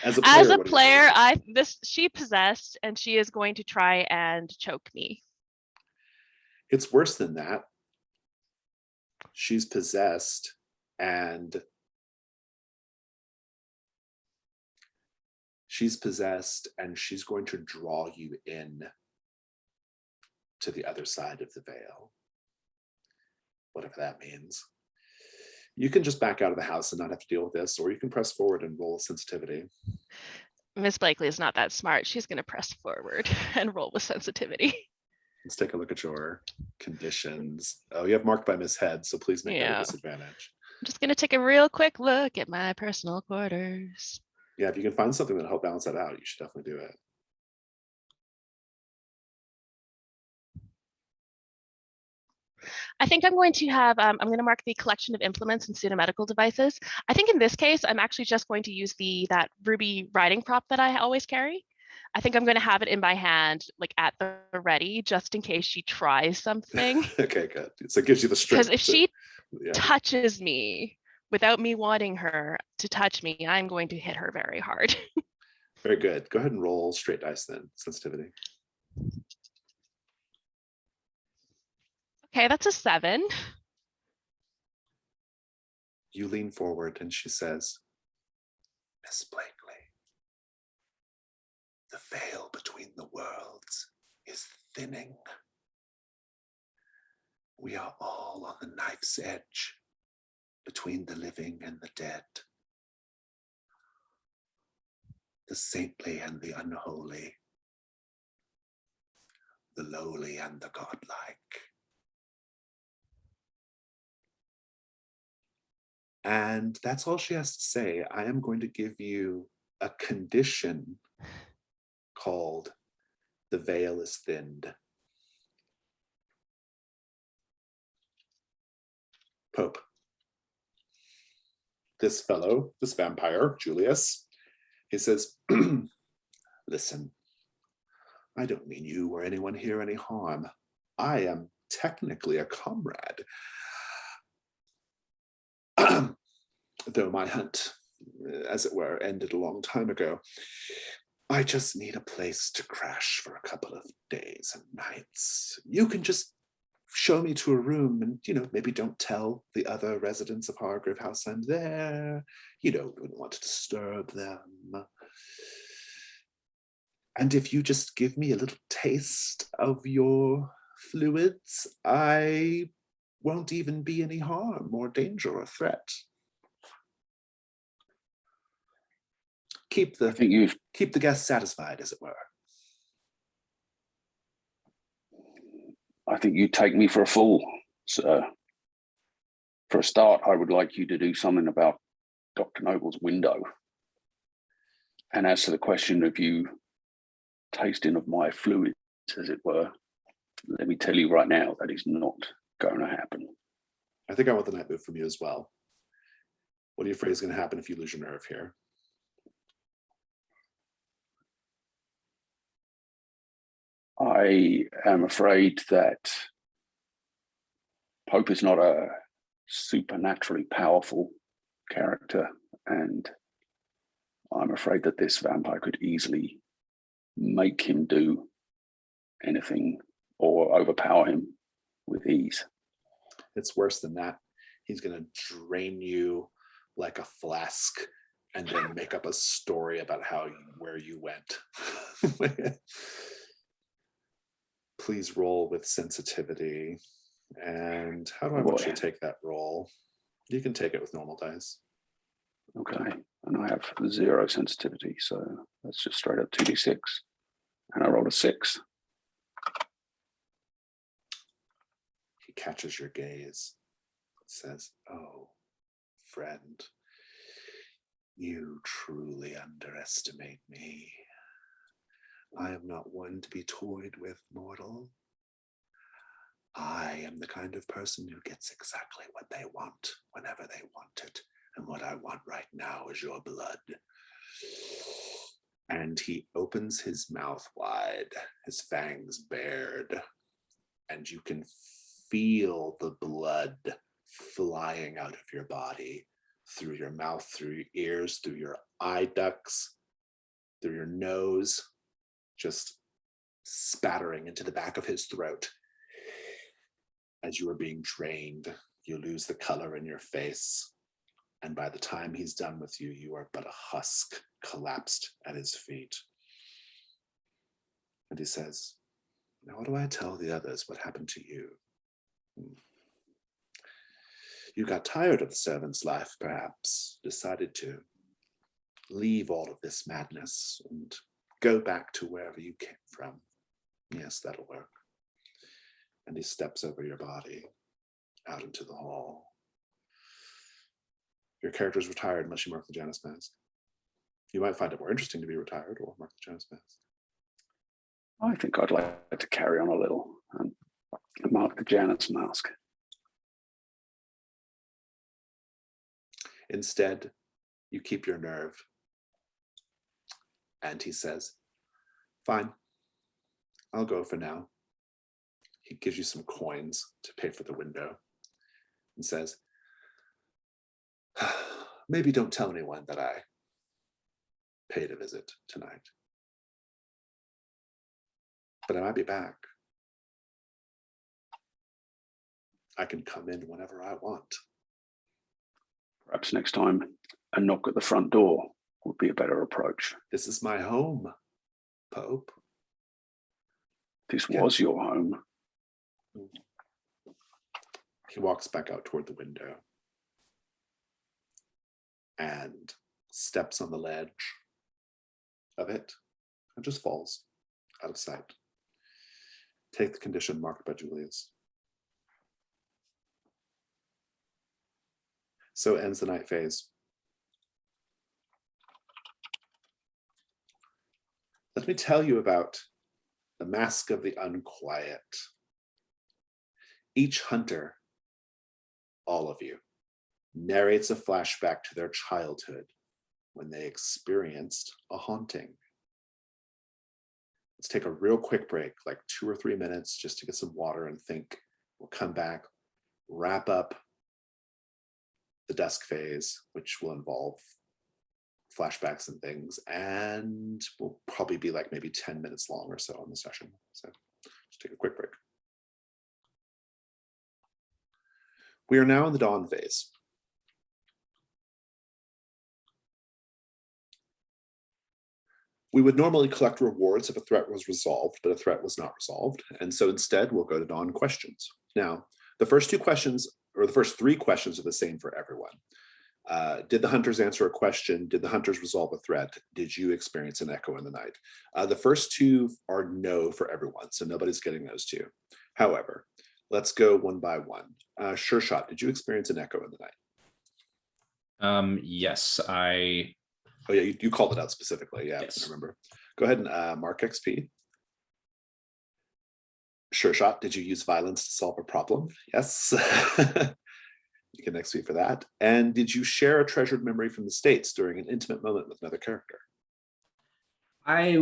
As a As player, a player, she possessed and she is going to try and choke me. It's worse than that. She's possessed and she's going to draw you in to the other side of the veil. Whatever that means. You can just back out of the house and not have to deal with this, or you can press forward and roll sensitivity. Miss Blakely is not that smart. She's going to press forward and roll with sensitivity. Let's take a look at your conditions. Oh, you have marked by Miss Head, so please make that a disadvantage. I'm just going to take a real quick look at my personal quarters. Yeah, if you can find something that'll help balance that out, you should definitely do it. I think I'm going to have, I'm going to mark the collection of implements and pseudomedical devices. I think in this case, I'm actually just going to use that ruby writing prop that I always carry. I think I'm going to have it in my hand, at the ready, just in case she tries something. Okay, good. So it gives you the strength. Because if she touches me without me wanting her to touch me, I'm going to hit her very hard. Very good. Go ahead and roll straight dice then, sensitivity. Okay, that's a 7. You lean forward and she says, Miss Blakely, the veil between the worlds is thinning. We are all on the knife's edge between the living and the dead, the saintly and the unholy, the lowly and the godlike. And that's all she has to say. I am going to give you a condition called the veil is thinned. Pope. This fellow, this vampire, Julius, he says, listen, I don't mean you or anyone here any harm. I am technically a comrade. Though my hunt, as it were, ended a long time ago. I just need a place to crash for a couple of days and nights. You can just show me to a room and, maybe don't tell the other residents of Hargrave House I'm there. Wouldn't want to disturb them. And if you just give me a little taste of your fluids, I won't even be any harm or danger or threat. Keep the guests satisfied, as it were. I think you take me for a fool, sir. For a start, I would like you to do something about Dr. Noble's window. And as to the question of you tasting of my fluids, as it were, let me tell you right now, that is not going to happen. I think I want the night move from you as well. What are you afraid is going to happen if you lose your nerve here? I am afraid that Pope is not a supernaturally powerful character, and I'm afraid that this vampire could easily make him do anything or overpower him with ease. It's worse than that. He's going to drain you like a flask and then make up a story about where you went. Please roll with sensitivity. And how do I want you to take that roll? You can take it with normal dice. Okay, and I have 0 sensitivity, so that's just straight up 2d6. And I rolled a 6. He catches your gaze, says, oh, friend, you truly underestimate me. I am not one to be toyed with, mortal. I am the kind of person who gets exactly what they want, whenever they want it. And what I want right now is your blood. And he opens his mouth wide, his fangs bared, and you can feel the blood flying out of your body, through your mouth, through your ears, through your eye ducts, through your nose, just spattering into the back of his throat. As you are being drained, you lose the color in your face. And by the time he's done with you, you are but a husk collapsed at his feet. And he says, now what do I tell the others what happened to you? You got tired of the servant's life, perhaps, decided to leave all of this madness and go back to wherever you came from. Yes, that'll work. And he steps over your body out into the hall. Your character's retired unless you mark the Janus mask. You might find it more interesting to be retired or mark the Janus mask. I think I'd like to carry on a little and mark the Janus mask. Instead, you keep your nerve. And he says, fine, I'll go for now. He gives you some coins to pay for the window and says, maybe don't tell anyone that I paid a visit tonight. But I might be back. I can come in whenever I want. Perhaps next time a knock at the front door would be a better approach. This is my home, Pope. This Yeah. was your home. He walks back out toward the window and steps on the ledge of it and just falls out of sight. Take the condition marked by Julius. So ends the night phase. Let me tell you about the Mask of the Unquiet. Each hunter, all of you, narrates a flashback to their childhood when they experienced a haunting. Let's take a real quick break, like 2 or 3 minutes, just to get some water and think. We'll come back, wrap up the Dusk phase, which will involve flashbacks and things, and will probably be like maybe 10 minutes long or so on the session. So just take a quick break. We are now in the dawn phase. We would normally collect rewards if a threat was resolved, but a threat was not resolved. And so instead, we'll go to dawn questions. Now, the first 2 questions, or the first 3 questions, are the same for everyone. Did the hunters answer a question? Did the hunters resolve a threat? Did you experience an echo in the night? The first 2 are no for everyone, so nobody's getting those 2. However, let's go one by one. Sure Shot, did you experience an echo in the night? Yes, Oh yeah, you called it out specifically. Yeah, Yes. I remember. Go ahead and mark XP. Sure Shot, did you use violence to solve a problem? Yes. You get an XP for that. And did you share a treasured memory from the States during an intimate moment with another character? I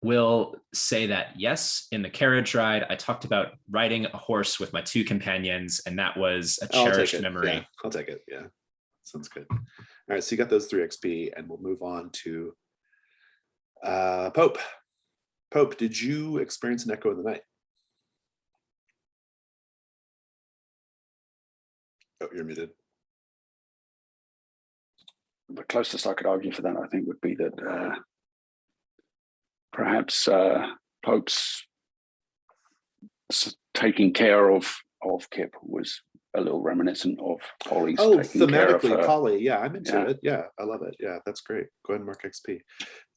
will say that yes, in the carriage ride, I talked about riding a horse with my 2 companions, and that was a I'll take cherished it. memory. Yeah, I'll take it. Yeah, sounds good. All right, so you got those 3 XP, and we'll move on to Pope. Pope, did you experience an echo in the night? Oh, you're muted. The closest I could argue for that, I think, would be that perhaps Pope's taking care of Kip was a little reminiscent of Polly's taking care of thematically, her. Polly. Yeah, I'm into Yeah. it. Yeah, I love it. Yeah, that's great. Go ahead and mark XP.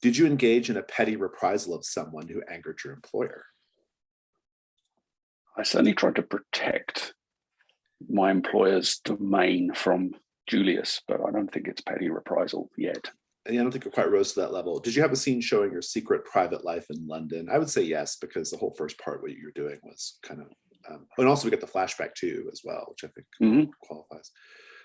Did you engage in a petty reprisal of someone who angered your employer? I certainly tried to protect my employer's domain from Julius, but I don't think it's petty reprisal yet. And I don't think it quite rose to that level. Did you have a scene showing your secret private life in London? I would say yes, because the whole first part, what you're doing was kind of, and also we get the flashback too as well, which I think qualifies.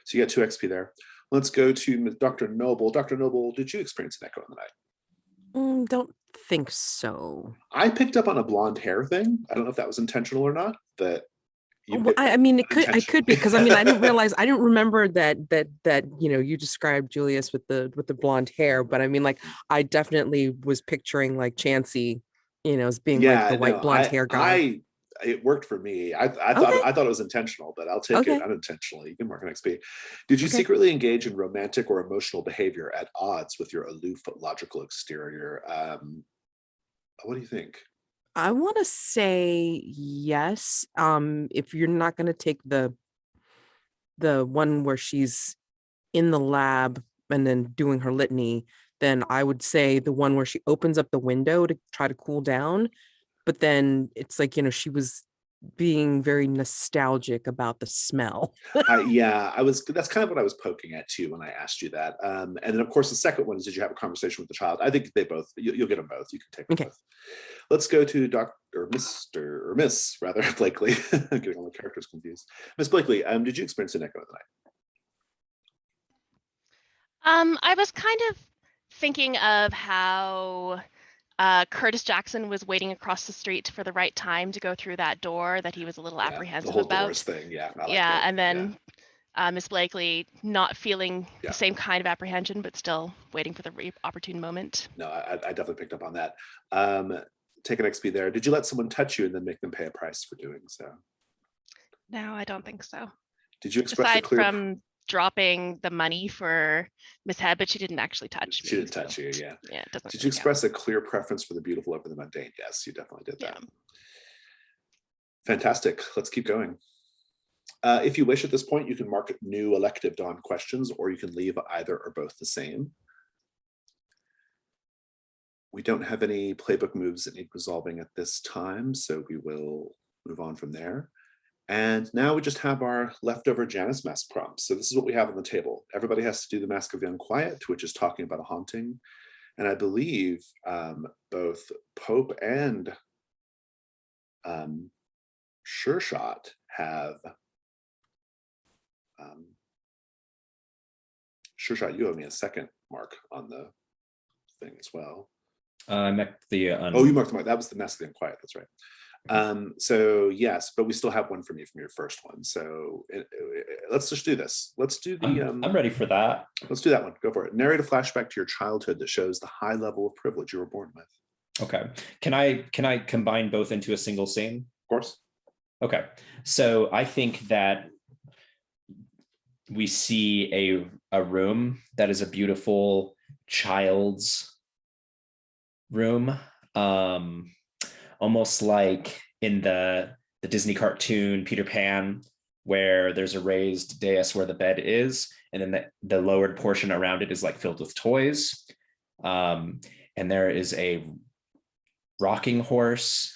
So you get 2 XP there. Let's go to Dr. Noble. Dr. Noble, did you experience an echo in the night? Don't think so. I picked up on a blonde hair thing. I don't know if that was intentional or not. That you Well, I mean, it could be, because I mean, I didn't remember that you described Julius with the blonde hair, but I mean, like, I definitely was picturing like Chansey, as being like the white blonde hair guy. It worked for me. I thought Okay. I thought it was intentional, but I'll take Okay. it unintentionally. You can mark an XP. Did you Okay. secretly engage in romantic or emotional behavior at odds with your aloof logical exterior? What do you think? I want to say yes. If you're not going to take the one where she's in the lab and then doing her litany, then I would say the one where she opens up the window to try to cool down, but then it's like, she was being very nostalgic about the smell. That's kind of what I was poking at too when I asked you that. And then of course the second one is, did you have a conversation with the child? I think they both, you'll get them both. You can take them Okay. both. Let's go to Miss Blakely. I'm getting all the characters confused. Miss Blakely, did you experience an echo of the night? I was kind of thinking of how Curtis Jackson was waiting across the street for the right time to go through that door that he was a little Yeah, apprehensive the whole about. doors thing. Yeah. I like Yeah, that. and then Miss Blakely not feeling Yeah. the same kind of apprehension, but still waiting for the opportune moment. No, I definitely picked up on that. Take an XP there. Did you let someone touch you and then make them pay a price for doing so? No, I don't think so. Did you express a Aside clear? from dropping the money for Miss Head, but she didn't actually touch me. She didn't so, touch you, yeah. Yeah, it doesn't. Did you count. express a clear preference for the beautiful over the mundane? Yes, you definitely did that. Yeah. Fantastic. Let's keep going. If you wish at this point, you can mark new elective dawn questions, or you can leave either or both the same. We don't have any playbook moves that need resolving at this time, so we will move on from there. And now we just have our leftover Janus mask prompts. So this is what we have on the table. Everybody has to do the Mask of the Unquiet, which is talking about a haunting. And I believe both Pope and Sure Shot have Sure Shot, you owe me a second mark on the thing as well. I met the Oh, you marked the mark. That was the Mask of the Unquiet. That's right. So yes, but we still have one from you from your first one. So let's just do this. Let's do the. I'm ready for that. Let's do that one. Go for it. Narrate a flashback to your childhood that shows the high level of privilege you were born with. Okay. Can I combine both into a single scene? Of course. Okay. So I think that we see a room that is a beautiful child's room, almost like in the Disney cartoon Peter Pan, where there's a raised dais where the bed is, and then the lowered portion around it is like filled with toys, and there is a rocking horse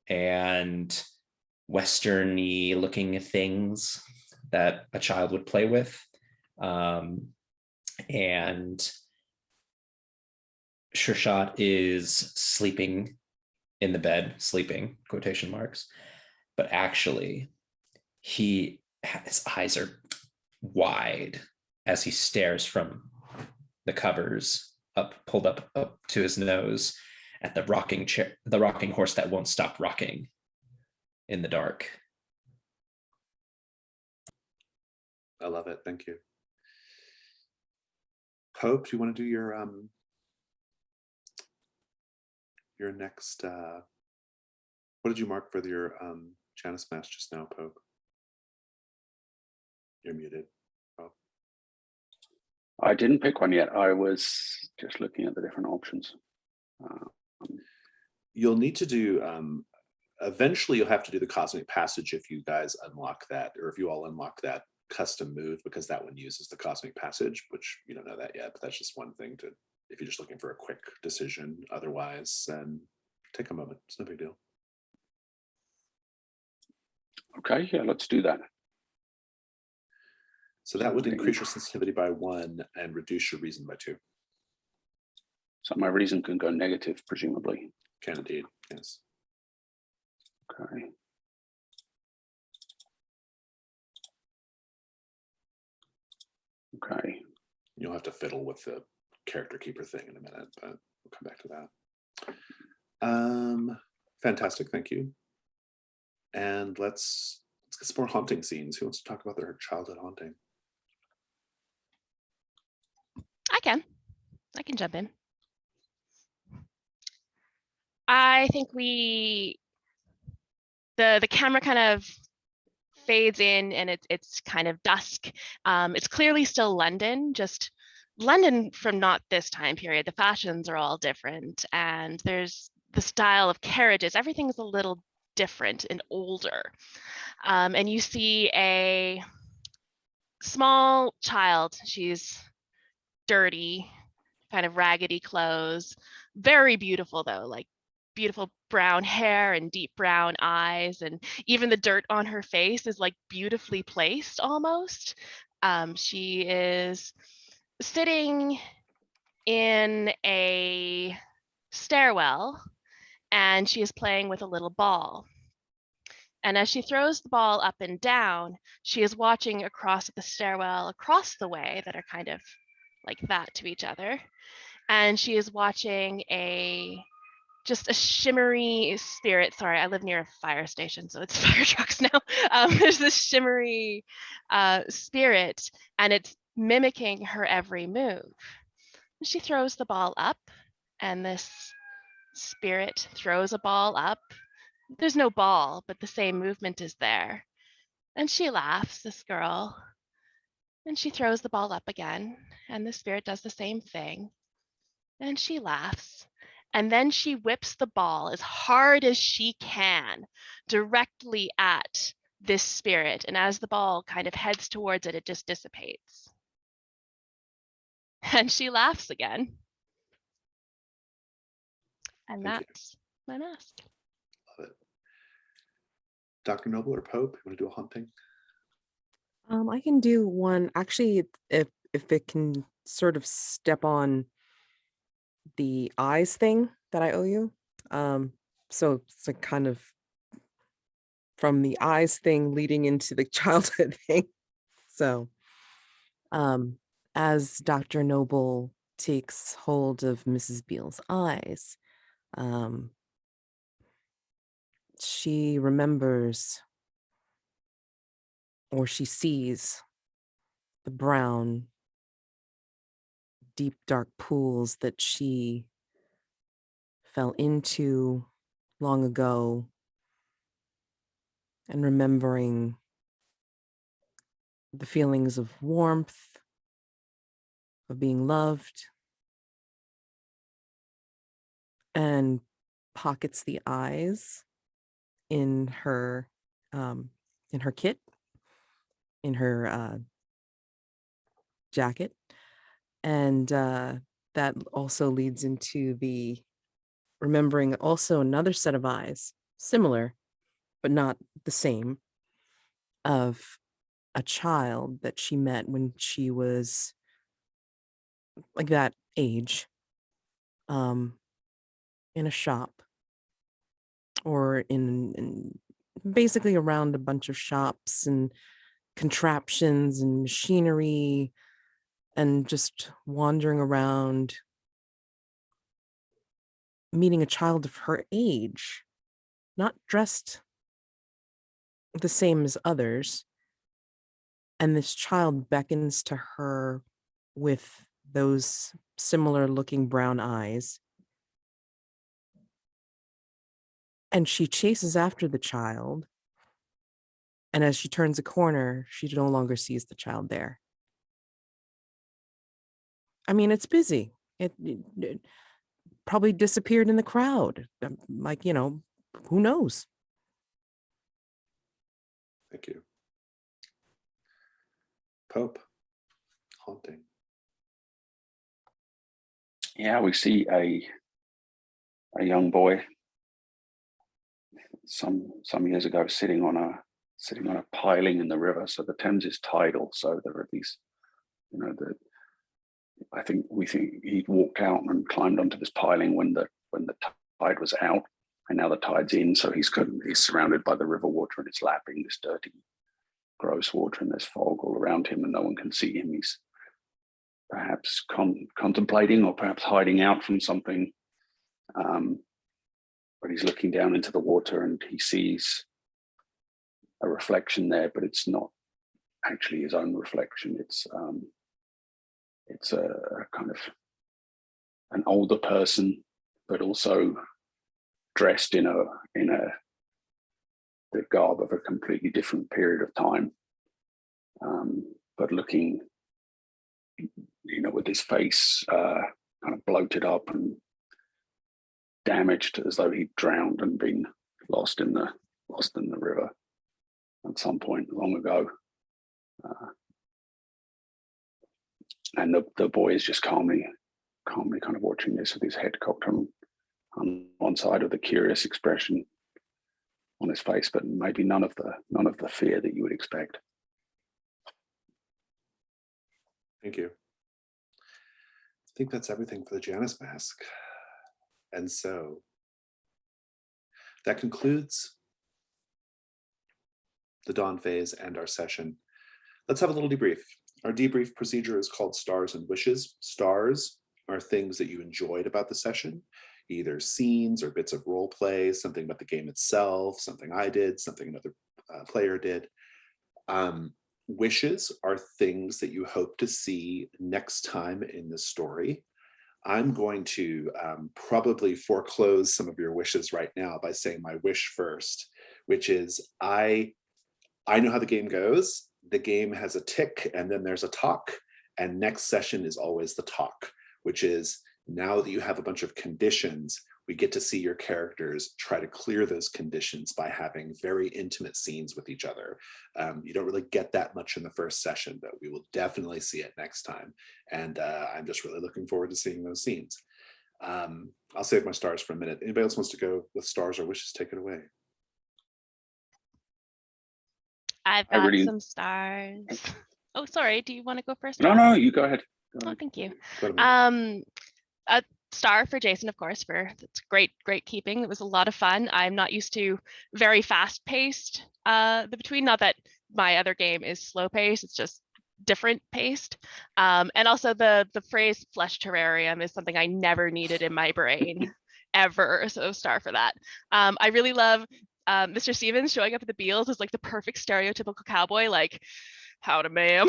and Western-y looking things that a child would play with, and Sure Shot is sleeping in the bed, sleeping, quotation marks, but actually his eyes are wide as he stares from the covers pulled up to his nose at the rocking chair, the rocking horse that won't stop rocking in the dark. I love it. Thank you. Pope, do you want to do your next? What did you mark for your Janus mask just now, Pope? You're muted. Oh. I didn't pick one yet. I was just looking at the different options. You'll need to do. Eventually, you'll have to do the Cosmic Passage if you guys unlock that, or if you all unlock that custom move, because that one uses the Cosmic Passage, which you don't know that yet, but that's just one thing to, if you're just looking for a quick decision. Otherwise, take a moment. It's no big deal. Okay, yeah, let's do that. So that would increase your sensitivity by 1 and reduce your reason by 2. So my reason can go negative, presumably. Can indeed, yes. Okay. Okay. You'll have to fiddle with the character keeper thing in a minute, but we'll come back to that. Fantastic, thank you. And let's get some more haunting scenes. Who wants to talk about their childhood haunting? I can jump in. I think the camera kind of fades in, and it's kind of dusk. It's clearly still London, just London from not this time period. The fashions are all different, and there's the style of carriages. Everything's a little different and older. And you see a small child. She's dirty, kind of raggedy clothes, very beautiful though, like beautiful brown hair and deep brown eyes, and even the dirt on her face is like beautifully placed almost. She is sitting in a stairwell, and she is playing with a little ball. And as she throws the ball up and down, she is watching across the stairwell across the way that are kind of like that to each other. And she is watching just a shimmery spirit. Sorry, I live near a fire station, so it's fire trucks now. There's this shimmery spirit, and it's mimicking her every move. She throws the ball up, and this spirit throws a ball up. There's no ball, but the same movement is there. And she laughs, this girl, and she throws the ball up again, and the spirit does the same thing, and she laughs. And then she whips the ball as hard as she can directly at this spirit. And as the ball kind of heads towards it, it just dissipates. And she laughs again. And Thank you. that's my mask. Love it. Dr. Noble or Pope, you want to do a haunting? I can do one actually if it can sort of step on the eyes thing that I owe you. So it's like kind of from the eyes thing leading into the childhood thing. So as Dr. Noble takes hold of Mrs. Beale's eyes, she remembers or she sees the brown, deep, dark pools that she fell into long ago, and remembering the feelings of warmth, of being loved, and pockets the eyes in her kit, in her jacket, and that also leads into the remembering also another set of eyes, similar but not the same, of a child that she met when she was like that age, in a shop or in basically around a bunch of shops and contraptions and machinery, and just wandering around, meeting a child of her age, not dressed the same as others. And this child beckons to her with those similar looking brown eyes. And she chases after the child. And as she turns a corner, she no longer sees the child there. I mean, it's busy. It probably disappeared in the crowd. Like, who knows? Thank you. Pope, haunting. Yeah, we see a young boy some years ago sitting on a piling in the river. So the Thames is tidal. So there are these, we think he'd walked out and climbed onto this piling when the tide was out, and now the tide's in. So he's surrounded by the river water, and it's lapping this dirty, gross water, and there's fog all around him, and no one can see him. He's perhaps contemplating or perhaps hiding out from something. But he's looking down into the water and he sees a reflection there, but it's not actually his own reflection. It's a kind of an older person, but also dressed in the garb of a completely different period of time, but looking, with his face kind of bloated up and damaged, as though he'd drowned and been lost in the river at some point long ago. And the boy is just calmly kind of watching this with his head cocked on one side, with a curious expression on his face, but maybe none of the fear that you would expect. Thank you. I think that's everything for the Janus mask. And so that concludes the dawn phase and our session. Let's have a little debrief. Our debrief procedure is called Stars and Wishes. Stars are things that you enjoyed about the session, either scenes or bits of role play, something about the game itself, something I did, something another player did. Wishes are things that you hope to see next time in the story. I'm going to probably foreclose some of your wishes right now by saying my wish first, which is I I know how the game goes. The game has a tick and then there's a talk, and next session is always the talk, which is now that you have a bunch of conditions, we get to see your characters try to clear those conditions by having very intimate scenes with each other. You don't really get that much in the first session, but we will definitely see it next time. And I'm just really looking forward to seeing those scenes. I'll save my stars for a minute. Anybody else wants to go with stars or wishes? Take it away. I've I got really- some stars. Oh, sorry. Do you want to go first? No, Rob? no, you go ahead. Go Oh, ahead. thank you. Go ahead. A star for Jason, of course, for that's great keeping. It was a lot of fun. I'm not used to very fast-paced the between. Not that my other game is slow paced, it's just different paced. And also the phrase flesh terrarium is something I never needed in my brain ever. So star for that. I really love Mr. Stevens showing up at the Beals as like the perfect stereotypical cowboy, like howdy ma'am,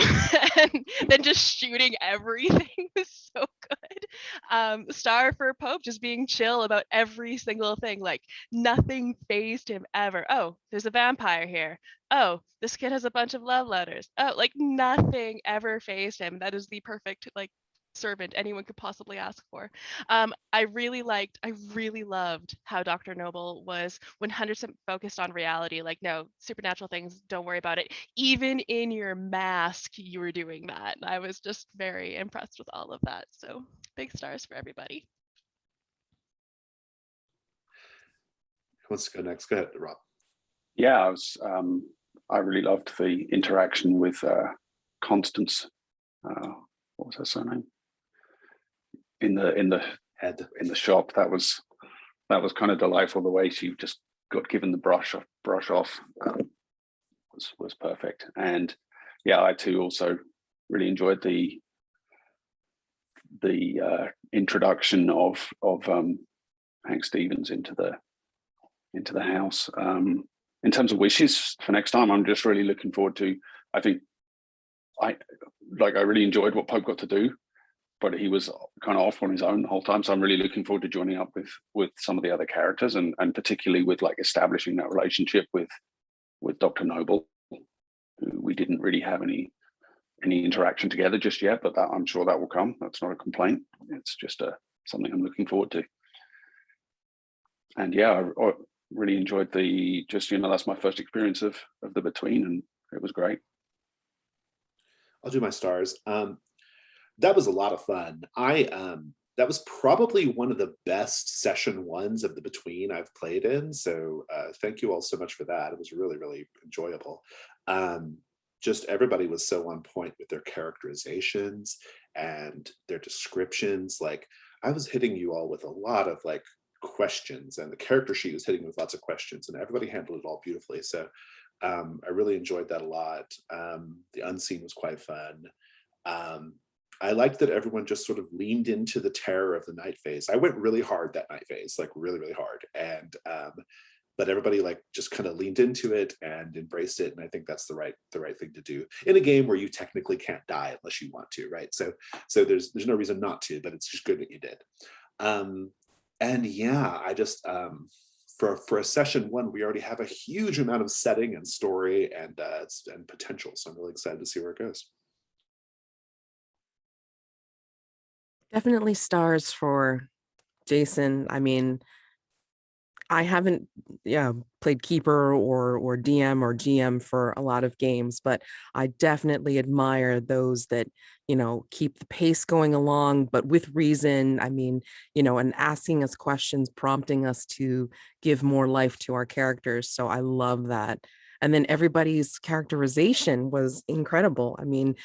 and then just shooting everything was so good. Star for Pope just being chill about every single thing, like nothing phased him ever. Oh, there's a vampire here. Oh, this kid has a bunch of love letters. Oh, like nothing ever phased him. That is the perfect like servant anyone could possibly ask for. I really loved how Dr. Noble was 100% focused on reality. Like, no, supernatural things, don't worry about it. Even in your mask, you were doing that. I was just very impressed with all of that. So big stars for everybody. Who wants to go next? Go ahead, Rob. Yeah, I really loved the interaction with Constance. What was her surname? In the shop. That was kind of delightful. The way she just got given the brush off was perfect. And yeah, I too also really enjoyed the introduction of Hank Stevens into the house. In terms of wishes for next time, I'm just really looking forward to. I think I really enjoyed what Pope got to do, but he was kind of off on his own the whole time. So I'm really looking forward to joining up with some of the other characters, and particularly with like establishing that relationship with Dr. Noble, who we didn't really have any interaction together just yet, but that I'm sure that will come. That's not a complaint. It's just something I'm looking forward to. And yeah, I really enjoyed that's my first experience of the Between, and it was great. I'll do my stars. That was a lot of fun. That was probably one of the best session ones of the Between I've played in. So thank you all so much for that. It was really, really enjoyable. Just everybody was so on point with their characterizations and their descriptions. Like I was hitting you all with a lot of like questions, and the character sheet was hitting with lots of questions, and everybody handled it all beautifully. So I really enjoyed that a lot. The Unseen was quite fun. I liked that everyone just sort of leaned into the terror of the night phase. I went really hard that night phase, like really, really hard. And but everybody like just kind of leaned into it and embraced it. And I think that's the right thing to do in a game where you technically can't die unless you want to, right? So there's no reason not to, but it's just good that you did. And yeah, I just for a session one, we already have a huge amount of setting and story and potential. So I'm really excited to see where it goes. Definitely stars for Jason. I mean, I haven't played keeper or DM or GM for a lot of games, but I definitely admire those that, keep the pace going along, but with reason. I mean, and asking us questions, prompting us to give more life to our characters. So I love that. And then everybody's characterization was incredible. I mean,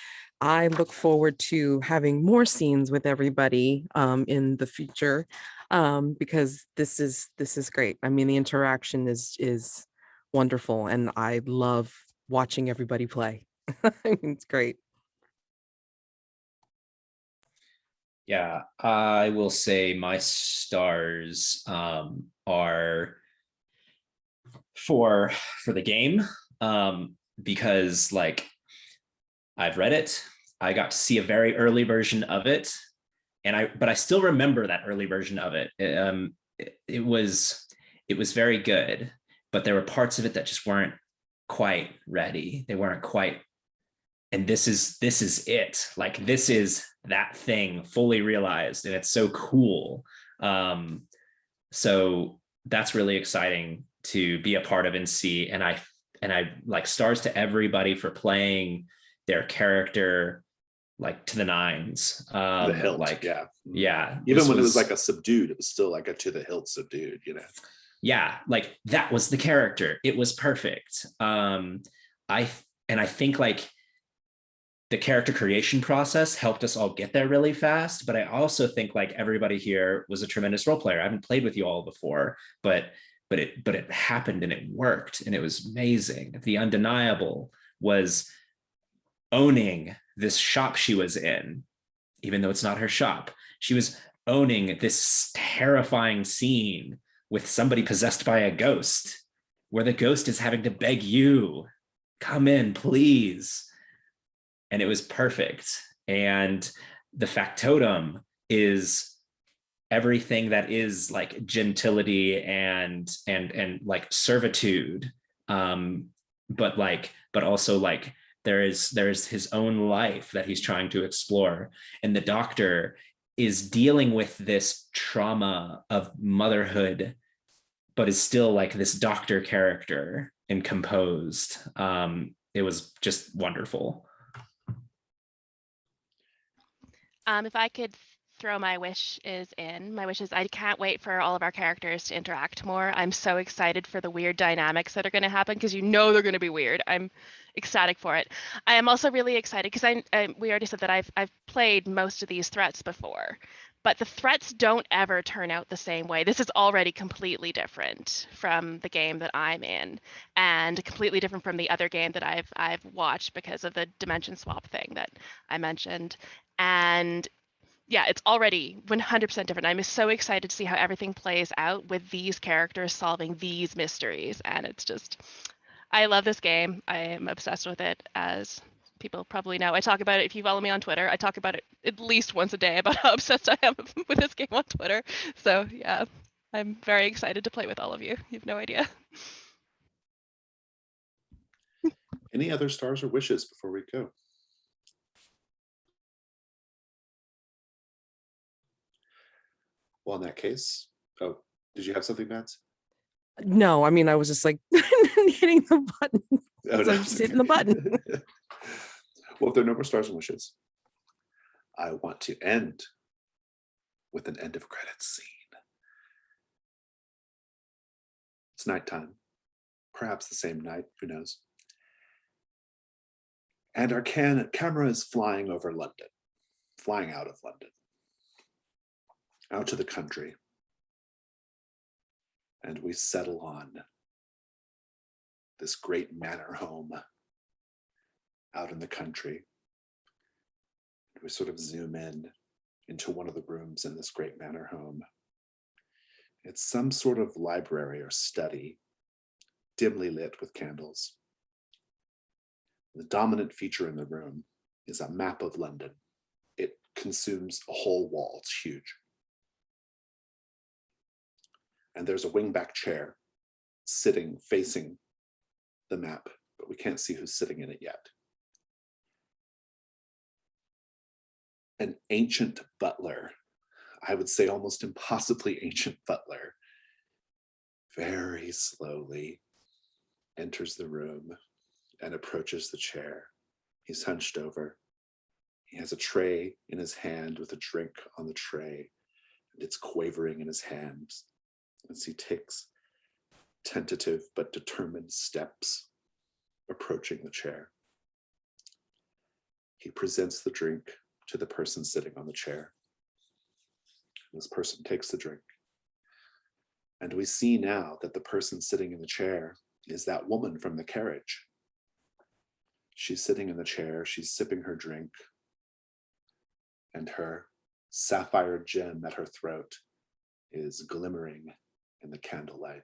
I look forward to having more scenes with everybody in the future. Because this is great. I mean, the interaction is wonderful, and I love watching everybody play. It's great. Yeah, I will say my stars are for the game, because like I've read it, I got to see a very early version of it, but I still remember that early version of it. It was very good, but there were parts of it that just weren't quite ready. They weren't quite, and this is it. Like, this is that thing fully realized, and it's so cool. So that's really exciting to be a part of and see. And I like, stars to everybody for playing their character like to the nines. The hilt, like, yeah. yeah. Even when it was like a subdued, it was still like a to the hilt subdued, you know. Yeah, like that was the character. It was perfect. I think like the character creation process helped us all get there really fast. But I also think like everybody here was a tremendous role player. I haven't played with you all before, but it happened and it worked and it was amazing. The undeniable was owning this shop she was in, even though it's not her shop. She was owning this terrifying scene with somebody possessed by a ghost, where the ghost is having to beg you, come in, please. And it was perfect. And the factotum is everything that is like gentility and like servitude, but also like there's his own life that he's trying to explore. And the doctor is dealing with this trauma of motherhood, but is still like this doctor character and composed. It was just wonderful. If I could throw my wish is I can't wait for all of our characters to interact more. I'm so excited for the weird dynamics that are going to happen, because you know they're going to be weird. I'm ecstatic for it. I am also really excited because we already said that I've played most of these threats before, but the threats don't ever turn out the same way. This is already completely different from the game that I'm in, and completely different from the other game that I've watched because of the dimension swap thing that I mentioned. And yeah, it's already 100% different. I'm so excited to see how everything plays out with these characters solving these mysteries. And it's just, I love this game. I am obsessed with it, as people probably know. I talk about it, if you follow me on Twitter, I talk about it at least once a day about how obsessed I am with this game on Twitter. So yeah, I'm very excited to play with all of you. You have no idea. Any other stars or wishes before we go? Well, in that case, oh, did you have something, Matt? No, I mean, I was just like hitting the button. Oh, So I'm just hitting the button. Well, if there are no more stars and wishes, I want to end with an end of credits scene. It's nighttime, perhaps the same night, who knows? And our camera is flying over London, flying out of London, out to the country. And we settle on this great manor home out in the country. We sort of zoom in into one of the rooms in this great manor home. It's some sort of library or study, dimly lit with candles. The dominant feature in the room is a map of London. It consumes a whole wall. It's huge. And there's a wingback chair sitting facing the map, but we can't see who's sitting in it yet. An ancient butler, I would say almost impossibly ancient butler, very slowly enters the room and approaches the chair. He's hunched over. He has a tray in his hand with a drink on the tray, and it's quavering in his hands as he takes tentative but determined steps approaching the chair. He presents the drink to the person sitting on the chair. This person takes the drink. And we see now that the person sitting in the chair is that woman from the carriage. She's sitting in the chair, she's sipping her drink, and her sapphire gem at her throat is glimmering in the candlelight.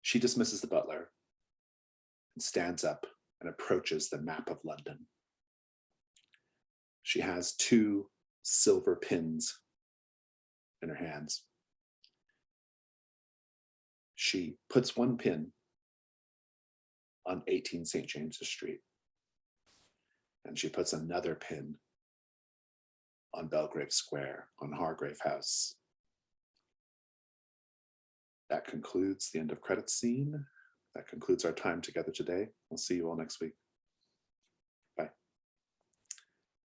She dismisses the butler and stands up and approaches the map of London. She has 2 silver pins in her hands. She puts one pin on 18 St. James's Street, and she puts another pin on Belgrave Square, on Hargrave House. That concludes the end of credits scene. That concludes our time together today. We'll see you all next week.